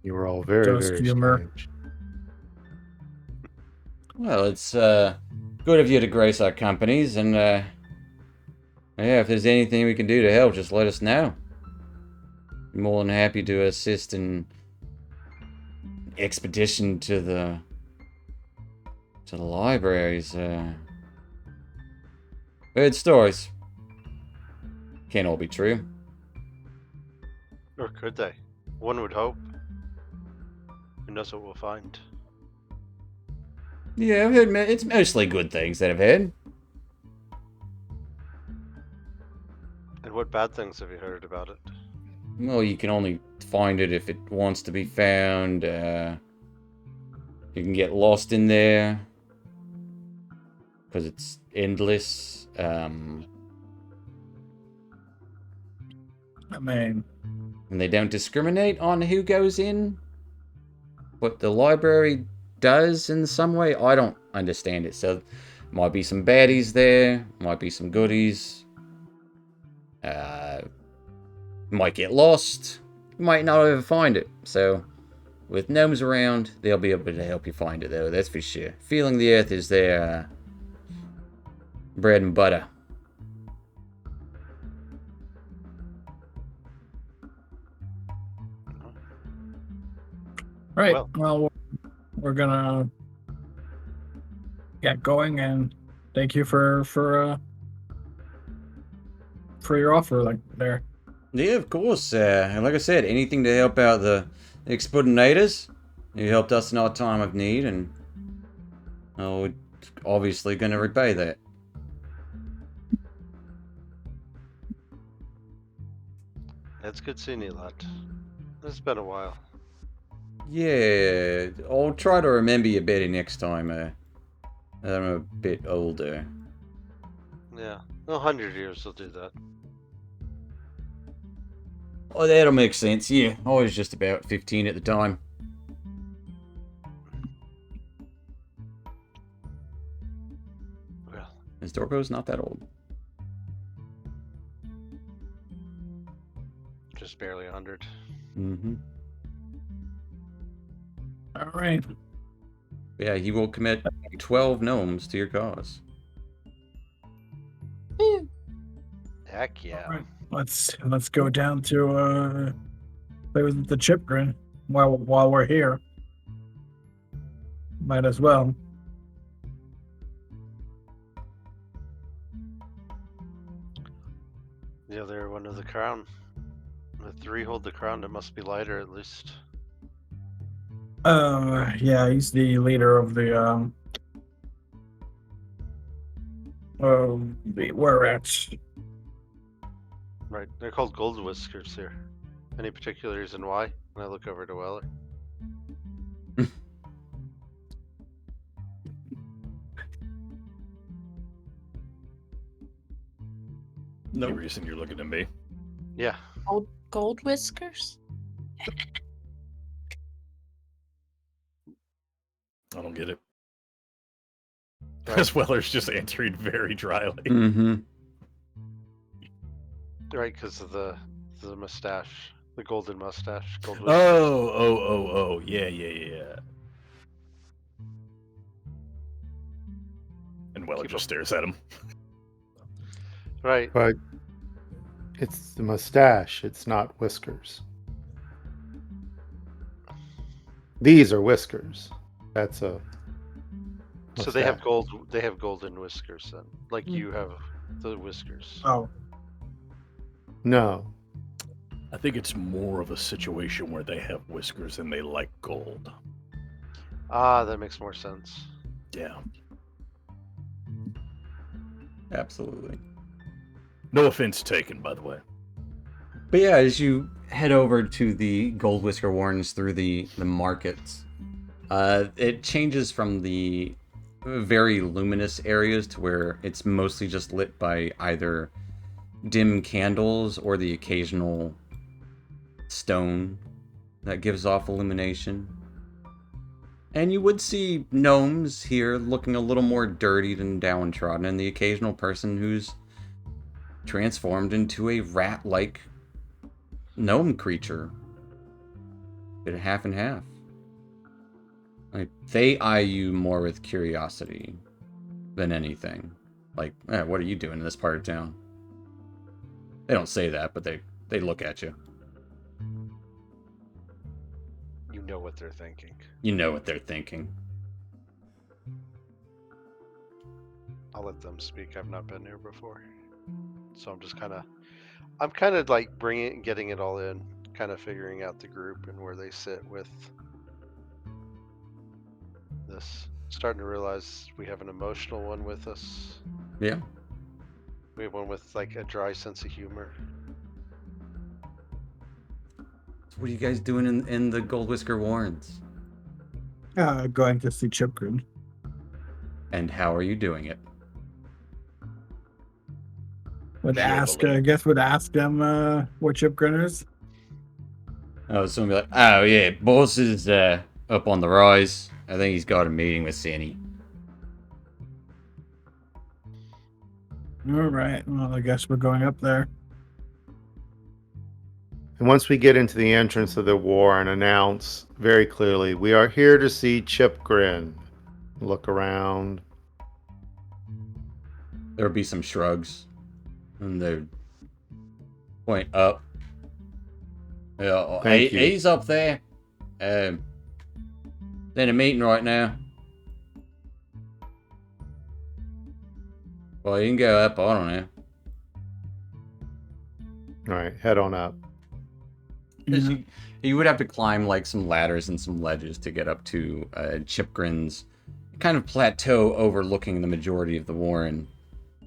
[SPEAKER 6] You were all very,
[SPEAKER 7] Just
[SPEAKER 6] very
[SPEAKER 7] humor.
[SPEAKER 6] strange.
[SPEAKER 2] Well, it's good of you to grace our companies, and yeah, if there's anything we can do to help, just let us know. More than happy to assist in expedition to the libraries. Heard stories. Can't all be true.
[SPEAKER 3] Or could they? One would hope. Who knows what we'll find?
[SPEAKER 2] Yeah, I've heard it's mostly good things that I've heard.
[SPEAKER 3] And what bad things have you heard about it?
[SPEAKER 2] Well, you can only find it if it wants to be found. You can get lost in there because it's endless.
[SPEAKER 7] I mean,
[SPEAKER 2] And they don't discriminate on who goes in. What the library does in some way, I don't understand it. So, might be some baddies there, might be some goodies. Might get lost, might not ever find it. So, with gnomes around, they'll be able to help you find it, though. That's for sure. Feeling the earth is their bread and butter.
[SPEAKER 7] right.
[SPEAKER 3] Well.
[SPEAKER 7] Well, we're gonna get going, and thank you for your offer, like there.
[SPEAKER 2] Yeah, of course. And like I said, anything to help out the Expedinators, who helped us in our time of need, and we're obviously going to repay that.
[SPEAKER 3] It's good seeing you, lad. It's been a while.
[SPEAKER 2] Yeah, I'll try to remember you better next time. That I'm a bit older.
[SPEAKER 3] Yeah, 100 years will do that.
[SPEAKER 2] Oh, that'll make sense. Yeah, I was just about 15 at the time.
[SPEAKER 3] Well,
[SPEAKER 2] His Dorgo's not that old.
[SPEAKER 3] just barely 100.
[SPEAKER 2] Mm-hmm.
[SPEAKER 7] All right.
[SPEAKER 2] Yeah, he will commit 12 gnomes to your cause.
[SPEAKER 3] Heck yeah.
[SPEAKER 7] All right. Let's go down to play with the Chipgrin while we're here. Might as well.
[SPEAKER 3] The other one of the crown. The 3 hold the crown, it must be lighter at least.
[SPEAKER 7] Yeah, he's the leader of the where at.
[SPEAKER 3] Right, they're called gold whiskers here. Any particular reason why? When I look over to Weller.
[SPEAKER 4] No reason you're looking at me.
[SPEAKER 3] Yeah.
[SPEAKER 1] Gold whiskers?
[SPEAKER 4] I don't get it.
[SPEAKER 3] Right.
[SPEAKER 4] As Weller's just answering very dryly.
[SPEAKER 2] Mm-hmm.
[SPEAKER 3] Right, because of the mustache. The golden mustache. Gold
[SPEAKER 4] Oh,
[SPEAKER 3] whiskers.
[SPEAKER 4] yeah. And Weller
[SPEAKER 3] Keep
[SPEAKER 4] just
[SPEAKER 3] up.
[SPEAKER 4] stares at him.
[SPEAKER 3] Right.
[SPEAKER 6] But it's the mustache, it's not whiskers. These are whiskers. That's a
[SPEAKER 3] So
[SPEAKER 6] What's
[SPEAKER 3] they have
[SPEAKER 6] that?
[SPEAKER 3] gold. They have golden whiskers then, like
[SPEAKER 1] Mm.
[SPEAKER 3] you have the whiskers.
[SPEAKER 7] Oh,
[SPEAKER 6] No.
[SPEAKER 4] I think it's more of a situation where they have whiskers and they like gold.
[SPEAKER 3] Ah, that makes more sense.
[SPEAKER 4] Yeah.
[SPEAKER 2] Absolutely.
[SPEAKER 4] No offense taken, by the way.
[SPEAKER 2] But yeah, as you head over to the Gold Whisker Warrens through the markets, it changes from the very luminous areas to where it's mostly just lit by either dim candles or the occasional stone that gives off illumination. And you would see gnomes here looking a little more dirty than downtrodden, and the occasional person who's transformed into a rat-like gnome creature. Bit of half and half. Like, they eye you more with curiosity than anything. Like, what are you doing in this part of town? They don't say that, but they look at you.
[SPEAKER 3] You know what they're thinking.
[SPEAKER 2] You know what they're thinking.
[SPEAKER 3] I'll let them speak. I've not been here before, so I'm just kind of like getting it all in, kind of figuring out the group and where they sit with this. Starting to realize we have an emotional one with us.
[SPEAKER 2] Yeah.
[SPEAKER 3] We have one with like a dry sense of humor.
[SPEAKER 2] So what are you guys doing in the Gold Whisker Warrens?
[SPEAKER 7] going to see Chipgrin.
[SPEAKER 2] And how are you doing it?
[SPEAKER 7] Would ask,
[SPEAKER 4] Jubilee.
[SPEAKER 7] I guess, would ask them what Chipgrin is.
[SPEAKER 2] Oh, someone be like, oh yeah, boss is up on the rise. I think he's got a meeting with Sandy.
[SPEAKER 7] All right. Well, I guess we're going up there.
[SPEAKER 6] And once we get into the entrance of the war and announce very clearly, we are here to see Chipgrin. Look around.
[SPEAKER 2] There would be some shrugs. And they point up. Yeah,
[SPEAKER 6] Thank you.
[SPEAKER 2] he's up there. In a meeting right now. Well, you can go up, I don't know.
[SPEAKER 6] All right, head on up.
[SPEAKER 2] 'Cause
[SPEAKER 7] Yeah.
[SPEAKER 2] you would have to climb like some ladders and some ledges to get up to Chipgrin's kind of plateau overlooking the majority of the Warren.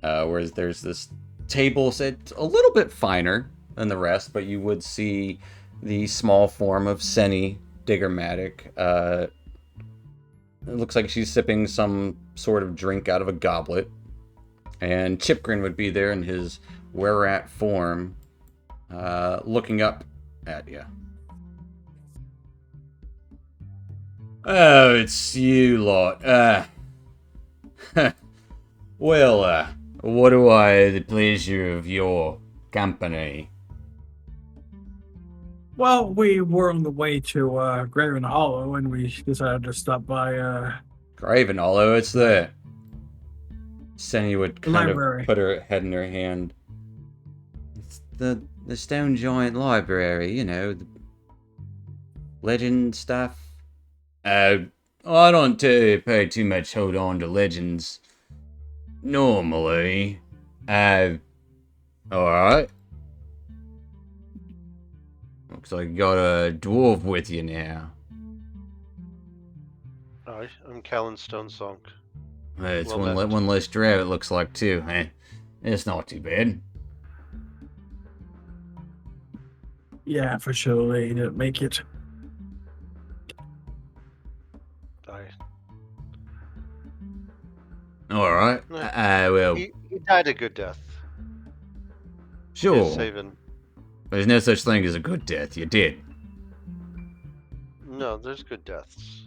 [SPEAKER 2] Whereas there's this table set a little bit finer than the rest, but you would see the small form of Senny Diggermatic. It looks like she's sipping some sort of drink out of a goblet. And Chipgrin would be there in his were-rat form, looking up at you. Oh, it's you lot. Well, what do I have the pleasure of your company?
[SPEAKER 7] Well, we were on the way to Graven Hollow, and we decided to stop by
[SPEAKER 2] Graven Hollow, it's there. Senny would
[SPEAKER 7] The
[SPEAKER 2] kind
[SPEAKER 7] library.
[SPEAKER 2] of put her head in her hand. It's the Stone Giant Library, you know, the legend stuff. I don't pay too much hold on to legends. Normally. Alright. Looks like you got a dwarf with you now.
[SPEAKER 3] Hi, I'm Callan Stonesong.
[SPEAKER 2] It's
[SPEAKER 3] Well
[SPEAKER 2] one,
[SPEAKER 3] met.
[SPEAKER 2] one less drow, it looks like, too. It's not too bad.
[SPEAKER 7] yeah, for sure they didn't make it.
[SPEAKER 2] Alright.
[SPEAKER 3] No.
[SPEAKER 2] Well,
[SPEAKER 3] He died a good death.
[SPEAKER 2] sure.
[SPEAKER 3] He's saving.
[SPEAKER 2] There's no such thing as a good death. You did.
[SPEAKER 3] No, there's good deaths.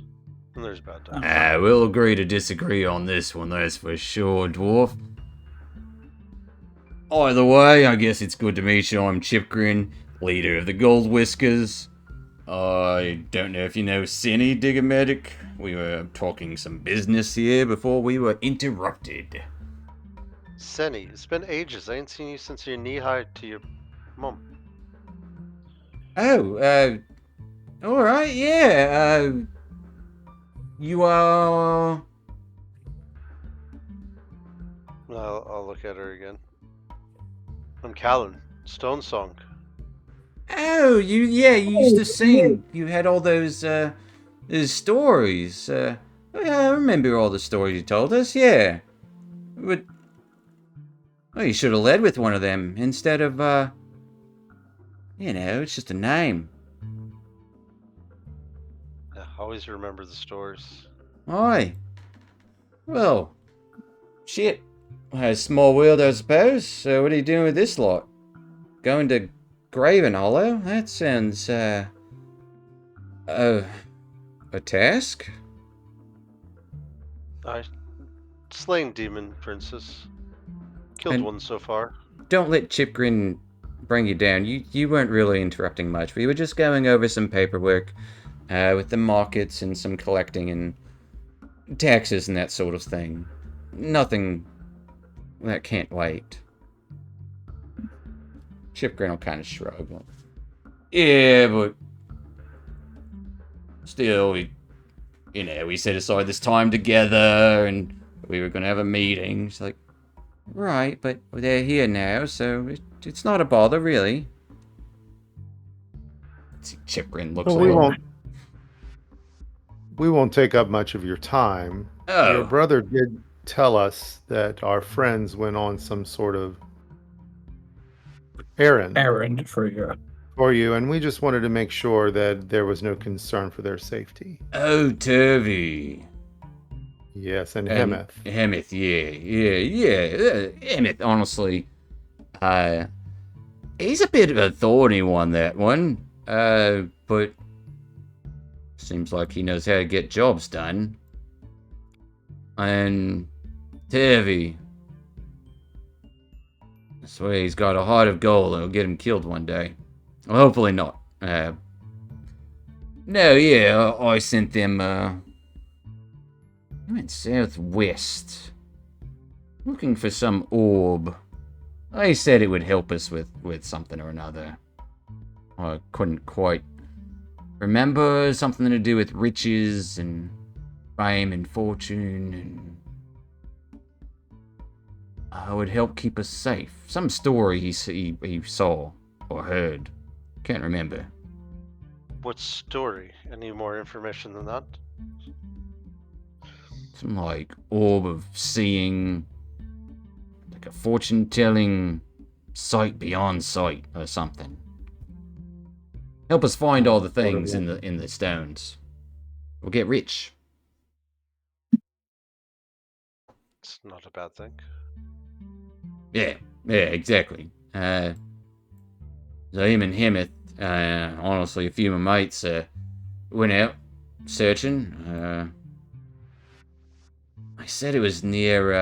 [SPEAKER 3] And there's bad deaths.
[SPEAKER 2] We'll agree to disagree on this one, that's for sure, dwarf. Either way, I guess it's good to meet you. I'm Chipgrin, leader of the Gold Whiskers. I don't know if you know Senny Diggermatic. We were talking some business here before we were interrupted.
[SPEAKER 3] Senny, it's been ages. I ain't seen you since you're knee-high to your mom.
[SPEAKER 2] Oh, alright, yeah, you are...
[SPEAKER 3] I'll look at her again. I'm Callan, Stone Song.
[SPEAKER 2] Oh, you used to sing. You had all those stories. Yeah, I remember all the stories you told us. Yeah, but well, you should have led with one of them instead of it's just a name.
[SPEAKER 3] Yeah, always remember the stories.
[SPEAKER 2] Aye. Well, shit. A small world, I suppose. So what are you doing with this lot? Going to Graven Hollow? That sounds a task?
[SPEAKER 3] I slain demon princess. Killed
[SPEAKER 2] And-
[SPEAKER 3] one so far.
[SPEAKER 2] Don't let Chipgrin bring you down. You weren't really interrupting much. We were just going over some paperwork with the markets and some collecting and taxes and that sort of thing. Nothing that can't wait. Chipgrin will kind of shrug. Yeah, but still, we set aside this time together and we were going to have a meeting. She's like, right, but they're here now, so it's not a bother, really. Chipgrin looks
[SPEAKER 6] Well,
[SPEAKER 2] like...
[SPEAKER 6] we won't take up much of your time.
[SPEAKER 2] Oh.
[SPEAKER 6] Your brother did tell us that our friends went on some sort of errand
[SPEAKER 7] For you.
[SPEAKER 6] and we just wanted to make sure that there was no concern for their safety.
[SPEAKER 2] Oh, Turvy.
[SPEAKER 6] Yes, and Hemeth.
[SPEAKER 2] Hemeth, yeah. Hemeth, honestly, he's a bit of a thorny one, that one. But seems like he knows how to get jobs done. And Turvy, I swear he's got a heart of gold that'll get him killed one day. Well, hopefully not. No, yeah, I sent them, I went southwest, looking for some orb. They said it would help us with something or another. I couldn't quite remember. Something to do with riches and fame and fortune, and would help keep us safe. Some story he saw or heard. Can't remember.
[SPEAKER 3] What story? Any more information than that?
[SPEAKER 2] Some like orb of seeing, like a fortune-telling sight beyond sight or something. Help us find all the things in the stones. We'll get rich.
[SPEAKER 3] It's not a bad thing.
[SPEAKER 2] Yeah, exactly. So him and Hemeth, honestly, a few of my mates went out searching. I said it was near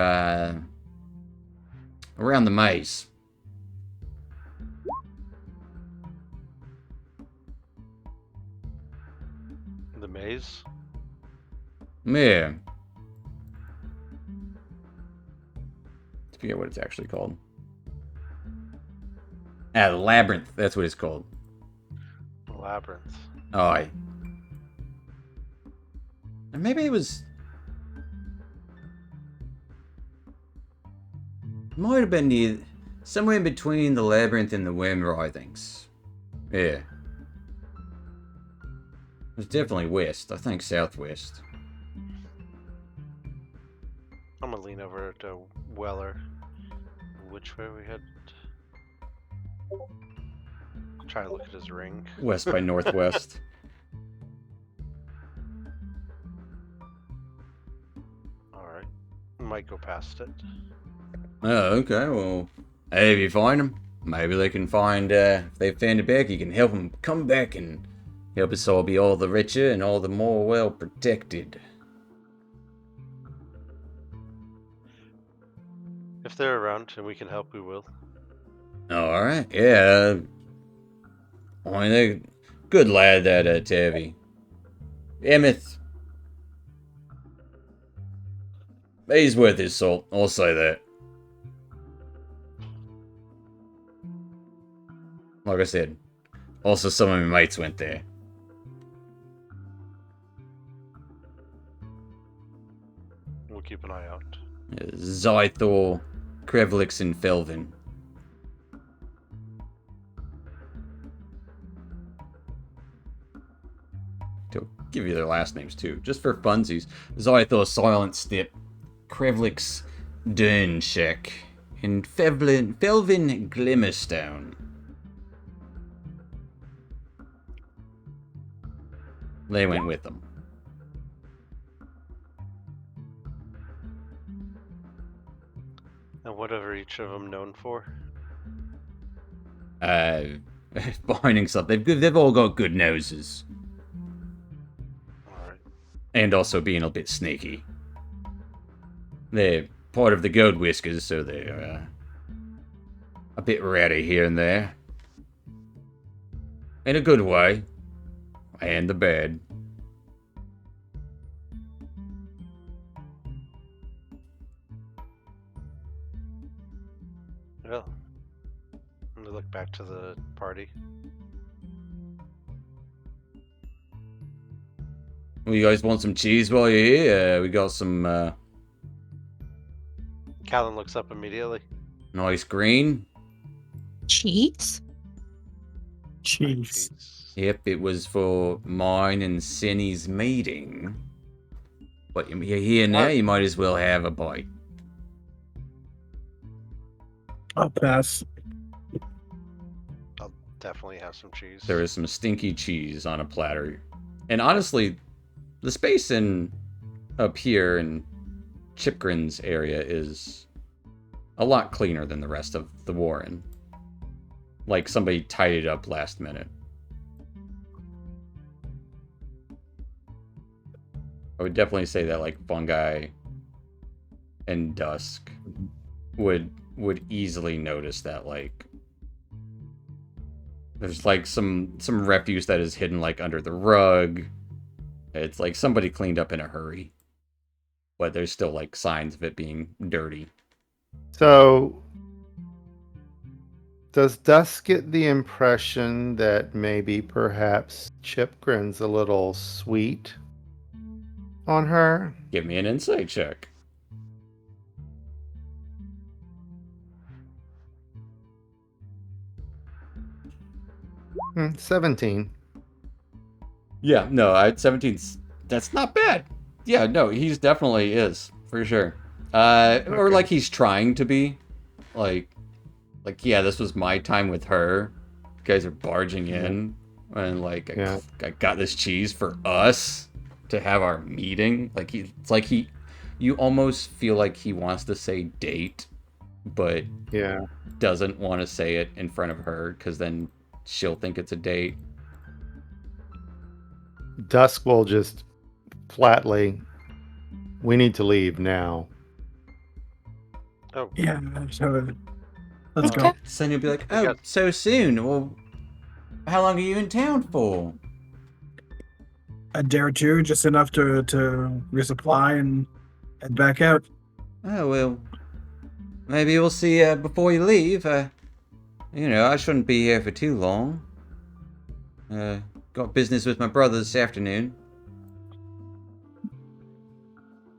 [SPEAKER 2] around the maze.
[SPEAKER 3] The maze?
[SPEAKER 2] Yeah. I forget what it's actually called. The Labyrinth. That's what it's called.
[SPEAKER 3] Labyrinth.
[SPEAKER 2] Aye. And maybe it was... Might have been near... somewhere in between the Labyrinth and the Worm Writhings. Yeah. It was definitely west. I think southwest.
[SPEAKER 3] I'm gonna lean over to Weller. Which way we head? I'll try to look at his ring.
[SPEAKER 2] West by northwest.
[SPEAKER 3] Alright. Might go past it.
[SPEAKER 2] Oh, okay. Well, hey, if you find them, maybe they can find, if they found it back, you can help them come back and help us all be all the richer and all the more well protected.
[SPEAKER 3] If they're around and we can help, we will.
[SPEAKER 2] Alright, yeah. I mean, they're good lad, that Tavi. Hemeth. He's worth his salt, I'll say that. Like I said, also some of my mates went there.
[SPEAKER 3] We'll keep an eye out.
[SPEAKER 2] Zythor, Krevlix and Felvin. To give you their last names too, just for funsies. Zythor Silent Step, Krevlix Dernshek, and Felvin Glimmerstone. They went with them.
[SPEAKER 3] And what are each of them known for?
[SPEAKER 2] Finding something. They've all got good noses.
[SPEAKER 3] Alright.
[SPEAKER 2] And also being a bit sneaky. They're part of the Gold Whiskers, so they're a bit ratty here and there. In a good way. And the bad.
[SPEAKER 3] Well, I'm gonna look back to the party.
[SPEAKER 2] Well, you guys want some cheese while you're here? We got some
[SPEAKER 3] Callan looks up immediately.
[SPEAKER 2] nice green.
[SPEAKER 1] Cheats?
[SPEAKER 7] Cheese.
[SPEAKER 3] Jeez.
[SPEAKER 2] Yep, it was for mine and Cinny's meeting. But you're here now, you might as well have a bite.
[SPEAKER 7] I'll pass.
[SPEAKER 3] I'll definitely have some cheese.
[SPEAKER 2] There is some stinky cheese on a platter. And honestly, the space up here in Chipgrin's area is a lot cleaner than the rest of the Warren. Like somebody tidied it up last minute. I would definitely say that like Fungi and Dusk would easily notice that like there's like some refuse that is hidden like under the rug. It's like somebody cleaned up in a hurry. But there's still like signs of it being dirty.
[SPEAKER 6] So, does Dusk get the impression that maybe perhaps Chipgrin's a little sweet on her?
[SPEAKER 2] Give me an insight check.
[SPEAKER 6] Hmm, 17.
[SPEAKER 2] Yeah, no, 17's that's not bad. Yeah, no, he's definitely is, for sure. Or like he's trying to be. Like yeah, this was my time with her. You guys are barging in and like
[SPEAKER 6] Yeah.
[SPEAKER 2] I got this cheese for us to have our meeting. Like it's like you almost feel like he wants to say date, but
[SPEAKER 6] Yeah.
[SPEAKER 2] doesn't want to say it in front of her because then she'll think it's a date.
[SPEAKER 6] Dusk will just flatly, we need to leave now.
[SPEAKER 3] Oh,
[SPEAKER 7] Yeah, so let's
[SPEAKER 1] Okay.
[SPEAKER 7] go.
[SPEAKER 2] So then you'll be like,
[SPEAKER 3] We
[SPEAKER 2] oh,
[SPEAKER 3] got-
[SPEAKER 2] so soon? Well, how long are you in town for?
[SPEAKER 7] A day or two, just enough to resupply and head back out.
[SPEAKER 2] Oh, well, maybe we'll see before you leave. You know, I shouldn't be here for too long. Got business with my brother this afternoon.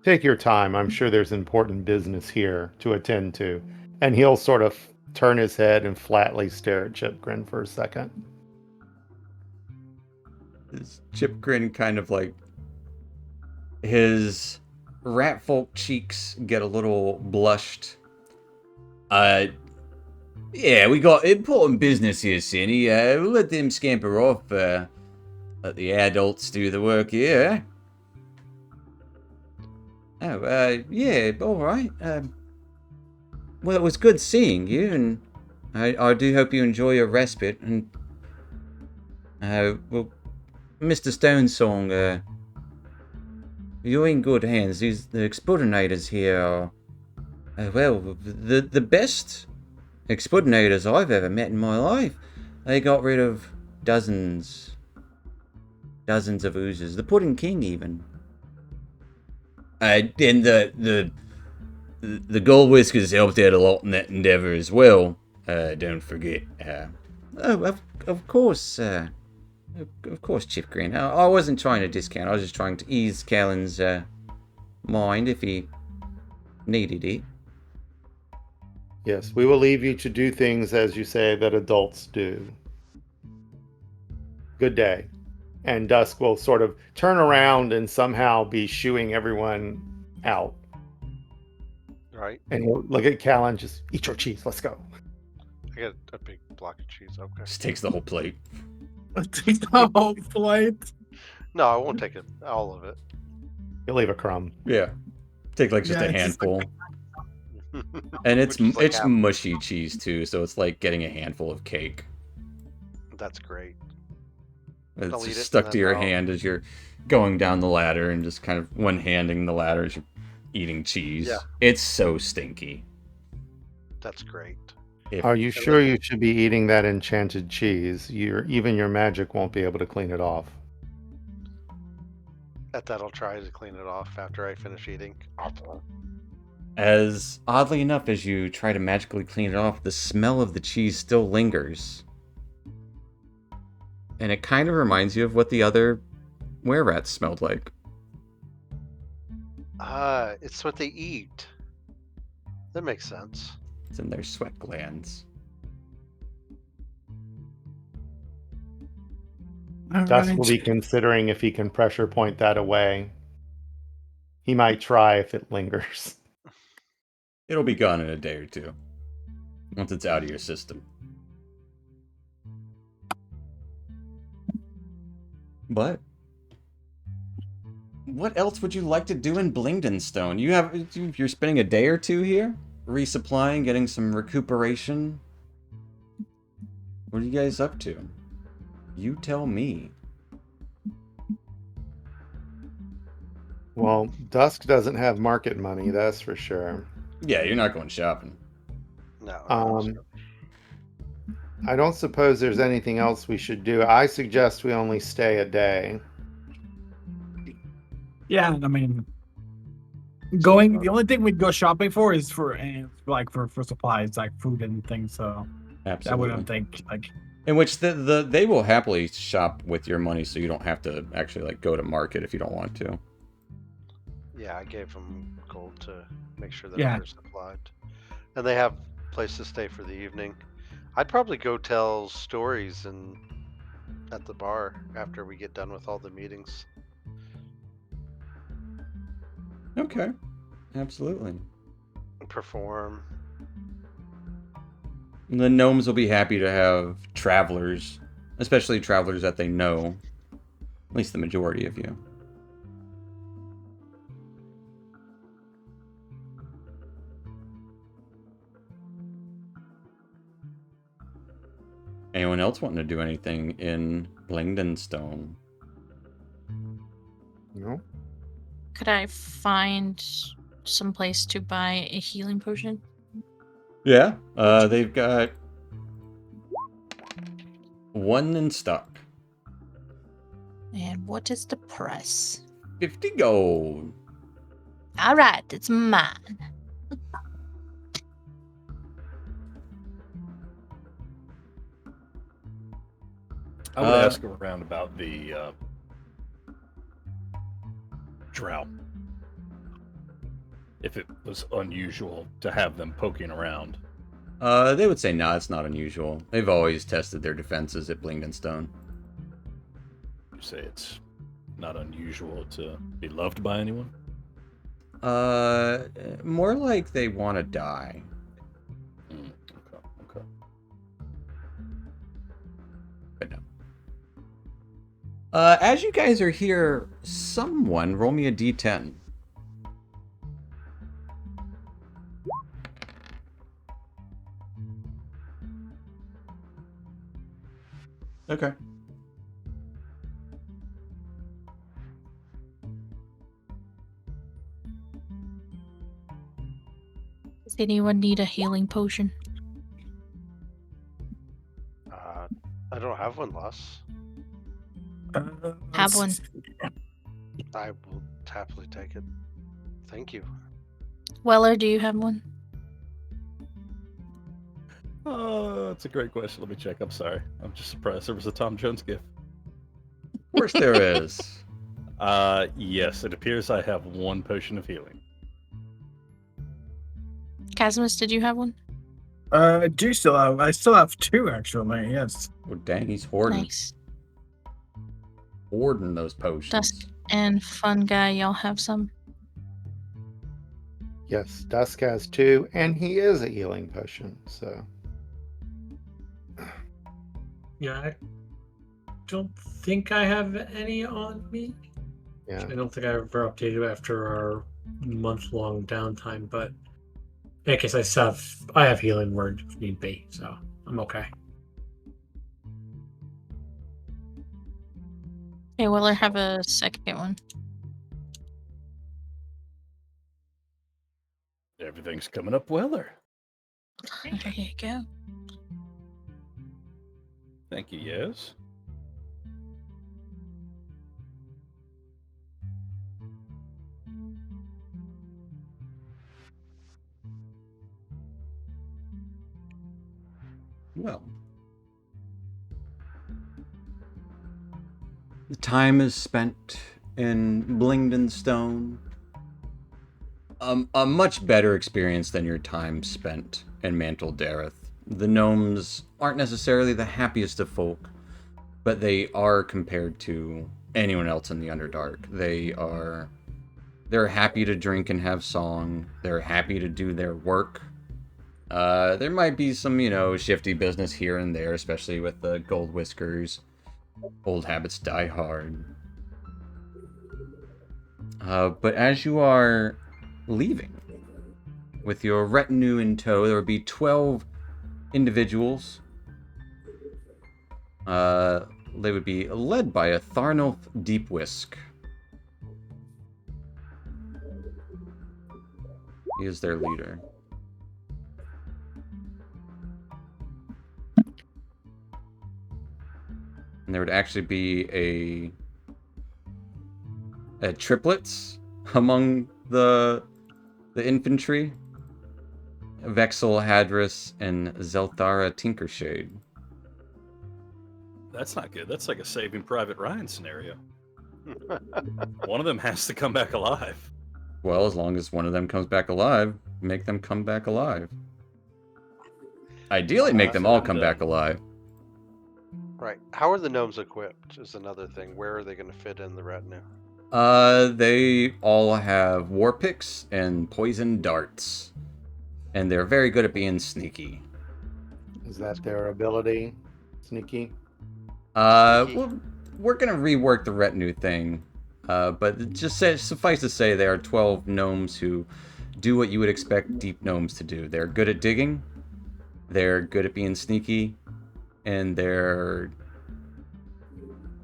[SPEAKER 6] Take your time. I'm sure there's important business here to attend to. And he'll sort of turn his head and flatly stare at Chipgrin for a second.
[SPEAKER 2] His Chipgrin kind of like... His rat folk cheeks get a little blushed. Yeah, we got important business here, Cinny. We'll let them scamper off. Let the adults do the work here. Oh, yeah, all right. Well, it was good seeing you, and I do hope you enjoy your respite. And well, Mr. Stonesong, you're in good hands. The Expudinators here are, well, the best Expudinators I've ever met in my life. They got rid of dozens of oozes. The Pudding King, even. And the Gold Whiskers helped out a lot in that endeavor as well. Don't forget. Of course, Chipgrin. I wasn't trying to discount. I was just trying to ease Callan's mind if he needed it.
[SPEAKER 6] Yes, we will leave you to do things, as you say, that adults do. Good day. And Dusk will sort of turn around and somehow be shooing everyone out.
[SPEAKER 3] Right?
[SPEAKER 6] And he'll look at Cal and just eat your cheese. Let's go.
[SPEAKER 3] I got a big block of cheese. Okay.
[SPEAKER 2] Just takes the whole plate.
[SPEAKER 7] Take the whole plate.
[SPEAKER 3] No, I won't take it. All of it.
[SPEAKER 6] He'll leave a crumb.
[SPEAKER 2] Yeah. Take like just
[SPEAKER 7] Yeah,
[SPEAKER 2] a
[SPEAKER 7] it's just like-
[SPEAKER 2] handful. And it's
[SPEAKER 3] Which is like
[SPEAKER 2] it's
[SPEAKER 3] half-
[SPEAKER 2] mushy cheese too, so it's like getting a handful of cake.
[SPEAKER 3] That's great.
[SPEAKER 2] It's
[SPEAKER 3] I'll eat
[SPEAKER 2] just
[SPEAKER 3] it
[SPEAKER 2] stuck
[SPEAKER 3] and
[SPEAKER 2] to
[SPEAKER 3] then
[SPEAKER 2] your
[SPEAKER 3] I'll-
[SPEAKER 2] hand as you're going down the ladder and just kind of one-handing the ladder as you're eating cheese.
[SPEAKER 3] Yeah.
[SPEAKER 2] It's so stinky.
[SPEAKER 3] That's great.
[SPEAKER 6] Are you sure you should be eating that enchanted cheese? Even your magic won't be able to clean it off.
[SPEAKER 3] At that, I'll try to clean it off after I finish eating.
[SPEAKER 2] As oddly enough, as you try to magically clean it off, the smell of the cheese still lingers. And it kind of reminds you of what the other were-rats smelled like.
[SPEAKER 3] It's what they eat. That makes sense.
[SPEAKER 2] It's in their sweat glands.
[SPEAKER 6] Dusk will be considering if he can pressure point that away. He might try if it lingers.
[SPEAKER 2] It'll be gone in a day or two. Once it's out of your system. But what else would you like to do in Blingdenstone? You're spending a day or two here? Resupplying, getting some recuperation? What are you guys up to? You tell me.
[SPEAKER 6] Well, Dusk doesn't have market money, that's for sure.
[SPEAKER 2] Yeah, you're not going shopping.
[SPEAKER 3] No.
[SPEAKER 6] I don't suppose there's anything else we should do. I suggest we only stay a day.
[SPEAKER 7] Yeah, I mean, the only thing we'd go shopping for is for supplies like food and things. So I
[SPEAKER 2] Absolutely.
[SPEAKER 7] wouldn't think like.
[SPEAKER 2] In which they will happily shop with your money, so you don't have to actually like go to market if you don't want to.
[SPEAKER 3] Yeah, I gave them gold to make sure that
[SPEAKER 7] Yeah.
[SPEAKER 3] they're supplied. And they have a place to stay for the evening. I'd probably go tell stories at the bar after we get done with all the meetings.
[SPEAKER 2] Okay. Absolutely.
[SPEAKER 3] Perform.
[SPEAKER 2] The gnomes will be happy to have travelers, especially travelers that they know. At least the majority of you. Anyone else wanting to do anything in Blingdenstone?
[SPEAKER 6] No?
[SPEAKER 1] Could I find some place to buy a healing potion?
[SPEAKER 2] Yeah, they've got one in stock.
[SPEAKER 1] And what is the price?
[SPEAKER 2] 50 gold.
[SPEAKER 1] All right, it's mine.
[SPEAKER 4] I would
[SPEAKER 2] Uh,
[SPEAKER 4] ask around about the drow. If it was unusual to have them poking around.
[SPEAKER 2] They would say, nah, it's not unusual. They've always tested their defenses at Blingdenstone.
[SPEAKER 4] You say it's not unusual to be loved by anyone?
[SPEAKER 2] More like they want to die.
[SPEAKER 4] Okay.
[SPEAKER 2] But no. As you guys are here, someone roll me a d10. Okay.
[SPEAKER 1] Does anyone need a healing potion?
[SPEAKER 3] I don't have one, Les.
[SPEAKER 1] Have one.
[SPEAKER 3] I will happily take it. Thank you.
[SPEAKER 1] Weller, do you have one?
[SPEAKER 4] Oh, that's a great question. Let me check. I'm sorry. I'm just surprised there was a Tom Jones gift.
[SPEAKER 2] Of course there is.
[SPEAKER 4] Yes, it appears I have one potion of healing.
[SPEAKER 1] Casimus, did you have one?
[SPEAKER 7] I still have 2 actually, yes.
[SPEAKER 2] Oh, dang, he's hoarding.
[SPEAKER 1] Nice.
[SPEAKER 2] Hoarding those potions.
[SPEAKER 1] Dusk and Fun Guy, y'all have some?
[SPEAKER 6] Yes, Dusk has 2, and he is a healing potion. So
[SPEAKER 5] Yeah, I don't think I have any on me.
[SPEAKER 6] yeah,
[SPEAKER 5] I don't think I ever updated after our month-long downtime, but in any case, I have healing word if need be, so I'm okay.
[SPEAKER 1] Okay, will I have a second one?
[SPEAKER 4] Everything's coming up Weller.
[SPEAKER 1] There you go.
[SPEAKER 4] Thank you, yes.
[SPEAKER 2] Well, the time is spent in Blingden Stone. A much better experience than your time spent in Mantle Dareth. The gnomes aren't necessarily the happiest of folk, but they are compared to anyone else in the Underdark. They're happy to drink and have song. They're happy to do their work. There might be some, shifty business here and there, especially with the gold whiskers. Old habits die hard. But as you are leaving, with your retinue in tow, there will be 12 individuals. They would be led by a Tharnolf Deepwisk. He is their leader. And there would actually be a triplets among the infantry. Vexel Hadris and Zelthara Tinkershade.
[SPEAKER 4] That's not good. That's like a Saving Private Ryan scenario. One of them has to come back alive.
[SPEAKER 2] Well, as long as one of them comes back alive, make them come back alive. Ideally, make them all come back alive.
[SPEAKER 3] Right. How are the gnomes equipped is another thing. Where are they going to fit in the retinue?
[SPEAKER 2] They all have war picks and poison darts. And they're very good at being sneaky.
[SPEAKER 6] is that their ability? Sneaky.
[SPEAKER 2] Well, we're gonna rework the retinue thing. But just suffice to say, there are 12 gnomes who do what you would expect deep gnomes to do. They're good at digging, they're good at being sneaky, and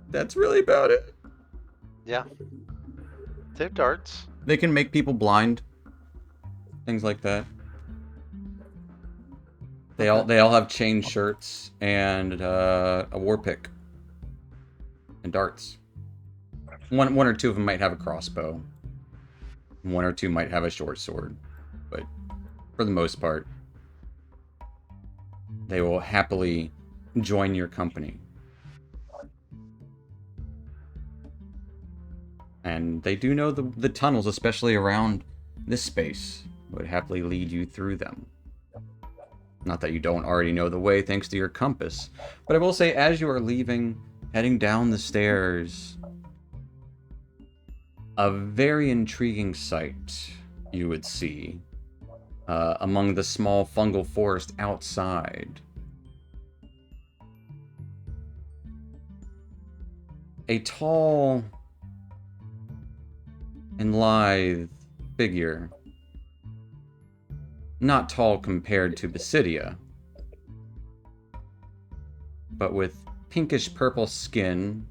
[SPEAKER 2] that's really about it.
[SPEAKER 3] Yeah. They have darts.
[SPEAKER 2] They can make people blind. Things like that. They all have chain shirts and a war pick and darts. One or two of them might have a crossbow. One or two might have a short sword, but for the most part, they will happily join your company. And they do know the tunnels, especially around this space, would happily lead you through them. Not that you don't already know the way thanks to your compass, but I will say, as you are leaving, heading down the stairs, a very intriguing sight you would see among the small fungal forest outside. A tall and lithe figure. Not tall compared to Basidia, but with pinkish purple skin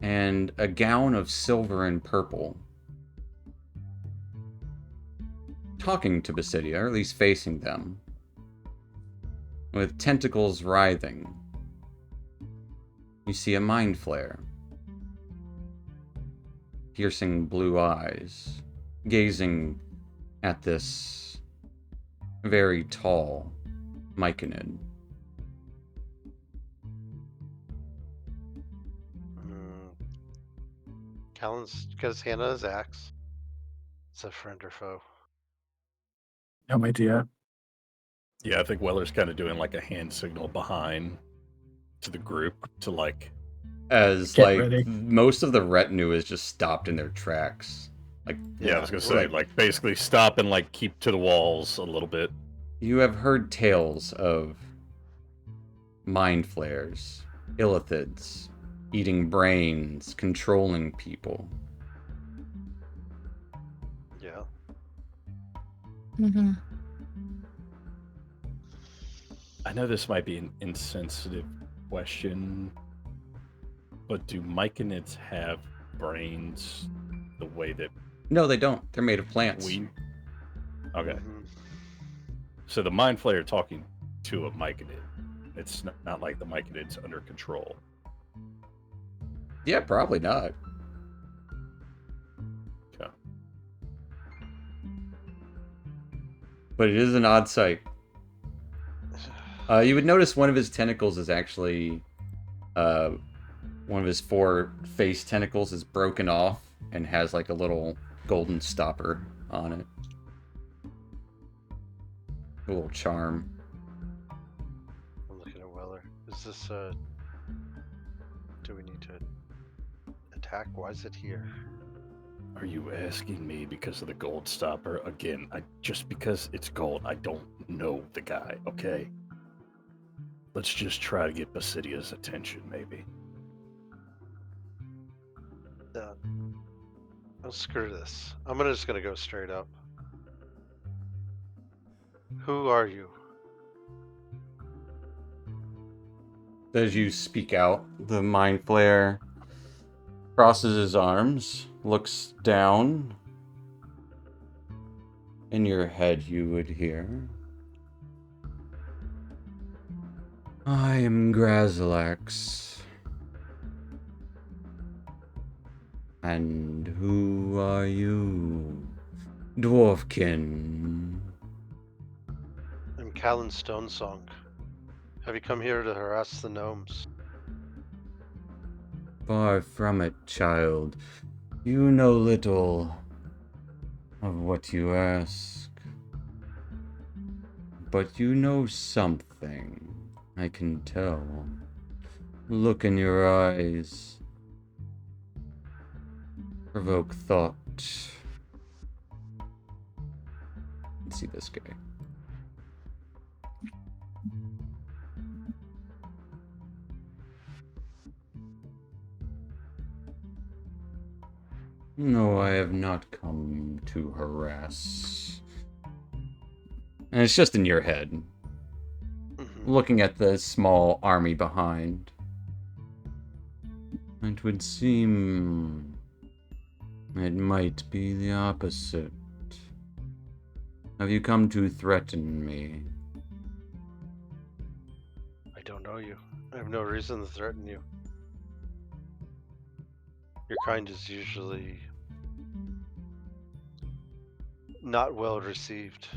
[SPEAKER 2] and a gown of silver and purple. Talking to Basidia, or at least facing them, with tentacles writhing. You see a mind flare. Piercing blue eyes, gazing at this very tall Myconid.
[SPEAKER 3] Callan's because Hannah is axe. It's a friend or foe.
[SPEAKER 7] No idea.
[SPEAKER 4] Yeah, I think Weller's kind of doing like a hand signal behind to the group to like.
[SPEAKER 2] As
[SPEAKER 7] Get
[SPEAKER 2] like
[SPEAKER 7] ready.
[SPEAKER 2] most of the retinue is just stopped in their tracks. Like
[SPEAKER 4] Yeah, I was gonna say
[SPEAKER 2] Right.
[SPEAKER 4] like basically stop and like keep to the walls a little bit.
[SPEAKER 2] you have heard tales of mind flayers, illithids, eating brains, controlling people.
[SPEAKER 3] Yeah.
[SPEAKER 1] Mm-hmm.
[SPEAKER 4] I know this might be an insensitive question, but do myconids have brains the way that
[SPEAKER 2] No, they don't. They're made of plants.
[SPEAKER 4] we? Okay,
[SPEAKER 3] Mhm.
[SPEAKER 4] so the mind flayer talking to a myconid. It's not like the myconid's under control.
[SPEAKER 2] Yeah, probably not.
[SPEAKER 4] Okay.
[SPEAKER 2] But it is an odd sight. You would notice one of his tentacles is actually, one of his 4 face tentacles is broken off and has like a little golden stopper on it. A little charm.
[SPEAKER 3] I'm looking at Weller. Is this do we need to attack? Why is it here?
[SPEAKER 4] Are you asking me because of the gold stopper? Again, just because it's gold, I don't know the guy, okay? Let's just try to get Basidia's attention, maybe.
[SPEAKER 3] Oh, screw this. I'm just gonna go straight up. Who are you?
[SPEAKER 2] As you speak out, the mind flayer crosses his arms, looks down. In your head, you would hear, I am Grazilax. And who are you, Dwarfkin?
[SPEAKER 3] I'm Callan Stonesong. Have you come here to harass the gnomes?
[SPEAKER 2] Far from it, child. You know little of what you ask. But you know something, I can tell. Look in your eyes. Provoke thought. Let's see this guy. No, I have not come to harass. And it's just in your head,
[SPEAKER 3] Mhm.
[SPEAKER 2] looking at the small army behind. It would seem it might be the opposite. Have you come to threaten me?
[SPEAKER 3] I don't know you. I have no reason to threaten you. Your kind is usually not well received.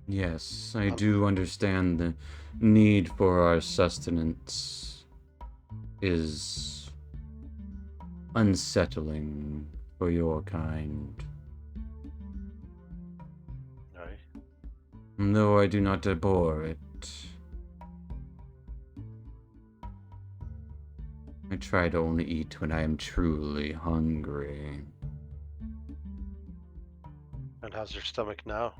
[SPEAKER 2] Yes, I do understand the need for our sustenance is unsettling for your kind.
[SPEAKER 3] Aye.
[SPEAKER 2] Though I do not abhor it. I try to only eat when I am truly hungry.
[SPEAKER 3] And how's your stomach now?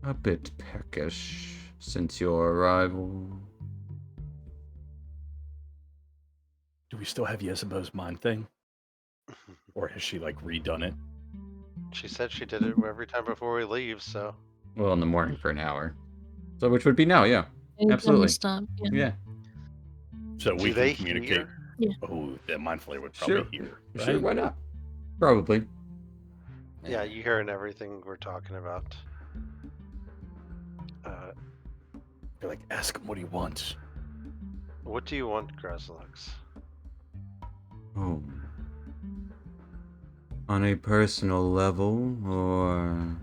[SPEAKER 2] A bit peckish since your arrival.
[SPEAKER 4] Do we still have Yezebo's mind thing? Or has she like redone it?
[SPEAKER 3] She said she did it every time before we leave, so
[SPEAKER 2] Well, in the morning for an hour. So which would be now, yeah.
[SPEAKER 8] Anytime
[SPEAKER 2] Absolutely.
[SPEAKER 8] we stop, yeah.
[SPEAKER 2] Yeah.
[SPEAKER 4] So
[SPEAKER 3] do
[SPEAKER 4] we
[SPEAKER 3] they
[SPEAKER 4] can communicate.
[SPEAKER 3] hear?
[SPEAKER 4] Oh, the mind flayer would probably
[SPEAKER 2] Sure.
[SPEAKER 4] hear.
[SPEAKER 2] Sure,
[SPEAKER 4] right?
[SPEAKER 2] why not? Probably.
[SPEAKER 3] Yeah, you hearing everything we're talking about.
[SPEAKER 4] You're like, ask him what he wants.
[SPEAKER 3] What do you want, Grazilax?
[SPEAKER 2] Oh. On a personal level, or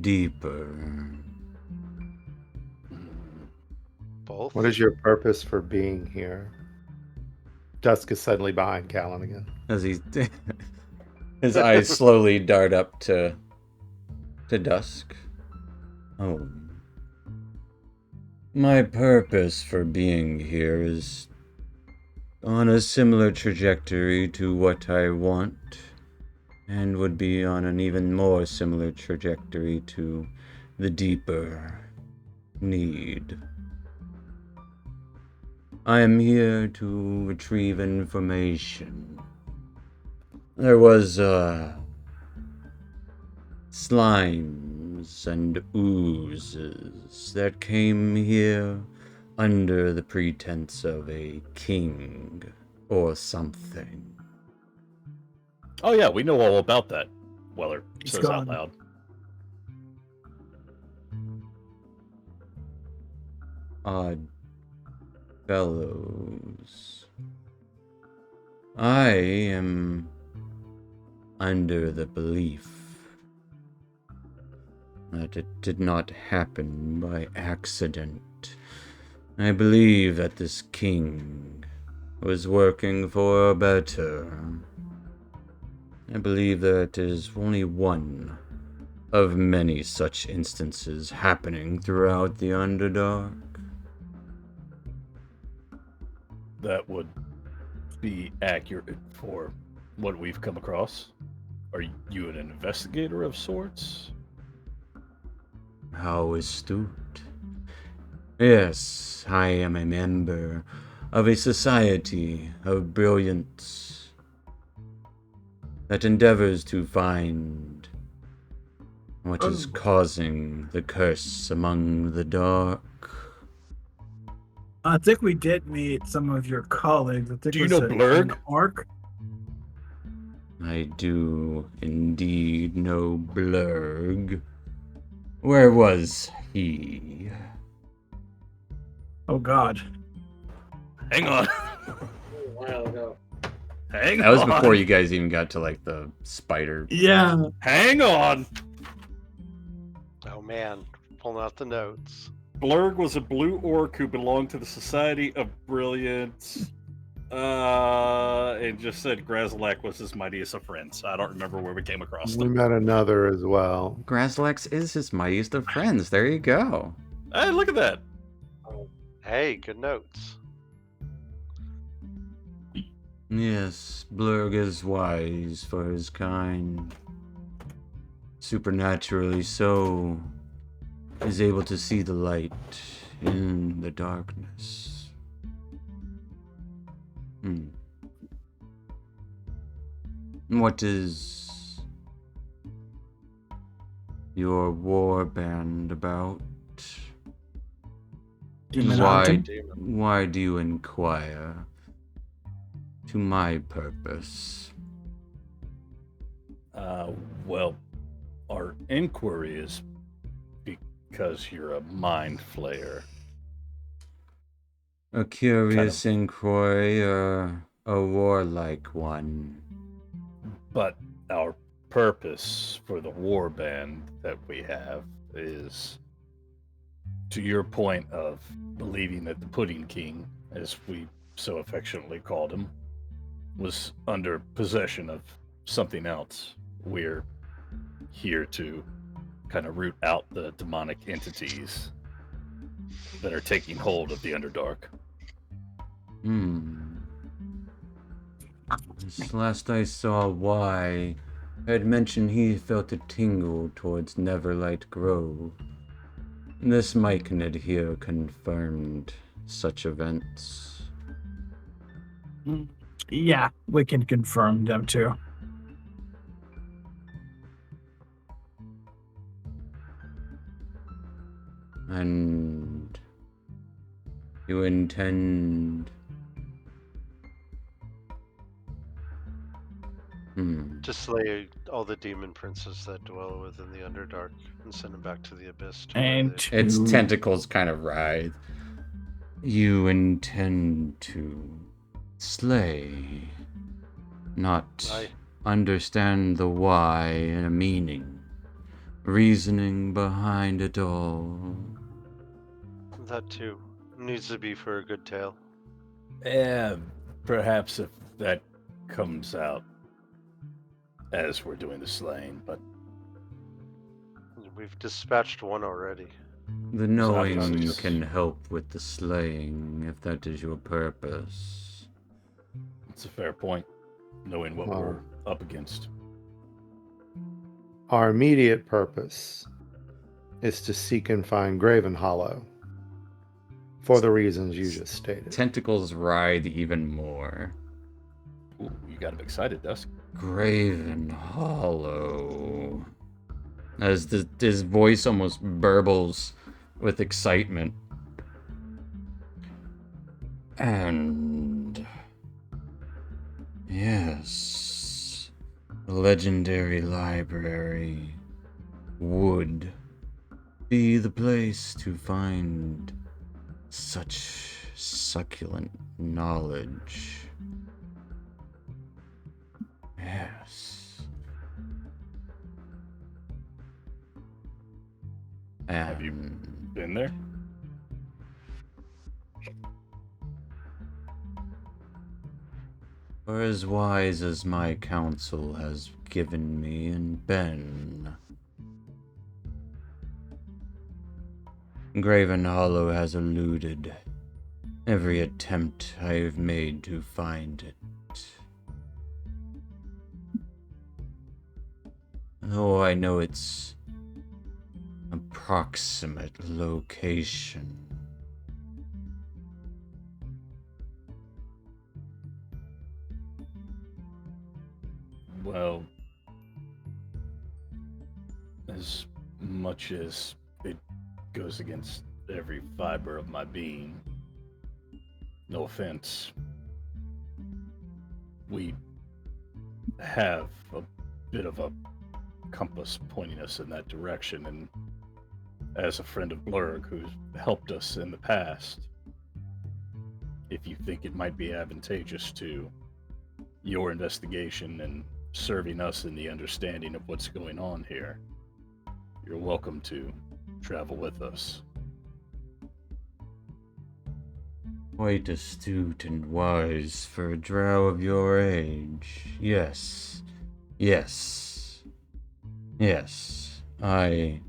[SPEAKER 2] deeper?
[SPEAKER 3] Both?
[SPEAKER 6] What is your purpose for being here? Dusk is suddenly behind Callan again.
[SPEAKER 2] As his eyes slowly dart up to Dusk. Oh. My purpose for being here is on a similar trajectory to what I want, and would be on an even more similar trajectory to the deeper need. I am here to retrieve information. There was, slimes and oozes that came here under the pretense of a king or something.
[SPEAKER 4] Oh yeah, we know all about that. Weller
[SPEAKER 7] He's
[SPEAKER 4] says
[SPEAKER 7] gone.
[SPEAKER 4] out loud.
[SPEAKER 2] Odd fellows. I am under the belief that it did not happen by accident. I believe that this king was working for a better. I believe that is only one of many such instances happening throughout the Underdark.
[SPEAKER 4] That would be accurate for what we've come across. Are you an investigator of sorts?
[SPEAKER 2] How astute. Yes, I am a member of a society of brilliance that endeavors to find what is causing the curse among the dark.
[SPEAKER 7] I think we did meet some of your colleagues. I think
[SPEAKER 4] Do you
[SPEAKER 7] it was
[SPEAKER 4] know Blurg?
[SPEAKER 7] an orc.
[SPEAKER 2] I do indeed know Blurg. Where was he?
[SPEAKER 7] Oh God.
[SPEAKER 4] Hang on.
[SPEAKER 5] A while ago.
[SPEAKER 4] Hang
[SPEAKER 2] That was
[SPEAKER 4] on.
[SPEAKER 2] before you guys even got to like the spider.
[SPEAKER 7] Yeah.
[SPEAKER 4] Hang on.
[SPEAKER 3] Oh man, pulling out the notes.
[SPEAKER 4] Blurg was a blue orc who belonged to the Society of Brilliance. And just said Grazalak was his mightiest of friends. I don't remember where we came across
[SPEAKER 6] We
[SPEAKER 4] them.
[SPEAKER 6] met another as well.
[SPEAKER 2] Grazlax is his mightiest of friends. There you go.
[SPEAKER 4] Hey, look at that.
[SPEAKER 3] Hey, good notes.
[SPEAKER 2] Yes, Blurg is wise for his kind. Supernaturally so, is able to see the light in the darkness. What is your war band about?
[SPEAKER 7] Demon
[SPEAKER 2] Why,
[SPEAKER 7] hunting?
[SPEAKER 2] why do you inquire? To my purpose.
[SPEAKER 4] Well, our inquiry is because you're a mind flayer.
[SPEAKER 2] A curious inquiry or a warlike one?
[SPEAKER 4] But our purpose for the war band that we have is, to your point of believing that the Pudding King, as we so affectionately called him, was under possession of something else. We're here to kind of root out the demonic entities that are taking hold of the Underdark.
[SPEAKER 2] This last I saw, Y had mentioned he felt a tingle towards Neverlight Grove. This Myconid here confirmed such events.
[SPEAKER 7] Yeah, we can confirm them too.
[SPEAKER 2] And you intend...
[SPEAKER 3] To slay all the demon princes that dwell within the Underdark and send them back to the Abyss. To where
[SPEAKER 7] And
[SPEAKER 3] they-
[SPEAKER 2] Its
[SPEAKER 7] to-
[SPEAKER 2] tentacles kind of writhe. You intend to slay, not
[SPEAKER 3] I-
[SPEAKER 2] understand the why and a meaning, reasoning behind it all.
[SPEAKER 3] That too needs to be for a good tale.
[SPEAKER 4] Yeah, Perhaps if that comes out as we're doing the slaying, but
[SPEAKER 3] We've dispatched one already.
[SPEAKER 2] The
[SPEAKER 4] So
[SPEAKER 2] knowing
[SPEAKER 4] obviously-
[SPEAKER 2] can help with the slaying, if that is your purpose.
[SPEAKER 4] it's a fair point, knowing what
[SPEAKER 6] Well-
[SPEAKER 4] we're up against.
[SPEAKER 6] Our immediate purpose is to seek and find Graven Hollow for the reasons you just stated.
[SPEAKER 2] Tentacles writhe even more.
[SPEAKER 4] Ooh, you got him excited, Dusk.
[SPEAKER 2] Graven Hollow. As his voice almost burbles with excitement. And yes, the legendary library would be the place to find such succulent knowledge. Yes.
[SPEAKER 4] Have you been there?
[SPEAKER 2] For as wise as my counsel has given me and been, Graven Hollow has eluded every attempt I have made to find it. Though I know its approximate location.
[SPEAKER 4] Well, as much as it goes against every fiber of my being, no offense, we have a bit of a compass pointing us in that direction, and as a friend of Blurg who's helped us in the past, if you think it might be advantageous to your investigation and serving us in the understanding of what's going on here, you're welcome to travel with us.
[SPEAKER 2] Quite astute and wise for a drow of your age. Yes. Yes. Yes. I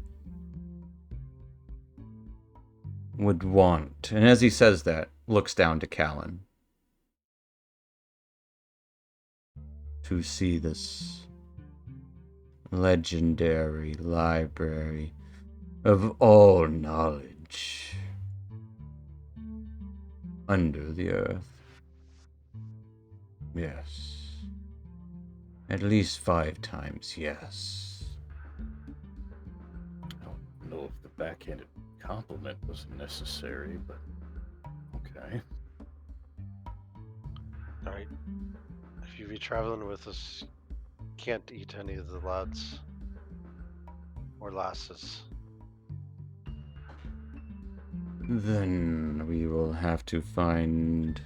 [SPEAKER 2] would want. And as he says that, looks down to Callan. To see this legendary library of all knowledge under the earth. Yes. At least 5 times, yes.
[SPEAKER 4] I don't know if the backhanded compliment was necessary, but okay.
[SPEAKER 3] Alright. If you be traveling with us, can't eat any of the lads. Or lasses.
[SPEAKER 2] Then we will have to find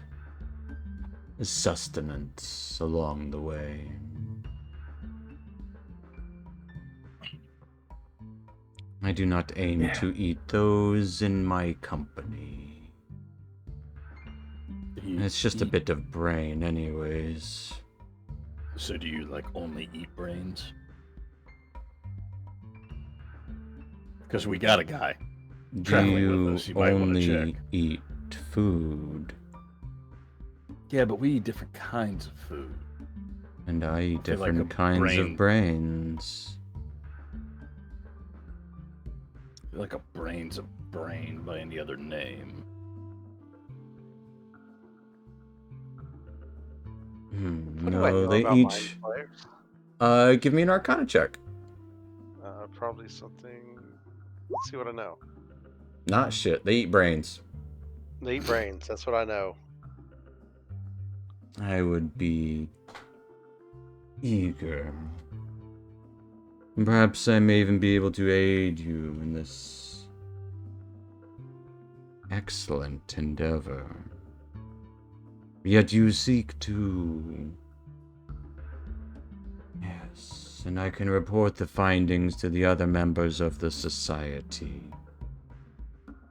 [SPEAKER 2] sustenance along the way. I do not aim to eat those in my company.
[SPEAKER 4] Do you
[SPEAKER 2] It's just a
[SPEAKER 4] eat-
[SPEAKER 2] bit of brain anyways.
[SPEAKER 4] So do you like only eat brains? Because we got a guy.
[SPEAKER 2] Do
[SPEAKER 4] Traveling with
[SPEAKER 2] you
[SPEAKER 4] us, you might wanna
[SPEAKER 2] only
[SPEAKER 4] check.
[SPEAKER 2] eat food?
[SPEAKER 4] Yeah, but we eat different kinds of food.
[SPEAKER 2] And I eat
[SPEAKER 4] I feel like
[SPEAKER 2] different
[SPEAKER 4] a
[SPEAKER 2] kinds
[SPEAKER 4] brain-
[SPEAKER 2] of brains.
[SPEAKER 4] I feel like a brain's a brain by any other name.
[SPEAKER 3] What do I know
[SPEAKER 2] No, they
[SPEAKER 3] about mind
[SPEAKER 2] each.
[SPEAKER 3] flayers?
[SPEAKER 2] Give me an Arcana check.
[SPEAKER 3] Probably something. Let's see what I know.
[SPEAKER 2] Not shit. They eat brains.
[SPEAKER 3] They eat brains. That's what I know.
[SPEAKER 2] I would be eager. Perhaps I may even be able to aid you in this excellent endeavor. Yet you seek to... Yes, and I can report the findings to the other members of the society.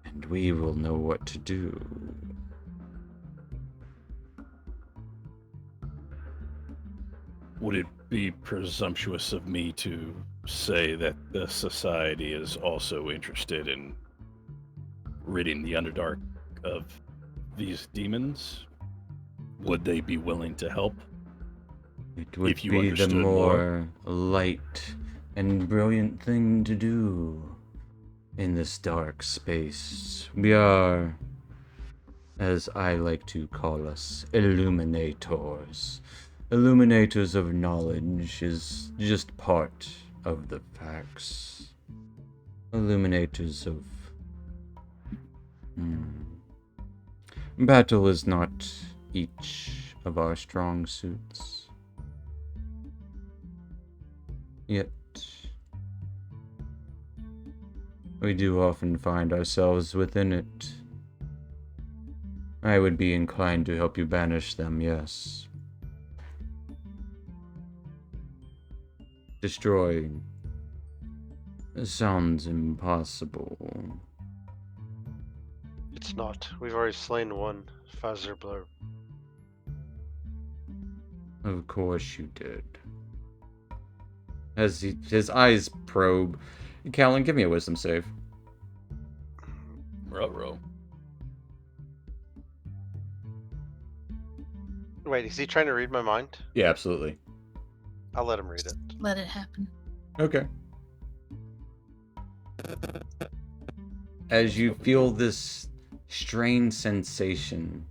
[SPEAKER 2] And we will know what to do.
[SPEAKER 4] Would it be presumptuous of me to say that the Society is also interested in ridding the Underdark of these demons? Would they be willing to help?
[SPEAKER 2] It would
[SPEAKER 4] If you
[SPEAKER 2] be the
[SPEAKER 4] understood
[SPEAKER 2] more light and brilliant thing to do in this dark space. We are, as I like to call us, illuminators. Illuminators of knowledge is just part of the facts. Illuminators of... Battle is not each of our strong suits. Yet, we do often find ourselves within it. I would be inclined to help you banish them, yes. Destroy sounds impossible.
[SPEAKER 3] It's not. We've already slain one, Fazerblur.
[SPEAKER 2] Of course you did. As his eyes probe, Callan, give me a wisdom save.
[SPEAKER 4] Ruh-roh.
[SPEAKER 3] Wait, is he trying to read my mind?
[SPEAKER 2] Yeah, absolutely.
[SPEAKER 3] I'll let him read it.
[SPEAKER 1] Let it happen.
[SPEAKER 2] Okay. As you feel this strange sensation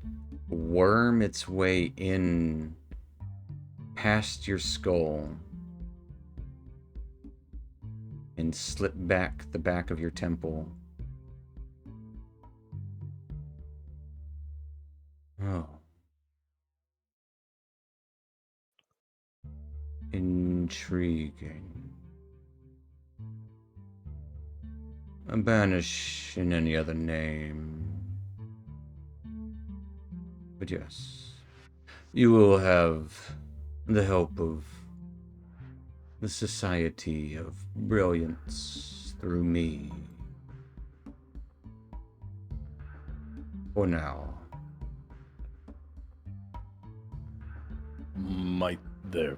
[SPEAKER 2] worm its way in past your skull and slip back the back of your temple. Oh. Intriguing. Banish in any other name. But yes, you will have the help of the Society of Brilliance through me. For now.
[SPEAKER 4] Might there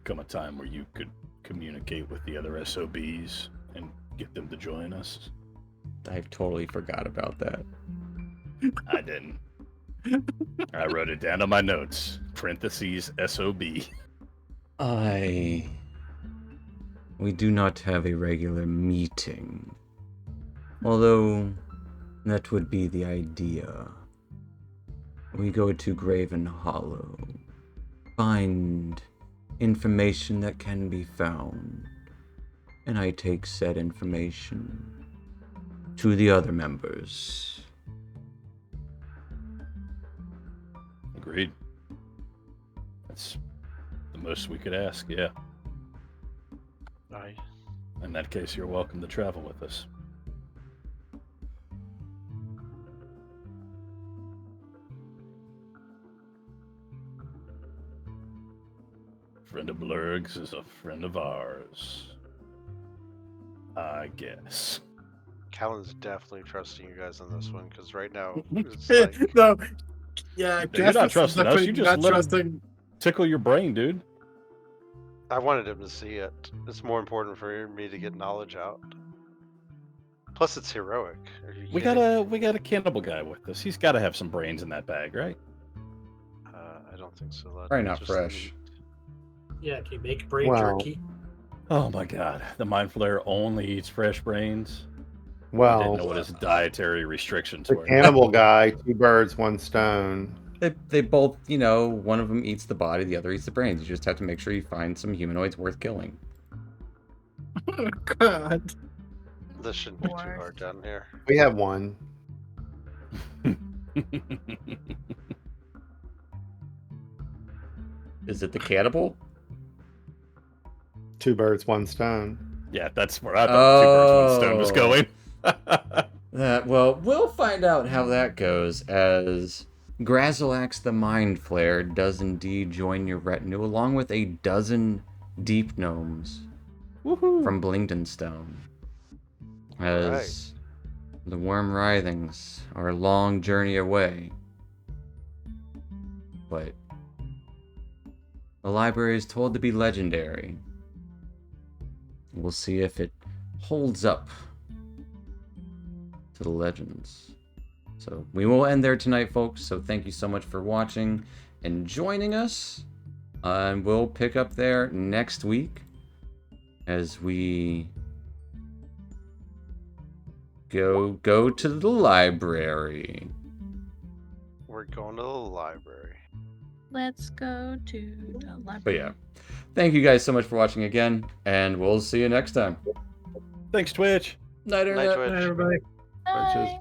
[SPEAKER 4] come a time where you could communicate with the other SOBs and get them to join us?
[SPEAKER 2] I totally forgot about that.
[SPEAKER 4] I didn't. I wrote it down on my notes. Parentheses SOB.
[SPEAKER 2] We do not have a regular meeting. Although, that would be the idea. We go to Graven Hollow, find information that can be found, and I take said information to the other members.
[SPEAKER 4] Agreed. That's the most we could ask, yeah.
[SPEAKER 3] Aye.
[SPEAKER 4] In that case, you're welcome to travel with us. Friend of Blurg's is a friend of ours. I guess.
[SPEAKER 3] Callan's definitely trusting you guys on this one, because right now it's like...
[SPEAKER 7] No. Yeah,
[SPEAKER 4] You're not
[SPEAKER 7] Justice is
[SPEAKER 4] trusting us,
[SPEAKER 7] definitely
[SPEAKER 4] you just
[SPEAKER 7] not
[SPEAKER 4] let him-
[SPEAKER 7] trusting.
[SPEAKER 4] Tickle your brain, dude.
[SPEAKER 3] I wanted him to see it. It's more important for me to get knowledge out. Plus, it's heroic. Are you
[SPEAKER 4] We
[SPEAKER 3] kidding?
[SPEAKER 4] got a cannibal guy with us. He's got to have some brains in that bag, right?
[SPEAKER 3] I don't think so. Lad.
[SPEAKER 2] Probably not
[SPEAKER 3] Just
[SPEAKER 2] fresh.
[SPEAKER 3] meat.
[SPEAKER 5] Yeah, can you make brain
[SPEAKER 6] Wow.
[SPEAKER 5] jerky?
[SPEAKER 4] Oh my god, the Mind Flayer only eats fresh brains. I didn't know
[SPEAKER 6] Well,
[SPEAKER 4] what his dietary restrictions
[SPEAKER 6] the
[SPEAKER 4] were.
[SPEAKER 6] cannibal guy, 2 birds, 1 stone.
[SPEAKER 2] They both, you know, one of them eats the body, the other eats the brains. You just have to make sure you find some humanoids worth killing.
[SPEAKER 7] Oh, God.
[SPEAKER 3] This shouldn't be too
[SPEAKER 1] Or-
[SPEAKER 3] hard down here.
[SPEAKER 6] We have 1.
[SPEAKER 2] Is it the cannibal?
[SPEAKER 6] 2 birds, 1 stone.
[SPEAKER 4] Yeah, that's where I thought 2 birds, 1 stone was
[SPEAKER 2] Oh.
[SPEAKER 4] going.
[SPEAKER 2] Well, we'll find out how that goes as Grazalax the Mind Flayer does indeed join your retinue along with a dozen deep gnomes
[SPEAKER 4] Woohoo!
[SPEAKER 2] from Blingdenstone. As the Worm Writhings are a long journey away. But The library is told to be legendary. We'll see if it holds up to the legends. So we will end there tonight, folks. So thank you so much for watching and joining us. And we'll pick up there next week as we go to the library.
[SPEAKER 3] We're going to the library.
[SPEAKER 1] Let's go to the library.
[SPEAKER 2] But yeah, thank you guys so much for watching again, and we'll see you next time.
[SPEAKER 4] Thanks, Twitch.
[SPEAKER 2] Night,
[SPEAKER 3] Night,
[SPEAKER 2] Internet.
[SPEAKER 3] Twitch.
[SPEAKER 5] Hi, everybody.
[SPEAKER 1] Bye.